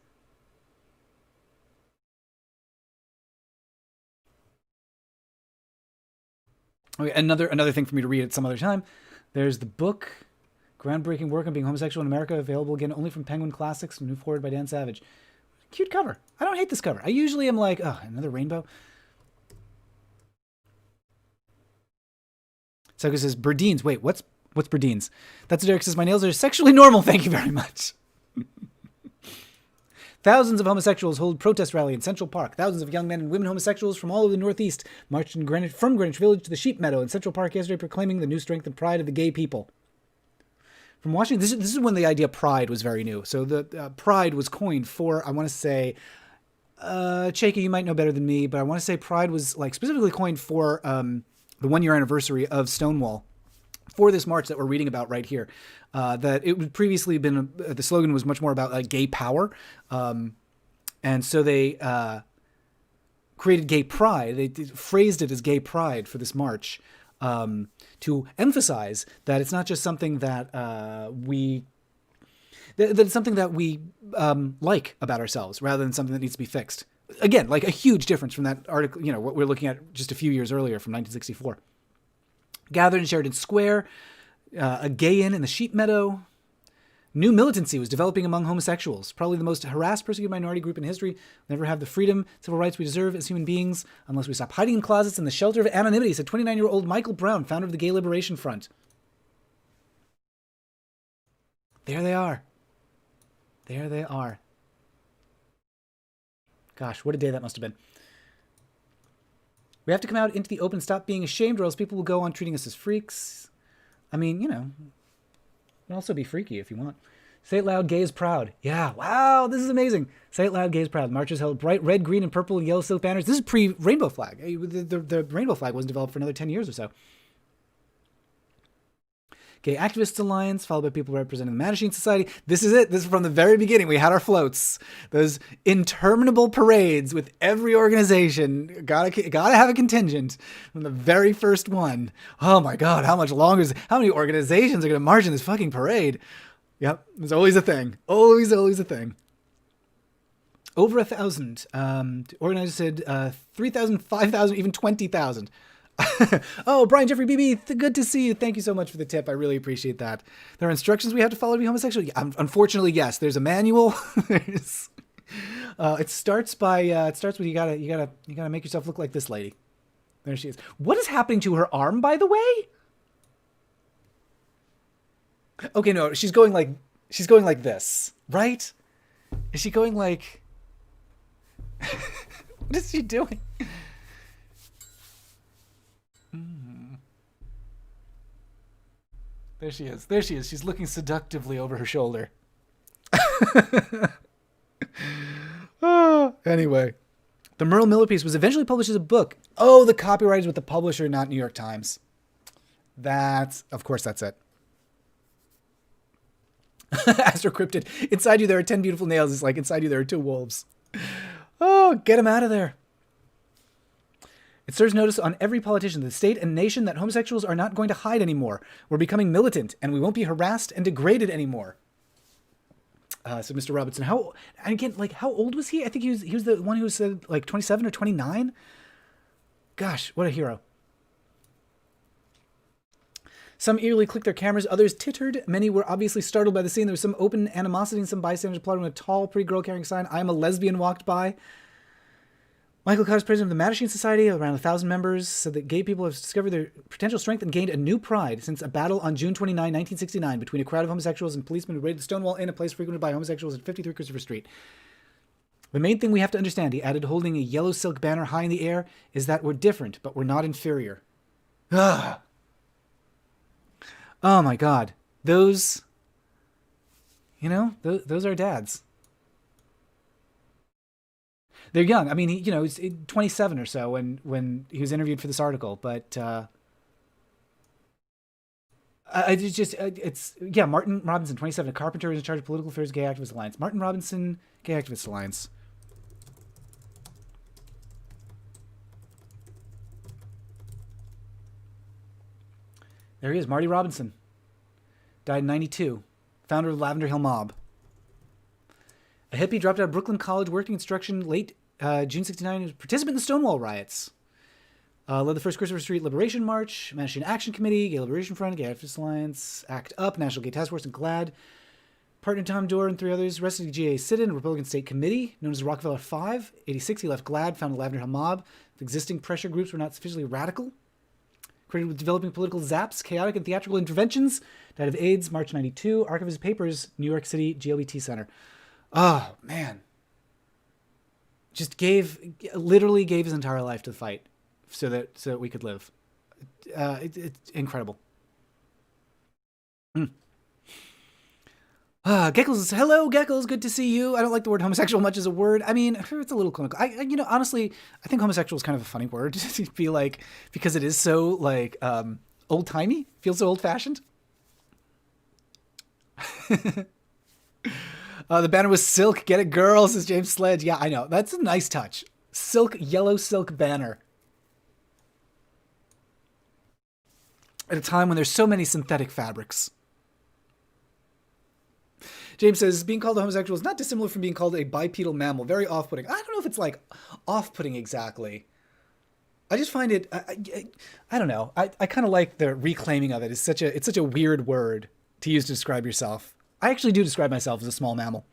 [SPEAKER 1] Okay, another thing for me to read at some other time. There's the book, Groundbreaking Work on Being Homosexual in America, available again only from Penguin Classics, new forward by Dan Savage. Cute cover. I don't hate this cover. I usually am like, oh, another rainbow. Soko says, Berdines. Wait, what's Berdines? That's what Derek says. My nails are sexually normal. Thank you very much. Thousands of homosexuals hold protest rally in Central Park. Thousands of young men and women homosexuals from all over the Northeast marched from Greenwich Village to the Sheep Meadow in Central Park yesterday, proclaiming the new strength and pride of the gay people. From Washington, this is when the idea pride was very new. So the pride was coined for, I want to say, Chaka, you might know better than me, but I want to say pride was like specifically coined for the 1-year anniversary of Stonewall. For this march that we're reading about right here, that it would previously been, the slogan was much more about gay power. And so they created gay pride. They phrased it as gay pride for this march to emphasize that it's not just something that it's something that we like about ourselves rather than something that needs to be fixed. Again, like a huge difference from that article, what we're looking at just a few years earlier from 1964. Gathered in Sheridan Square, a gay inn in the Sheep Meadow. New militancy was developing among homosexuals, probably the most harassed, persecuted minority group in history. We'll never have the freedom, civil rights we deserve as human beings unless we stop hiding in closets in the shelter of anonymity, said 29-year-old Michael Brown, founder of the Gay Liberation Front. There they are. There they are. Gosh, what a day that must have been. We have to come out into the open and stop being ashamed, or else people will go on treating us as freaks. I mean, you know, you can also be freaky if you want. Say it loud, gay is proud. Yeah, wow, this is amazing. Say it loud, gay is proud. Marches held bright red, green, and purple and yellow silk banners. This is pre-rainbow flag. The rainbow flag wasn't developed for another 10 years or so. Gay Activists Alliance, followed by people representing the Mattachine Society. This is it. This is from the very beginning. We had our floats. Those interminable parades with every organization. Gotta have a contingent from the very first one. Oh my God, how much longer how many organizations are going to march in this fucking parade? Yep, it's always a thing. Always a thing. Over 1,000. Organizers said 3,000, 5,000, even 20,000. Oh, Brian Jeffrey BB, good to see you. Thank you so much for the tip. I really appreciate that. There are instructions we have to follow to be homosexual. Unfortunately, yes. There's a manual. It starts with you gotta make yourself look like this lady. There she is. What is happening to her arm, by the way? Okay, no, she's going like this, right? Is she going like? What is she doing? There she is. There she is. She's looking seductively over her shoulder. Anyway, the Merle Miller piece was eventually published as a book. Oh, the copyright is with the publisher, not New York Times. Of course, that's it. Astrocryptid. Inside you there are 10 beautiful nails. It's like inside you there are 2 wolves. Oh, get him out of there. It serves notice on every politician, the state and nation, that homosexuals are not going to hide anymore. We're becoming militant, and we won't be harassed and degraded anymore. So Mr. Robinson, how old was he? I think he was the one who said like 27 or 29. Gosh, what a hero. Some eagerly clicked their cameras, others tittered. Many were obviously startled by the scene. There was some open animosity, and some bystanders applauded when a tall, pretty girl carrying a sign, "I am a lesbian," walked by. Michael Cox, president of the Mattachine Society, around 1,000 members, said that gay people have discovered their potential strength and gained a new pride since a battle on June 29, 1969, between a crowd of homosexuals and policemen who raided the Stonewall Inn, a place frequented by homosexuals at 53 Christopher Street. The main thing we have to understand, he added, holding a yellow silk banner high in the air, is that we're different, but we're not inferior. Ugh. Oh my God. Those are dads. They're young. I mean, he's 27 or so when he was interviewed for this article. But Martin Robinson, 27, a carpenter is in charge of political affairs, Gay Activist Alliance. Martin Robinson, Gay Activist Alliance. There he is, Marty Robinson. Died in 92. Founder of Lavender Hill Mob. A hippie, dropped out of Brooklyn College, worked in construction late June 69, participant in the Stonewall riots. Led the first Christopher Street Liberation March, Mattachine Action Committee, Gay Liberation Front, Gay Activist Alliance, ACT UP, National Gay Task Force, and GLAAD. Partner Tom Dorr and 3 others. Arrested GA sit-in, Republican State Committee, known as the Rockefeller Five. 86, he left GLAAD, founded Lavender Hill Mob. The existing pressure groups were not sufficiently radical. Credited with developing political zaps, chaotic and theatrical interventions. Died of AIDS, March 92. Archive of his papers, New York City GLBT Center. Oh, man. Just literally gave his entire life to the fight so that we could live. It's incredible. Geckles, hello, Geckles, good to see you. I don't like the word homosexual much as a word. I mean, it's a little clinical. Honestly, I think homosexual is kind of a funny word to be like, because it is so like old-timey, feels so old-fashioned. The banner was silk. Get it, girl, says James Sledge. Yeah, I know. That's a nice touch. Silk, yellow silk banner. At a time when there's so many synthetic fabrics. James says, being called a homosexual is not dissimilar from being called a bipedal mammal. Very off-putting. I don't know if it's like off-putting exactly. I just find it, I don't know. I kind of like the reclaiming of it. It's such a weird word to use to describe yourself. I actually do describe myself as a small mammal.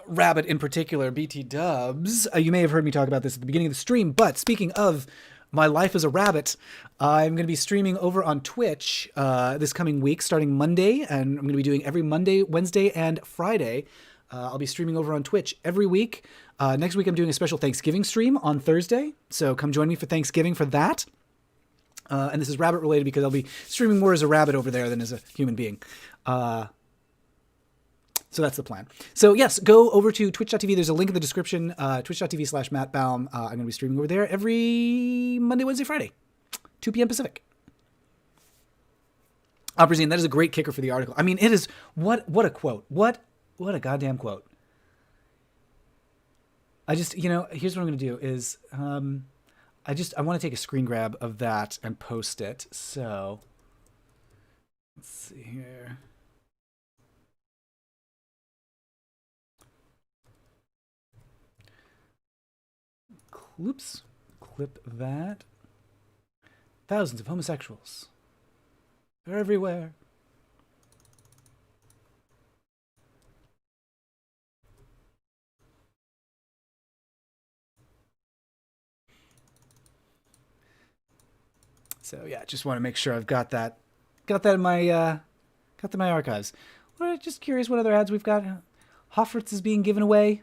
[SPEAKER 1] Rabbit in particular, BT dubs. You may have heard me talk about this at the beginning of the stream, but speaking of my life as a rabbit, I'm going to be streaming over on Twitch this coming week, starting Monday, and I'm going to be doing every Monday, Wednesday, and Friday. I'll be streaming over on Twitch every week. Next week, I'm doing a special Thanksgiving stream on Thursday, so come join me for Thanksgiving for that. And this is rabbit related because I'll be streaming more as a rabbit over there than as a human being. So that's the plan. So yes, go over to twitch.tv. There's a link in the description, twitch.tv/Matt Baume. I'm going to be streaming over there every Monday, Wednesday, Friday, 2 p.m. Pacific. Abrazine, that is a great kicker for the article. I mean, it is, what a quote. What a goddamn quote. I just, here's what I'm going to do is, I want to take a screen grab of that and post it. So let's see here. Oops, clip that. Thousands of homosexuals. They're everywhere. So yeah, just want to make sure I've got that in my archives. Well, just curious what other ads we've got. Hoffertz is being given away.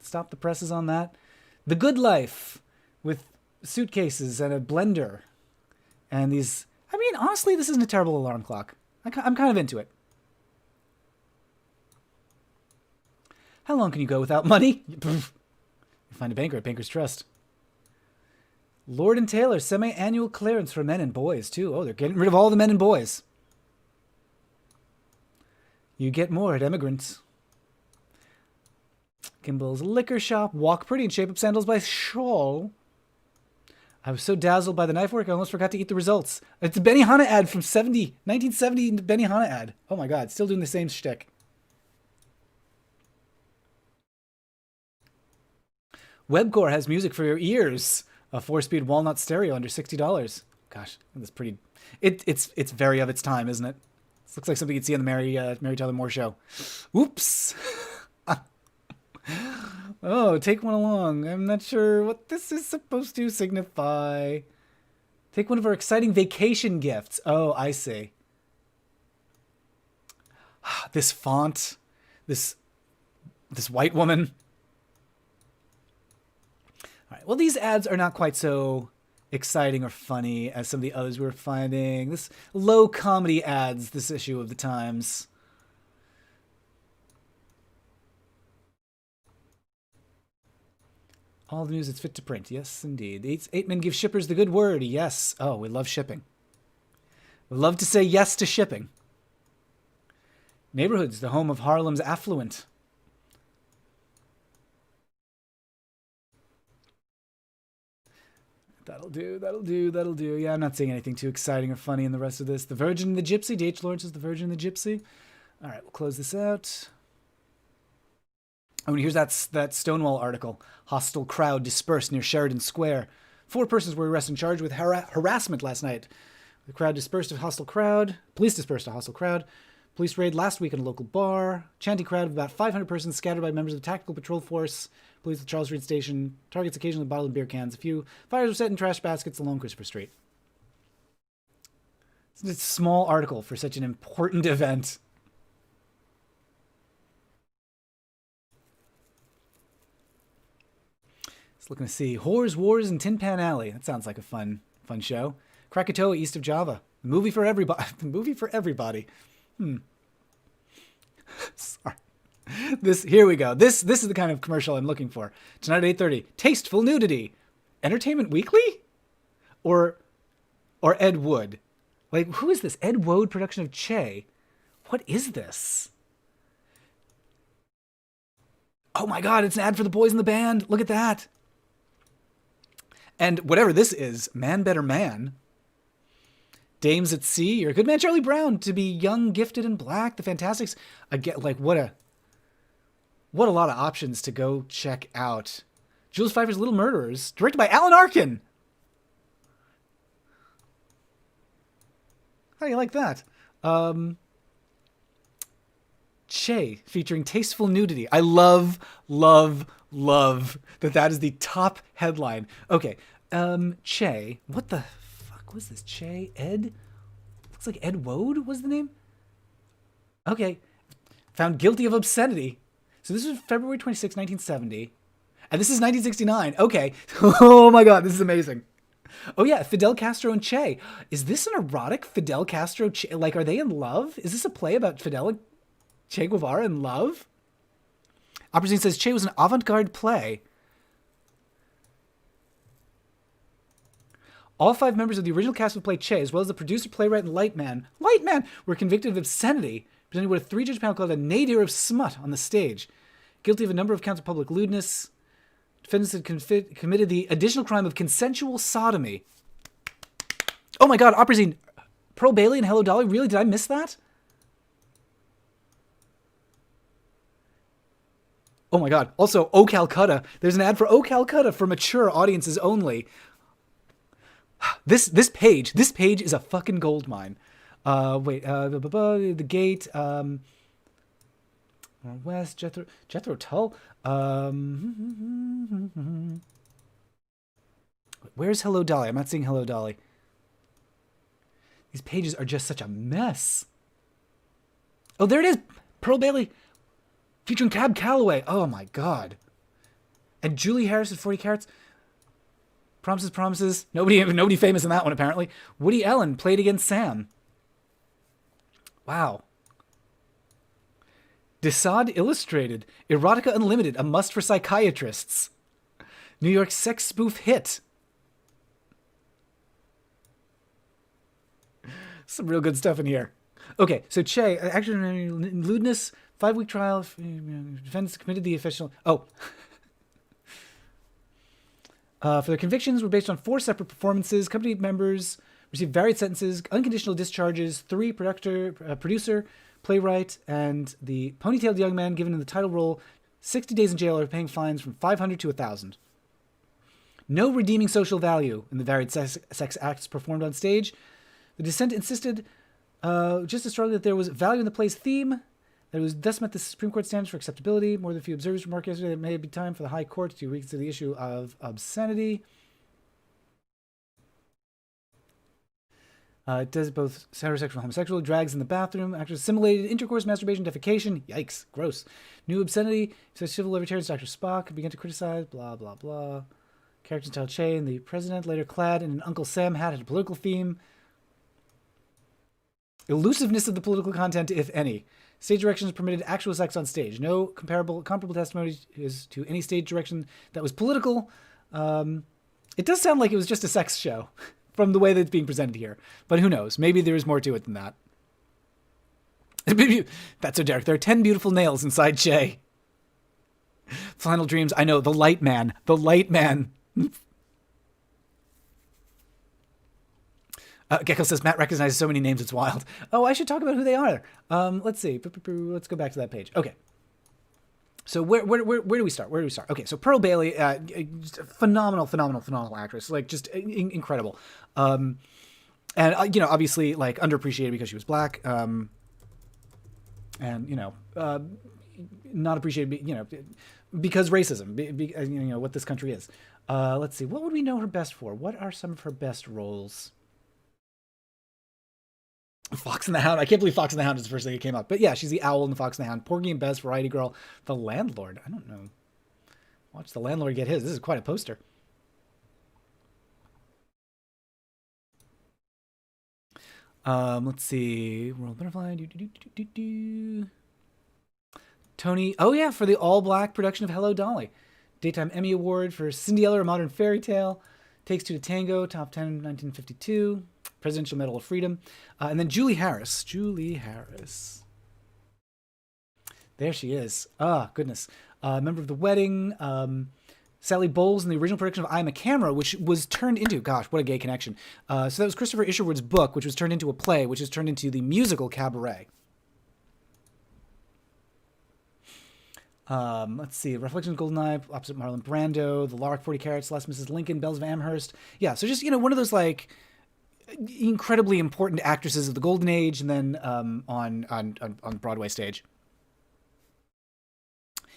[SPEAKER 1] Stop the presses on that. The Good Life with suitcases and a blender. And these, I mean, honestly, this isn't a terrible alarm clock. I'm kind of into it. How long can you go without money? You find a banker at Banker's Trust. Lord and Taylor, semi-annual clearance for men and boys, too. Oh, they're getting rid of all the men and boys. You get more at Emigrants. Kimball's Liquor Shop. Walk pretty and shape up sandals by Shawl. I was so dazzled by the knife work, I almost forgot to eat the results. It's a Benihana ad from 1970 Benihana ad. Oh my god, still doing the same shtick. Webcore has music for your ears. A 4-speed walnut stereo under $60. Gosh, that's pretty... It's very of its time, isn't it? This looks like something you'd see on the Mary Tyler Moore show. Oops. Oh, take one along. I'm not sure what this is supposed to signify. Take one of our exciting vacation gifts. Oh, I see. This font. This white woman. All right. Well, these ads are not quite so exciting or funny as some of the others we're finding. This low comedy ads, this issue of the Times. All the news that's fit to print. Yes, indeed. Eight men give shippers the good word. Yes. Oh, we love shipping. We love to say yes to shipping. Neighborhoods, the home of Harlem's affluent. That'll do. Yeah, I'm not saying anything too exciting or funny in the rest of this. The Virgin and the Gypsy. D.H. Lawrence is The Virgin and the Gypsy. All right, we'll close this out. Oh, and here's that Stonewall article. Hostile crowd dispersed near Sheridan Square. 4 persons were arrested and charged with harassment last night. The crowd dispersed a hostile crowd. Police dispersed a hostile crowd. Police raid last week in a local bar. Chanting crowd of about 500 persons scattered by members of the Tactical Patrol Force. Police at Charles Street Station. Targets occasionally bottled and beer cans. A few fires were set in trash baskets along Christopher Street. It's a small article for such an important event. Looking to see Whores, Wars, and Tin Pan Alley. That sounds like a fun show. Krakatoa, east of Java. The movie for everybody. The movie for everybody. Sorry. Here we go. This is the kind of commercial I'm looking for. Tonight at 8:30. Tasteful nudity. Entertainment Weekly? Or Ed Wood? Like, who is this? Ed Wood production of Che. What is this? Oh my god, it's an ad for the boys in the band. Look at that. And whatever this is, Man Better Man. Dames at Sea, You're a Good Man, Charlie Brown, To Be Young, Gifted, and Black, The Fantastics. Again, like, what a lot of options to go check out. Jules Pfeiffer's Little Murderers, directed by Alan Arkin. How do you like that? Che, featuring tasteful nudity. I love, love, love that is the top headline. Okay, Che, what the fuck was this? Che, Ed? Looks like Ed Woad was the name? Okay, found guilty of obscenity. So this was February 26, 1970. And this is 1969. Okay. Oh my God, this is amazing. Oh yeah, Fidel Castro and Che. Is this an erotic Fidel Castro? Che? Like, are they in love? Is this a play about Fidel and Che Guevara in love? Opera says Che was an avant-garde play. All 5 members of the original cast of the play Che, as well as the producer, playwright, and Lightman, were convicted of obscenity, presented with a 3-judge panel called a nadir of smut on the stage. Guilty of a number of counts of public lewdness. Defendants had committed the additional crime of consensual sodomy. Oh my God, Opera Scene. Pearl Bailey and Hello Dolly? Really? Did I miss that? Oh my God. Also, O Calcutta. There's an ad for O Calcutta for mature audiences only. This page is a fucking gold mine. The Gate, West, Jethro Tull. Where's Hello Dolly? I'm not seeing Hello Dolly. These pages are just such a mess. Oh, there it is. Pearl Bailey featuring Cab Calloway. Oh my God. And Julie Harris at 40 Carats. Promises. Nobody famous in that one, apparently. Woody Allen played against Sam. Wow. Desaad Illustrated. Erotica Unlimited, a must for psychiatrists. New York sex spoof hit. Some real good stuff in here. Okay, so Che, actually, lewdness, 5-week trial. Defendants committed the official. Oh. For their convictions were based on 4 separate performances. Company members received varied sentences, unconditional discharges, 3 producer, playwright, and the ponytailed young man given in the title role 60 days in jail or paying fines from $500 to $1,000. No redeeming social value in the varied sex acts performed on stage. The dissent insisted just as strongly that there was value in the play's theme, that it was thus met the Supreme Court standards for acceptability. More than a few observers remarked yesterday that it may be time for the High Court to reconsider the issue of obscenity. It does both heterosexual and homosexual. Drags in the bathroom. Actors simulated intercourse, masturbation, defecation. Yikes. Gross. New obscenity. Says civil libertarians Dr. Spock began to criticize. Blah, blah, blah. Characters entitled Che and the president, later clad in an Uncle Sam hat, had a political theme. Elusiveness of the political content, if any. Stage directions permitted actual sex on stage. No comparable testimony is to any stage direction that was political. It does sound like it was just a sex show from the way that it's being presented here. But who knows? Maybe there is more to it than that. That's so Derek. There are 10 beautiful nails inside Che. Final Dreams. I know. The Light Man. The Light Man. Gecko says, Matt recognizes so many names, it's wild. Oh, I should talk about who they are. Let's see. Let's go back to that page. Okay. So where do we start? Where do we start? Okay, so Pearl Bailey, phenomenal actress. Like, just incredible. And, obviously, like, underappreciated because she was black. And, not appreciated, because racism, what this country is. Let's see. What would we know her best for? What are some of her best roles? Fox and the Hound. I can't believe Fox and the Hound is the first thing that came up. But yeah, she's the owl in the Fox and the Hound. Porgy and Bess, Variety Girl, The Landlord. I don't know. Watch The Landlord get his. This is quite a poster. Let's see. World Butterfly. Tony. Oh yeah, for the all-black production of Hello Dolly. Daytime Emmy Award for Cindy Eller, A Modern Fairy Tale. Takes Two to Tango, top 10 in 1952. Presidential Medal of Freedom. And then Julie Harris. There she is. Ah, goodness. Member of The Wedding. Sally Bowles in the original production of I Am a Camera, which was turned into, gosh, what a gay connection. So that was Christopher Isherwood's book, which was turned into a play, which was turned into the musical Cabaret. Let's see. Reflections of Goldeneye, opposite Marlon Brando, The Lark, 40 Carats, Last Mrs. Lincoln, Bells of Amherst. Yeah, so just, one of those, like, incredibly important actresses of the Golden Age, and then on Broadway stage.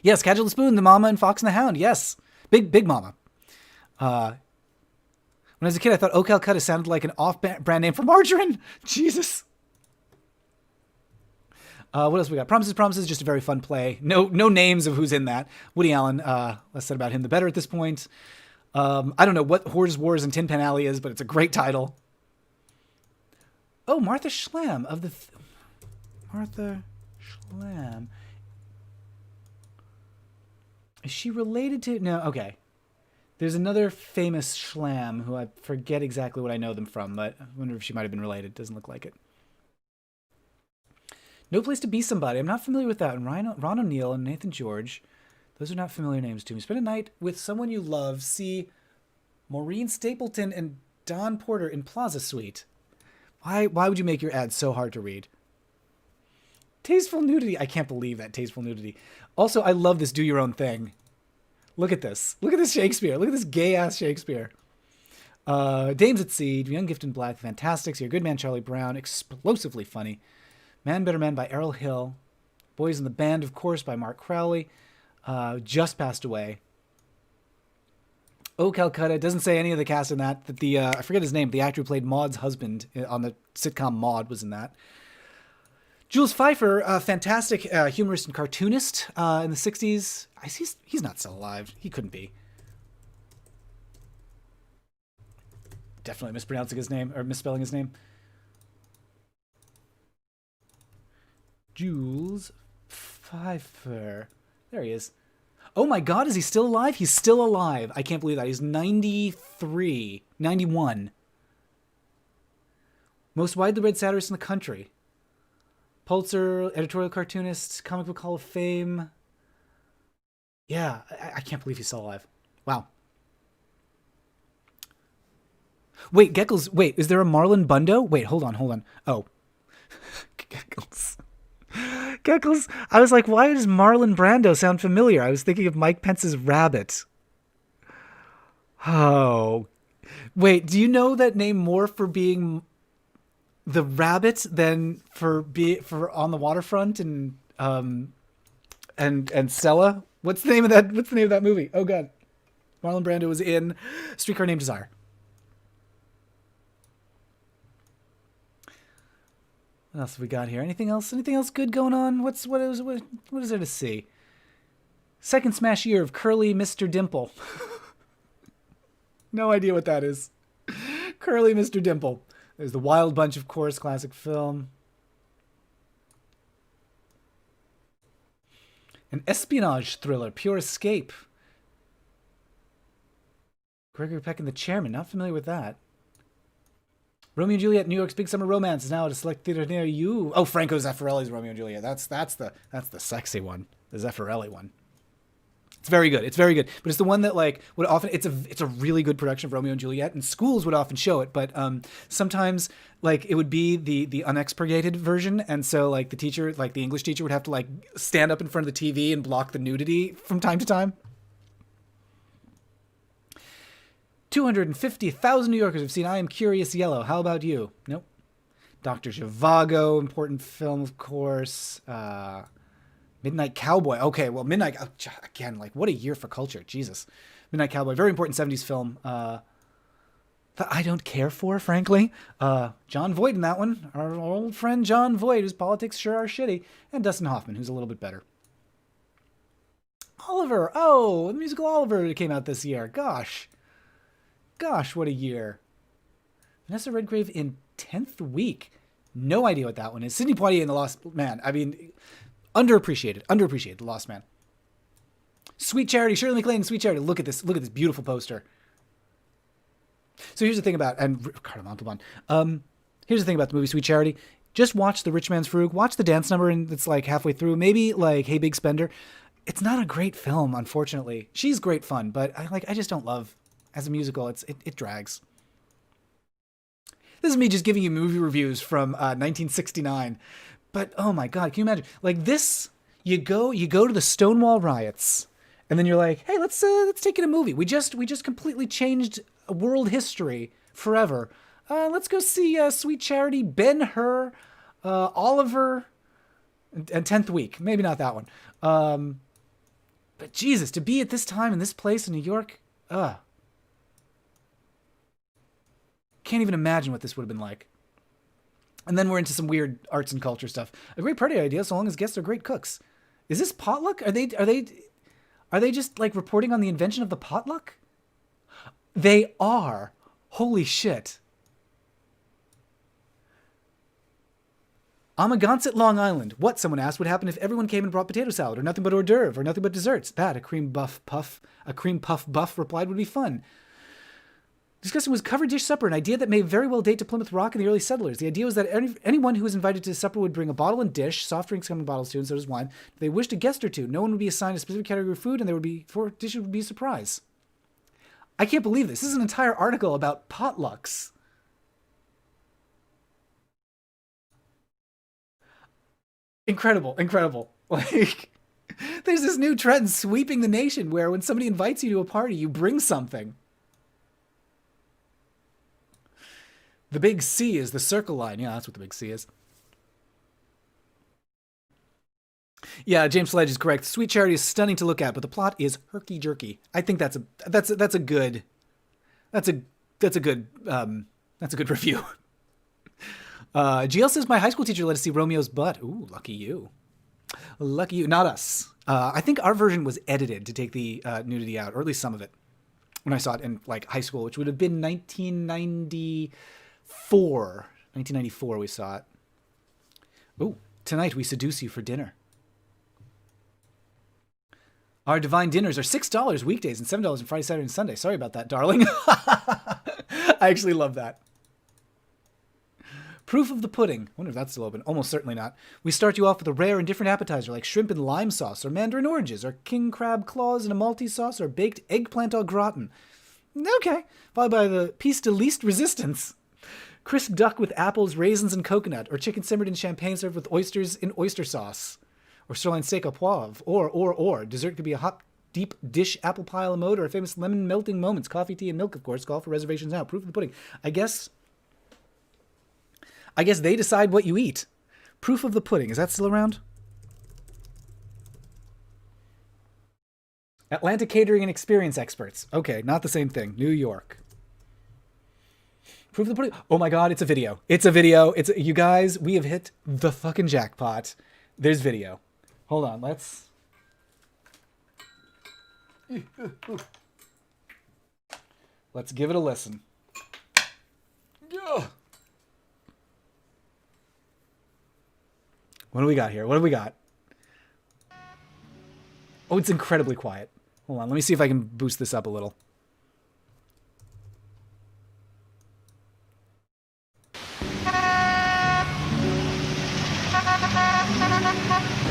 [SPEAKER 1] Yes, Casual the Spoon, the Mama, and Fox and the Hound. Yes, Big Mama. When I was a kid, I thought Oh Calcutta sounded like an off-brand name for margarine. Jesus. What else we got? Promises, Promises, just a very fun play. No names of who's in that. Woody Allen, less said about him, the better at this point. I don't know what Whores, Wars, and Tin Pan Alley is, but it's a great title. Oh, Martha Schlam of the... Martha Schlam. Is she related to... No, okay. There's another famous Schlam who I forget exactly what I know them from, but I wonder if she might have been related. Doesn't look like it. No Place to Be Somebody. I'm not familiar with that. And Ron O'Neill and Nathan George. Those are not familiar names to me. Spend a night with someone you love. See Maureen Stapleton and Don Porter in Plaza Suite. Why would you make your ad so hard to read? Tasteful Nudity. I can't believe that. Tasteful Nudity. Also, I love this Do Your Own Thing. Look at this. Look at this Shakespeare. Look at this gay-ass Shakespeare. Dames at Sea, Young Gift in Black, Fantastics, Your Good Man, Charlie Brown, explosively funny. Man Better Man by Errol Hill. Boys in the Band, of course, by Mark Crowley. Just passed away. Oh, Calcutta. Doesn't say any of the cast in that. That the I forget his name. The actor who played Maud's husband on the sitcom Maud was in that. Jules Pfeiffer, fantastic humorist and cartoonist in the 60s. He's not still alive. He couldn't be. Definitely mispronouncing his name, or misspelling his name. Jules Pfeiffer. There he is. Oh my God, is he still alive? He's still alive. I can't believe that. He's 93, 91. Most widely read satirist in the country. Pulitzer, editorial cartoonist, comic book Hall of Fame. Yeah, I can't believe he's still alive. Wow. Wait, Geckles, wait, is there a Marlon Bundo? Wait, hold on. Oh. Geckles, I was like, why does Marlon Brando sound familiar? I was thinking of Mike Pence's Rabbit. Oh. Wait, do you know that name more for being the rabbit than for On the Waterfront and Stella? What's the name of that movie? Oh God. Marlon Brando was in Streetcar Named Desire. What else have we got here? Anything else good going on? What is there to see? Second smash year of Curly Mr. Dimple. No idea what that is. Curly Mr. Dimple. There's The Wild Bunch, of course, classic film. An espionage thriller, Pure Escape. Gregory Peck and the Chairman. Not familiar with that. Romeo and Juliet, New York's Big Summer Romance is now at a select theater near you. Oh, Franco Zeffirelli's Romeo and Juliet. That's the sexy one, the Zeffirelli one. It's very good. But it's the one that like would often it's a really good production of Romeo and Juliet, and schools would often show it. But sometimes like it would be the unexpurgated version, and so like the teacher, like the English teacher, would have to like stand up in front of the TV and block the nudity from time to time. 250,000 New Yorkers have seen I Am Curious Yellow. How about you? Nope. Dr. Zhivago, important film, of course. Midnight Cowboy. Okay, well, Midnight... Again, like, what a year for culture. Jesus. Midnight Cowboy, very important 70s film. That I don't care for, frankly. John Voight in that one. Our old friend John Voight, whose politics sure are shitty. And Dustin Hoffman, who's a little bit better. Oliver. Oh, the musical Oliver came out this year. Gosh, what a year. Vanessa Redgrave in 10th Week. No idea what that one is. Sidney Poitier in The Lost Man. I mean, underappreciated. The Lost Man. Sweet Charity. Shirley MacLaine and Sweet Charity. Look at this beautiful poster. So here's the thing about, and Ricardo Montalban. Here's the thing about the movie Sweet Charity. Just watch The Rich Man's Frug. Watch the dance number, and it's like halfway through. Maybe like Hey Big Spender. It's not a great film, unfortunately. She's great fun, but I just don't love. As a musical, it drags. This is me just giving you movie reviews from 1969. But oh my God, can you imagine? Like this, you go to the Stonewall riots, and then you're like, hey, let's take in a movie. We just completely changed world history forever. Let's go see Sweet Charity, Ben-Hur, Oliver, and 10th Week. Maybe not that one. But Jesus, to be at this time in this place in New York, can't even imagine what this would have been like. And then we're into some weird arts and culture stuff. A great party idea, so long as guests are great cooks. Is this potluck? Are they just like reporting on the invention of the potluck? They are. Holy shit. Amagansett, Long Island. What, someone asked, would happen if everyone came and brought potato salad, or nothing but hors d'oeuvre, or nothing but desserts? That, a cream puff buff replied, would be fun. Discussing was covered dish supper, an idea that may very well date to Plymouth Rock and the early settlers. The idea was that anyone who was invited to supper would bring a bottle and dish, soft drinks come in bottles too, and so does wine. If they wished a guest or two, no one would be assigned a specific category of food, and there would be 4 dishes would be a surprise. I can't believe this. This is an entire article about potlucks. Incredible, incredible. Like, there's this new trend sweeping the nation where when somebody invites you to a party, you bring something. The big C is the circle line. Yeah, that's what the big C is. Yeah, James Sledge is correct. Sweet Charity is stunning to look at, but the plot is herky jerky. I think that's a good review. GL says my high school teacher let us see Romeo's butt. Ooh, lucky you. Lucky you. Not us. I think our version was edited to take the nudity out, or at least some of it, when I saw it in like high school, which would have been 1994. 1994 we saw it. Ooh, tonight we seduce you for dinner. Our divine dinners are $6 weekdays and $7 on Friday, Saturday, and Sunday. Sorry about that, darling. I actually love that. Proof of the pudding. I wonder if that's still open. Almost certainly not. We start you off with a rare and different appetizer like shrimp and lime sauce, or mandarin oranges, or king crab claws in a Maltese sauce, or baked eggplant au gratin. Okay. Followed by the piece de least resistance. Crisp duck with apples, raisins, and coconut, or chicken simmered in champagne served with oysters in oyster sauce, or sirloin steak au poivre, or. Dessert could be a hot, deep dish apple pie a la mode, or a famous lemon melting moments. Coffee, tea, and milk, of course. Call for reservations now. Proof of the pudding. I guess they decide what you eat. Proof of the pudding. Is that still around? Atlanta Catering and Experience Experts. Okay, not the same thing. New York. Proof of the pudding. Oh my God, it's a video. It's a video. You guys, we have hit the fucking jackpot. There's video. Hold on, let's... Let's give it a listen. Yeah. What do we got here? What do we got? Oh, it's incredibly quiet. Hold on, let me see if I can boost this up a little.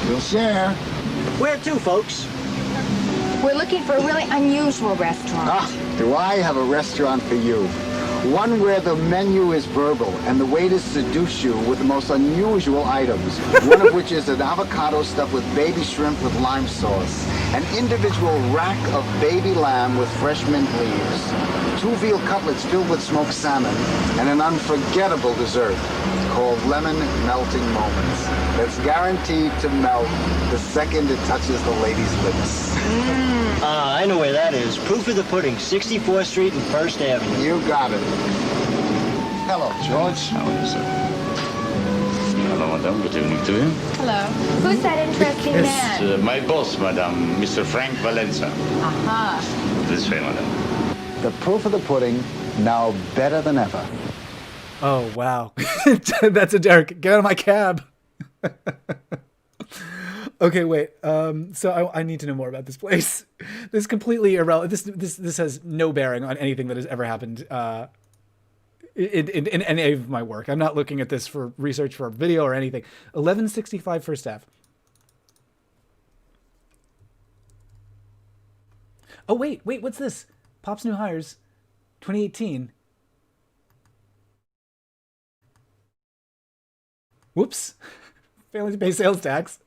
[SPEAKER 2] We'll share.
[SPEAKER 3] Where to, folks?
[SPEAKER 4] We're looking for a really unusual restaurant.
[SPEAKER 2] Ah, do I have a restaurant for you? One where the menu is verbal and the waiters seduce you with the most unusual items. One of which is an avocado stuffed with baby shrimp with lime sauce. An individual rack of baby lamb with fresh mint leaves. 2 veal cutlets filled with smoked salmon. And an unforgettable dessert called Lemon Melting Moments. That's guaranteed to melt the second it touches the lady's lips.
[SPEAKER 3] I know where that is. Proof of the pudding, 64th Street and 1st Avenue.
[SPEAKER 2] You got it. Hello, George.
[SPEAKER 5] How are you, sir? Hello, madame. Good evening to you.
[SPEAKER 4] Hello. Who's that interesting man?
[SPEAKER 5] My boss, madame, Mr. Frank Valenza.
[SPEAKER 4] Aha.
[SPEAKER 5] This way, madame.
[SPEAKER 2] The proof of the pudding, now better than ever.
[SPEAKER 1] Oh, wow. That's a Derek. Get out of my cab. Okay, wait. So I need to know more about this place. This is completely irrelevant. This has no bearing on anything that has ever happened in any of my work. I'm not looking at this for research for a video or anything. 1165 First Ave. Oh, wait. What's this? Pop's New Hires, 2018. Whoops. Failing to pay sales tax.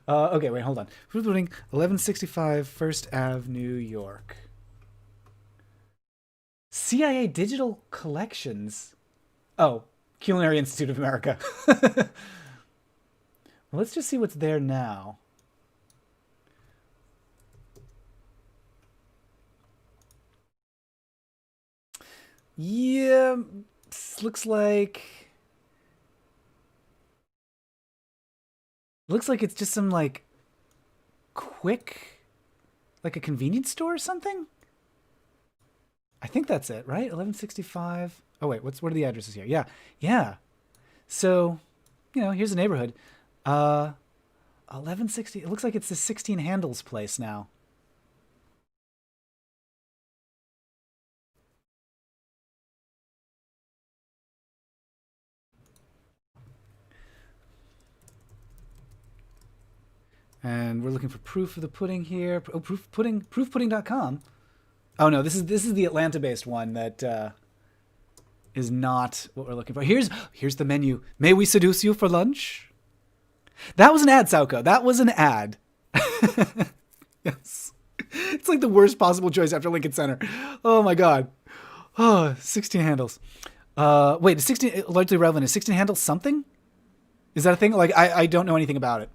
[SPEAKER 1] Okay, wait, hold on. Who's building 1165 First Ave, New York. CIA Digital Collections. Oh, Culinary Institute of America. Well, let's just see what's there now. Yeah, looks like it's just some like quick, like a convenience store or something. I think that's it, right? 1165. Oh wait, what are the addresses here? Yeah, yeah. So, here's the neighborhood. 1160. It looks like it's the 16 Handles place now. And we're looking for proof of the pudding here. Oh, proofpudding.com. Oh no, this is the Atlanta-based one that is not what we're looking for. Here's the menu. May we seduce you for lunch? That was an ad, Sauko. That was an ad. Yes. It's like the worst possible choice after Lincoln Center. Oh my god. Oh, 16 Handles. Wait, is 16 largely relevant? Is 16 Handles something? Is that a thing? Like, I don't know anything about it.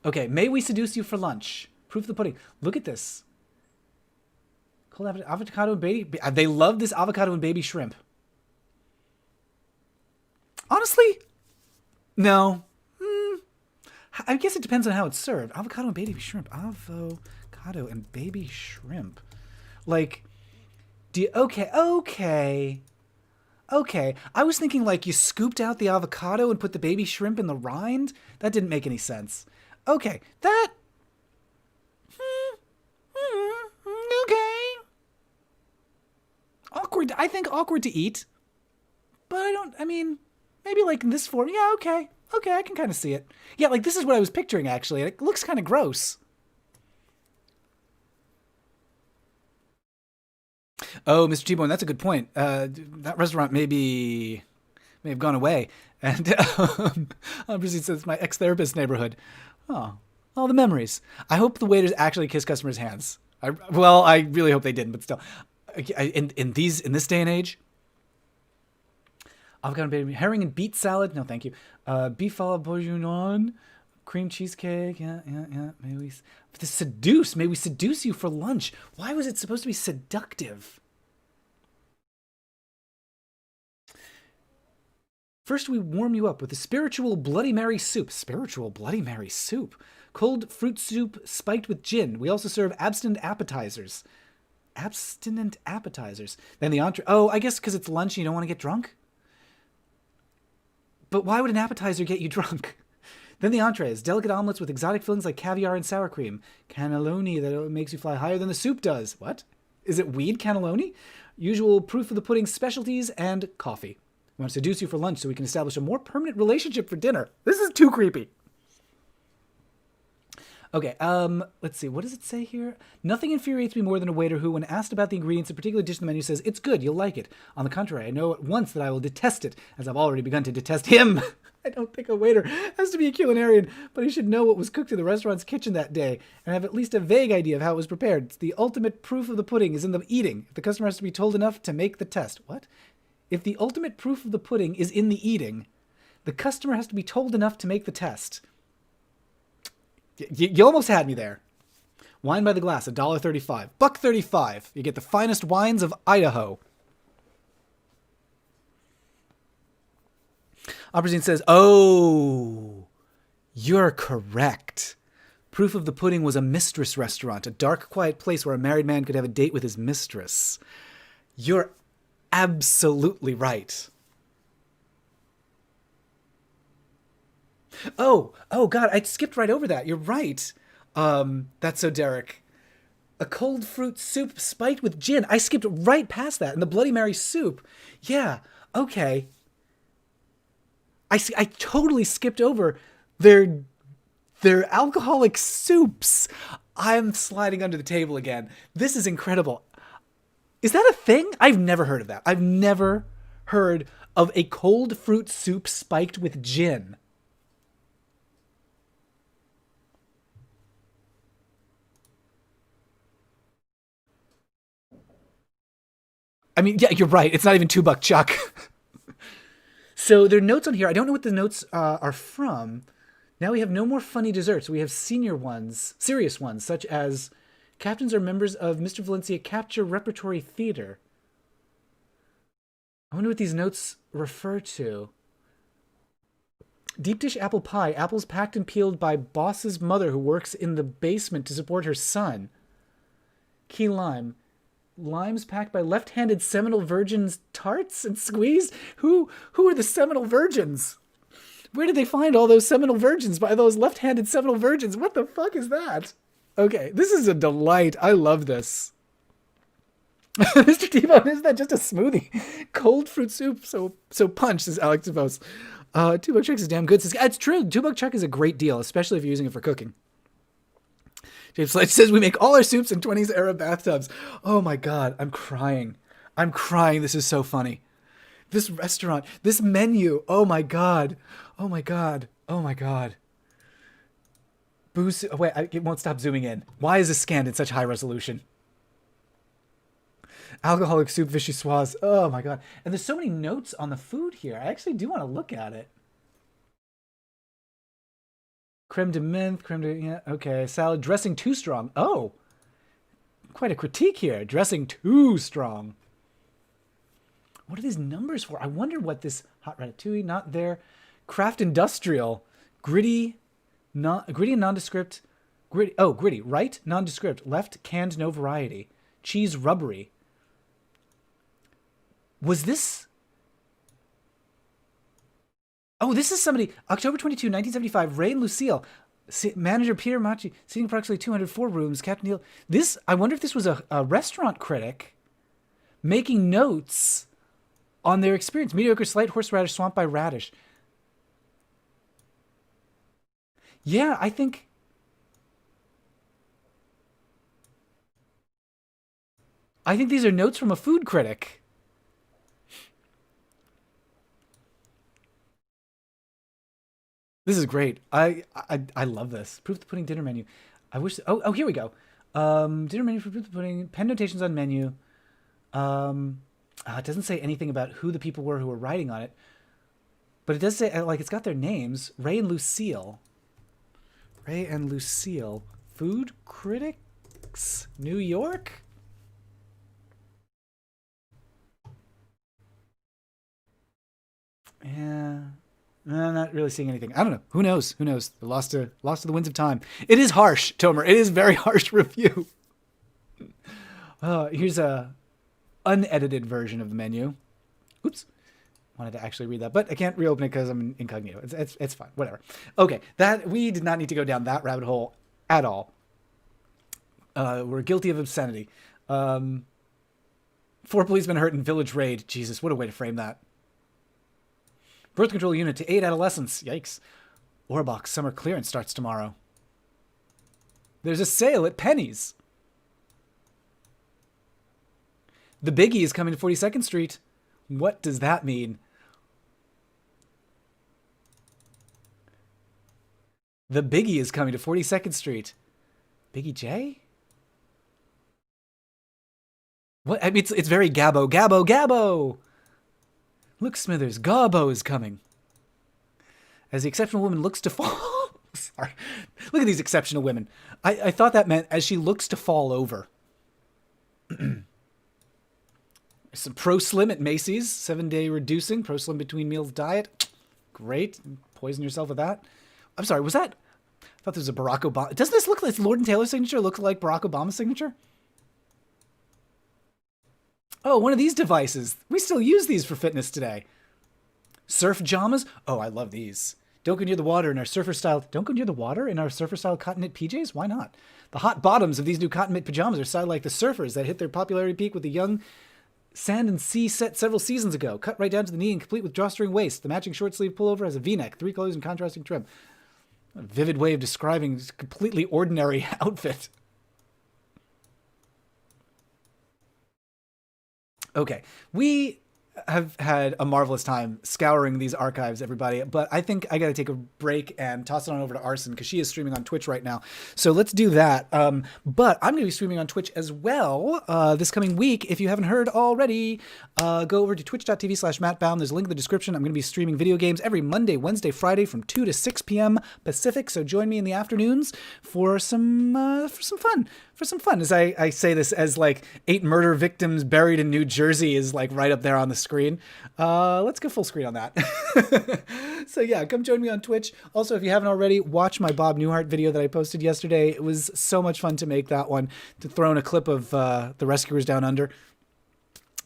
[SPEAKER 1] Okay, may we seduce you for lunch? Proof of the pudding. Look at this. Cold avocado and baby. They love this avocado and baby shrimp. Honestly, no. I guess it depends on how it's served. Avocado and baby shrimp. Avocado and baby shrimp. Like, okay. I was thinking like you scooped out the avocado and put the baby shrimp in the rind. That didn't make any sense. Okay, that. Okay. Awkward. I think awkward to eat. But I mean, maybe like in this form. Yeah, okay. Okay, I can kind of see it. Yeah, like this is what I was picturing actually. It looks kind of gross. Oh, Mr. T-Bone, that's a good point. That restaurant may have gone away. And obviously says my ex-therapist neighborhood. Oh, all the memories. I hope the waiters actually kiss customers' hands. I really hope they didn't, but still. In this day and age, avocado baby, herring and beet salad. No, thank you. Beef a la bourguignon, cream cheesecake. Yeah. May we seduce you for lunch? Why was it supposed to be seductive? First, we warm you up with a spiritual Bloody Mary soup. Spiritual Bloody Mary soup. Cold fruit soup spiked with gin. We also serve abstinent appetizers. Then the entree. Oh, I guess because it's lunch and you don't want to get drunk? But why would an appetizer get you drunk? Then the entrees. Delicate omelets with exotic fillings like caviar and sour cream. Cannelloni that makes you fly higher than the soup does. What? Is it weed cannelloni? Usual proof of the pudding specialties and coffee. We want to seduce you for lunch so we can establish a more permanent relationship for dinner. This is too creepy. Okay, let's see. What does it say here? Nothing infuriates me more than a waiter who, when asked about the ingredients of a particular dish in the menu, says, "It's good, you'll like it." On the contrary, I know at once that I will detest it, as I've already begun to detest him. I don't think a waiter has to be a culinarian, but he should know what was cooked in the restaurant's kitchen that day, and have at least a vague idea of how it was prepared. It's the ultimate proof of the pudding is in the eating. If the customer has to be told enough to make the test. What? If the ultimate proof of the pudding is in the eating, the customer has to be told enough to make the test. You almost had me there. Wine by the glass, $1.35. $1.35. You get the finest wines of Idaho. Aubergine says, "Oh, you're correct. Proof of the pudding was a mistress restaurant, a dark, quiet place where a married man could have a date with his mistress." You're absolutely right. Oh, God, I skipped right over that. You're right. That's so Derek. A cold fruit soup spiked with gin. I skipped right past that. And the Bloody Mary soup. Yeah, okay. I totally skipped over their alcoholic soups. I'm sliding under the table again. This is incredible. Is that a thing? I've never heard of that. I've never heard of a cold fruit soup spiked with gin. I mean, yeah, you're right. It's not even $2 chuck. So there are notes on here. I don't know what the notes are from. Now we have no more funny desserts. We have serious ones, such as captains are members of Mr. Valencia Capture Repertory Theater. I wonder what these notes refer to. Deep dish apple pie. Apples packed and peeled by boss's mother who works in the basement to support her son. Key lime. Limes packed by left-handed Seminole virgins tarts and squeezed? Who are the Seminole virgins? Where did they find all those Seminole virgins by those left-handed Seminole virgins? What the fuck is that? Okay, this is a delight. I love this. Mr. T-Bone, isn't that just a smoothie? Cold fruit soup, so punch, says Alex DeVos. 2 Buck Chuck is damn good. Says, it's true. 2 Buck Chuck is a great deal, especially if you're using it for cooking. James Sledge says, we make all our soups in 20s era bathtubs. Oh my God, I'm crying. I'm crying. This is so funny. This restaurant, this menu. Oh my God. Oh my God. Oh my God. Booze. Oh, wait, it won't stop zooming in. Why is this scanned in such high resolution? Alcoholic soup, vichyssoise. Oh my God. And there's so many notes on the food here. I actually do want to look at it. Creme de menthe, yeah, okay. Salad dressing too strong. Oh, quite a critique here. Dressing too strong. What are these numbers for? I wonder what this hot ratatouille, not there. Craft industrial, gritty and nondescript. Gritty, right? Nondescript, left, canned, no variety. Cheese rubbery. Was this? Oh, this is somebody. October 22, 1975. Ray and Lucille. Manager Peter Machi. Seating approximately 204 rooms. Captain Neil. This, I wonder if this was a restaurant critic making notes on their experience. Mediocre slight horseradish swamped by radish. Yeah, I think. These are notes from a food critic. This is great. I love this. Proof the pudding dinner menu. I wish. Oh, here we go. Dinner menu for proof the pudding. Pen notations on menu. It doesn't say anything about who the people were who were writing on it, but it does say like it's got their names. Ray and Lucille. Ray and Lucille. Food critics, New York. Yeah. I'm not really seeing anything. I don't know. Who knows? Who knows? Lost to the winds of time. It is harsh, Tomer. It is very harsh review. Here's a unedited version of the menu. Oops. Wanted to actually read that, but I can't reopen it because I'm incognito. It's fine. Whatever. Okay. That we did not need to go down that rabbit hole at all. We're guilty of obscenity. 4 policemen hurt in village raid. Jesus, what a way to frame that. Birth control unit to aid adolescents. Yikes. Orbach summer clearance starts tomorrow. There's a sale at Penny's. The Biggie is coming to 42nd Street. What does that mean? The Biggie is coming to 42nd Street. Biggie J? What? I mean, it's very Gabbo, Gabbo, Gabbo. Look, Smithers, Gobbo is coming. As the exceptional woman looks to fall... Sorry. Look at these exceptional women. I thought that meant as she looks to fall over. Some Pro Slim at Macy's. 7-day reducing. Pro Slim between meals diet. Great. Poison yourself with that. I'm sorry, was that... I thought there was a Barack Obama... Doesn't this look like Lord and Taylor's signature? Look like Barack Obama's signature? Oh, one of these devices. We still use these for fitness today. Surf pajamas. Oh, I love these. Don't go near the water in our surfer style. Don't go near the water in our surfer style cotton knit PJs? Why not? The hot bottoms of these new cotton knit pajamas are styled like the surfers that hit their popularity peak with the young sand and sea set several seasons ago. Cut right down to the knee and complete with drawstring waist. The matching short sleeve pullover has a V-neck, 3 colors and contrasting trim. A vivid way of describing this completely ordinary outfit. Okay, we have had a marvelous time scouring these archives, everybody, but I think I got to take a break and toss it on over to Arson because she is streaming on Twitch right now. So let's do that. But I'm going to be streaming on Twitch as well this coming week. If you haven't heard already, go over to twitch.tv/MattBaum. There's a link in the description. I'm going to be streaming video games every Monday, Wednesday, Friday from 2 to 6 p.m. Pacific. So join me in the afternoons for some fun. For some fun, as I say this as like 8 murder victims buried in New Jersey is like right up there on the screen. screen. Let's go full screen on that. So yeah, come join me on Twitch. Also, if you haven't already, watch my Bob Newhart video that I posted yesterday. It was so much fun to make that one, to throw in a clip of the Rescuers Down Under.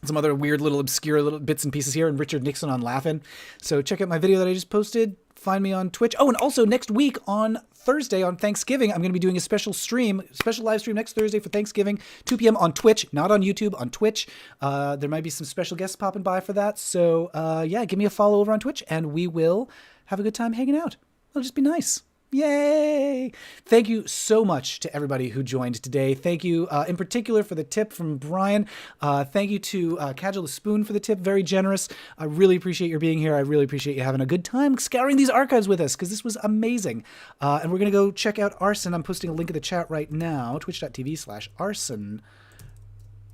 [SPEAKER 1] Some other weird little obscure little bits and pieces here, and Richard Nixon on laughing. So check out my video that I just posted. Find me on Twitch. Oh, and also next week on Thursday, on Thanksgiving, I'm going to be doing a special live stream next Thursday for Thanksgiving, 2 p.m. on Twitch, not on YouTube, on Twitch. There might be some special guests popping by for that. So yeah, give me a follow over on Twitch, and we will have a good time hanging out. It'll just be nice. Yay! Thank you so much to everybody who joined today. Thank you in particular for the tip from Brian. Thank you to Casual the Spoon for the tip. Very generous. I really appreciate your being here. I really appreciate you having a good time scouring these archives with us, because this was amazing. And we're going to go check out Arson. I'm posting a link in the chat right now. Twitch.tv/Arson.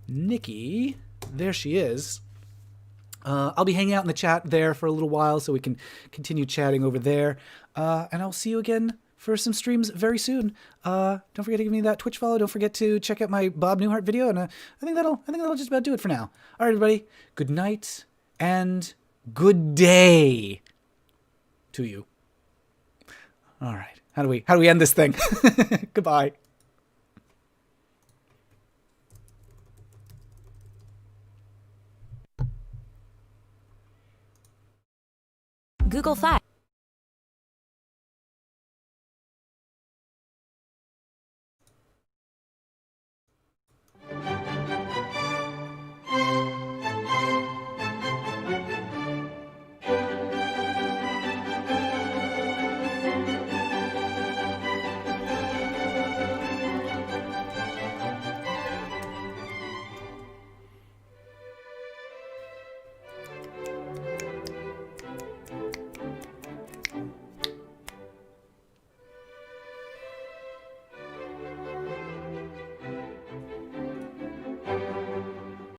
[SPEAKER 1] Nikki. There she is. I'll be hanging out in the chat there for a little while so we can continue chatting over there. And I'll see you again for some streams very soon. Don't forget to give me that Twitch follow. Don't forget to check out my Bob Newhart video. And I think that'll just about do it for now. All right, everybody. Good night and good day to you. All right. How do we end this thing? Goodbye.
[SPEAKER 6] Google Fi.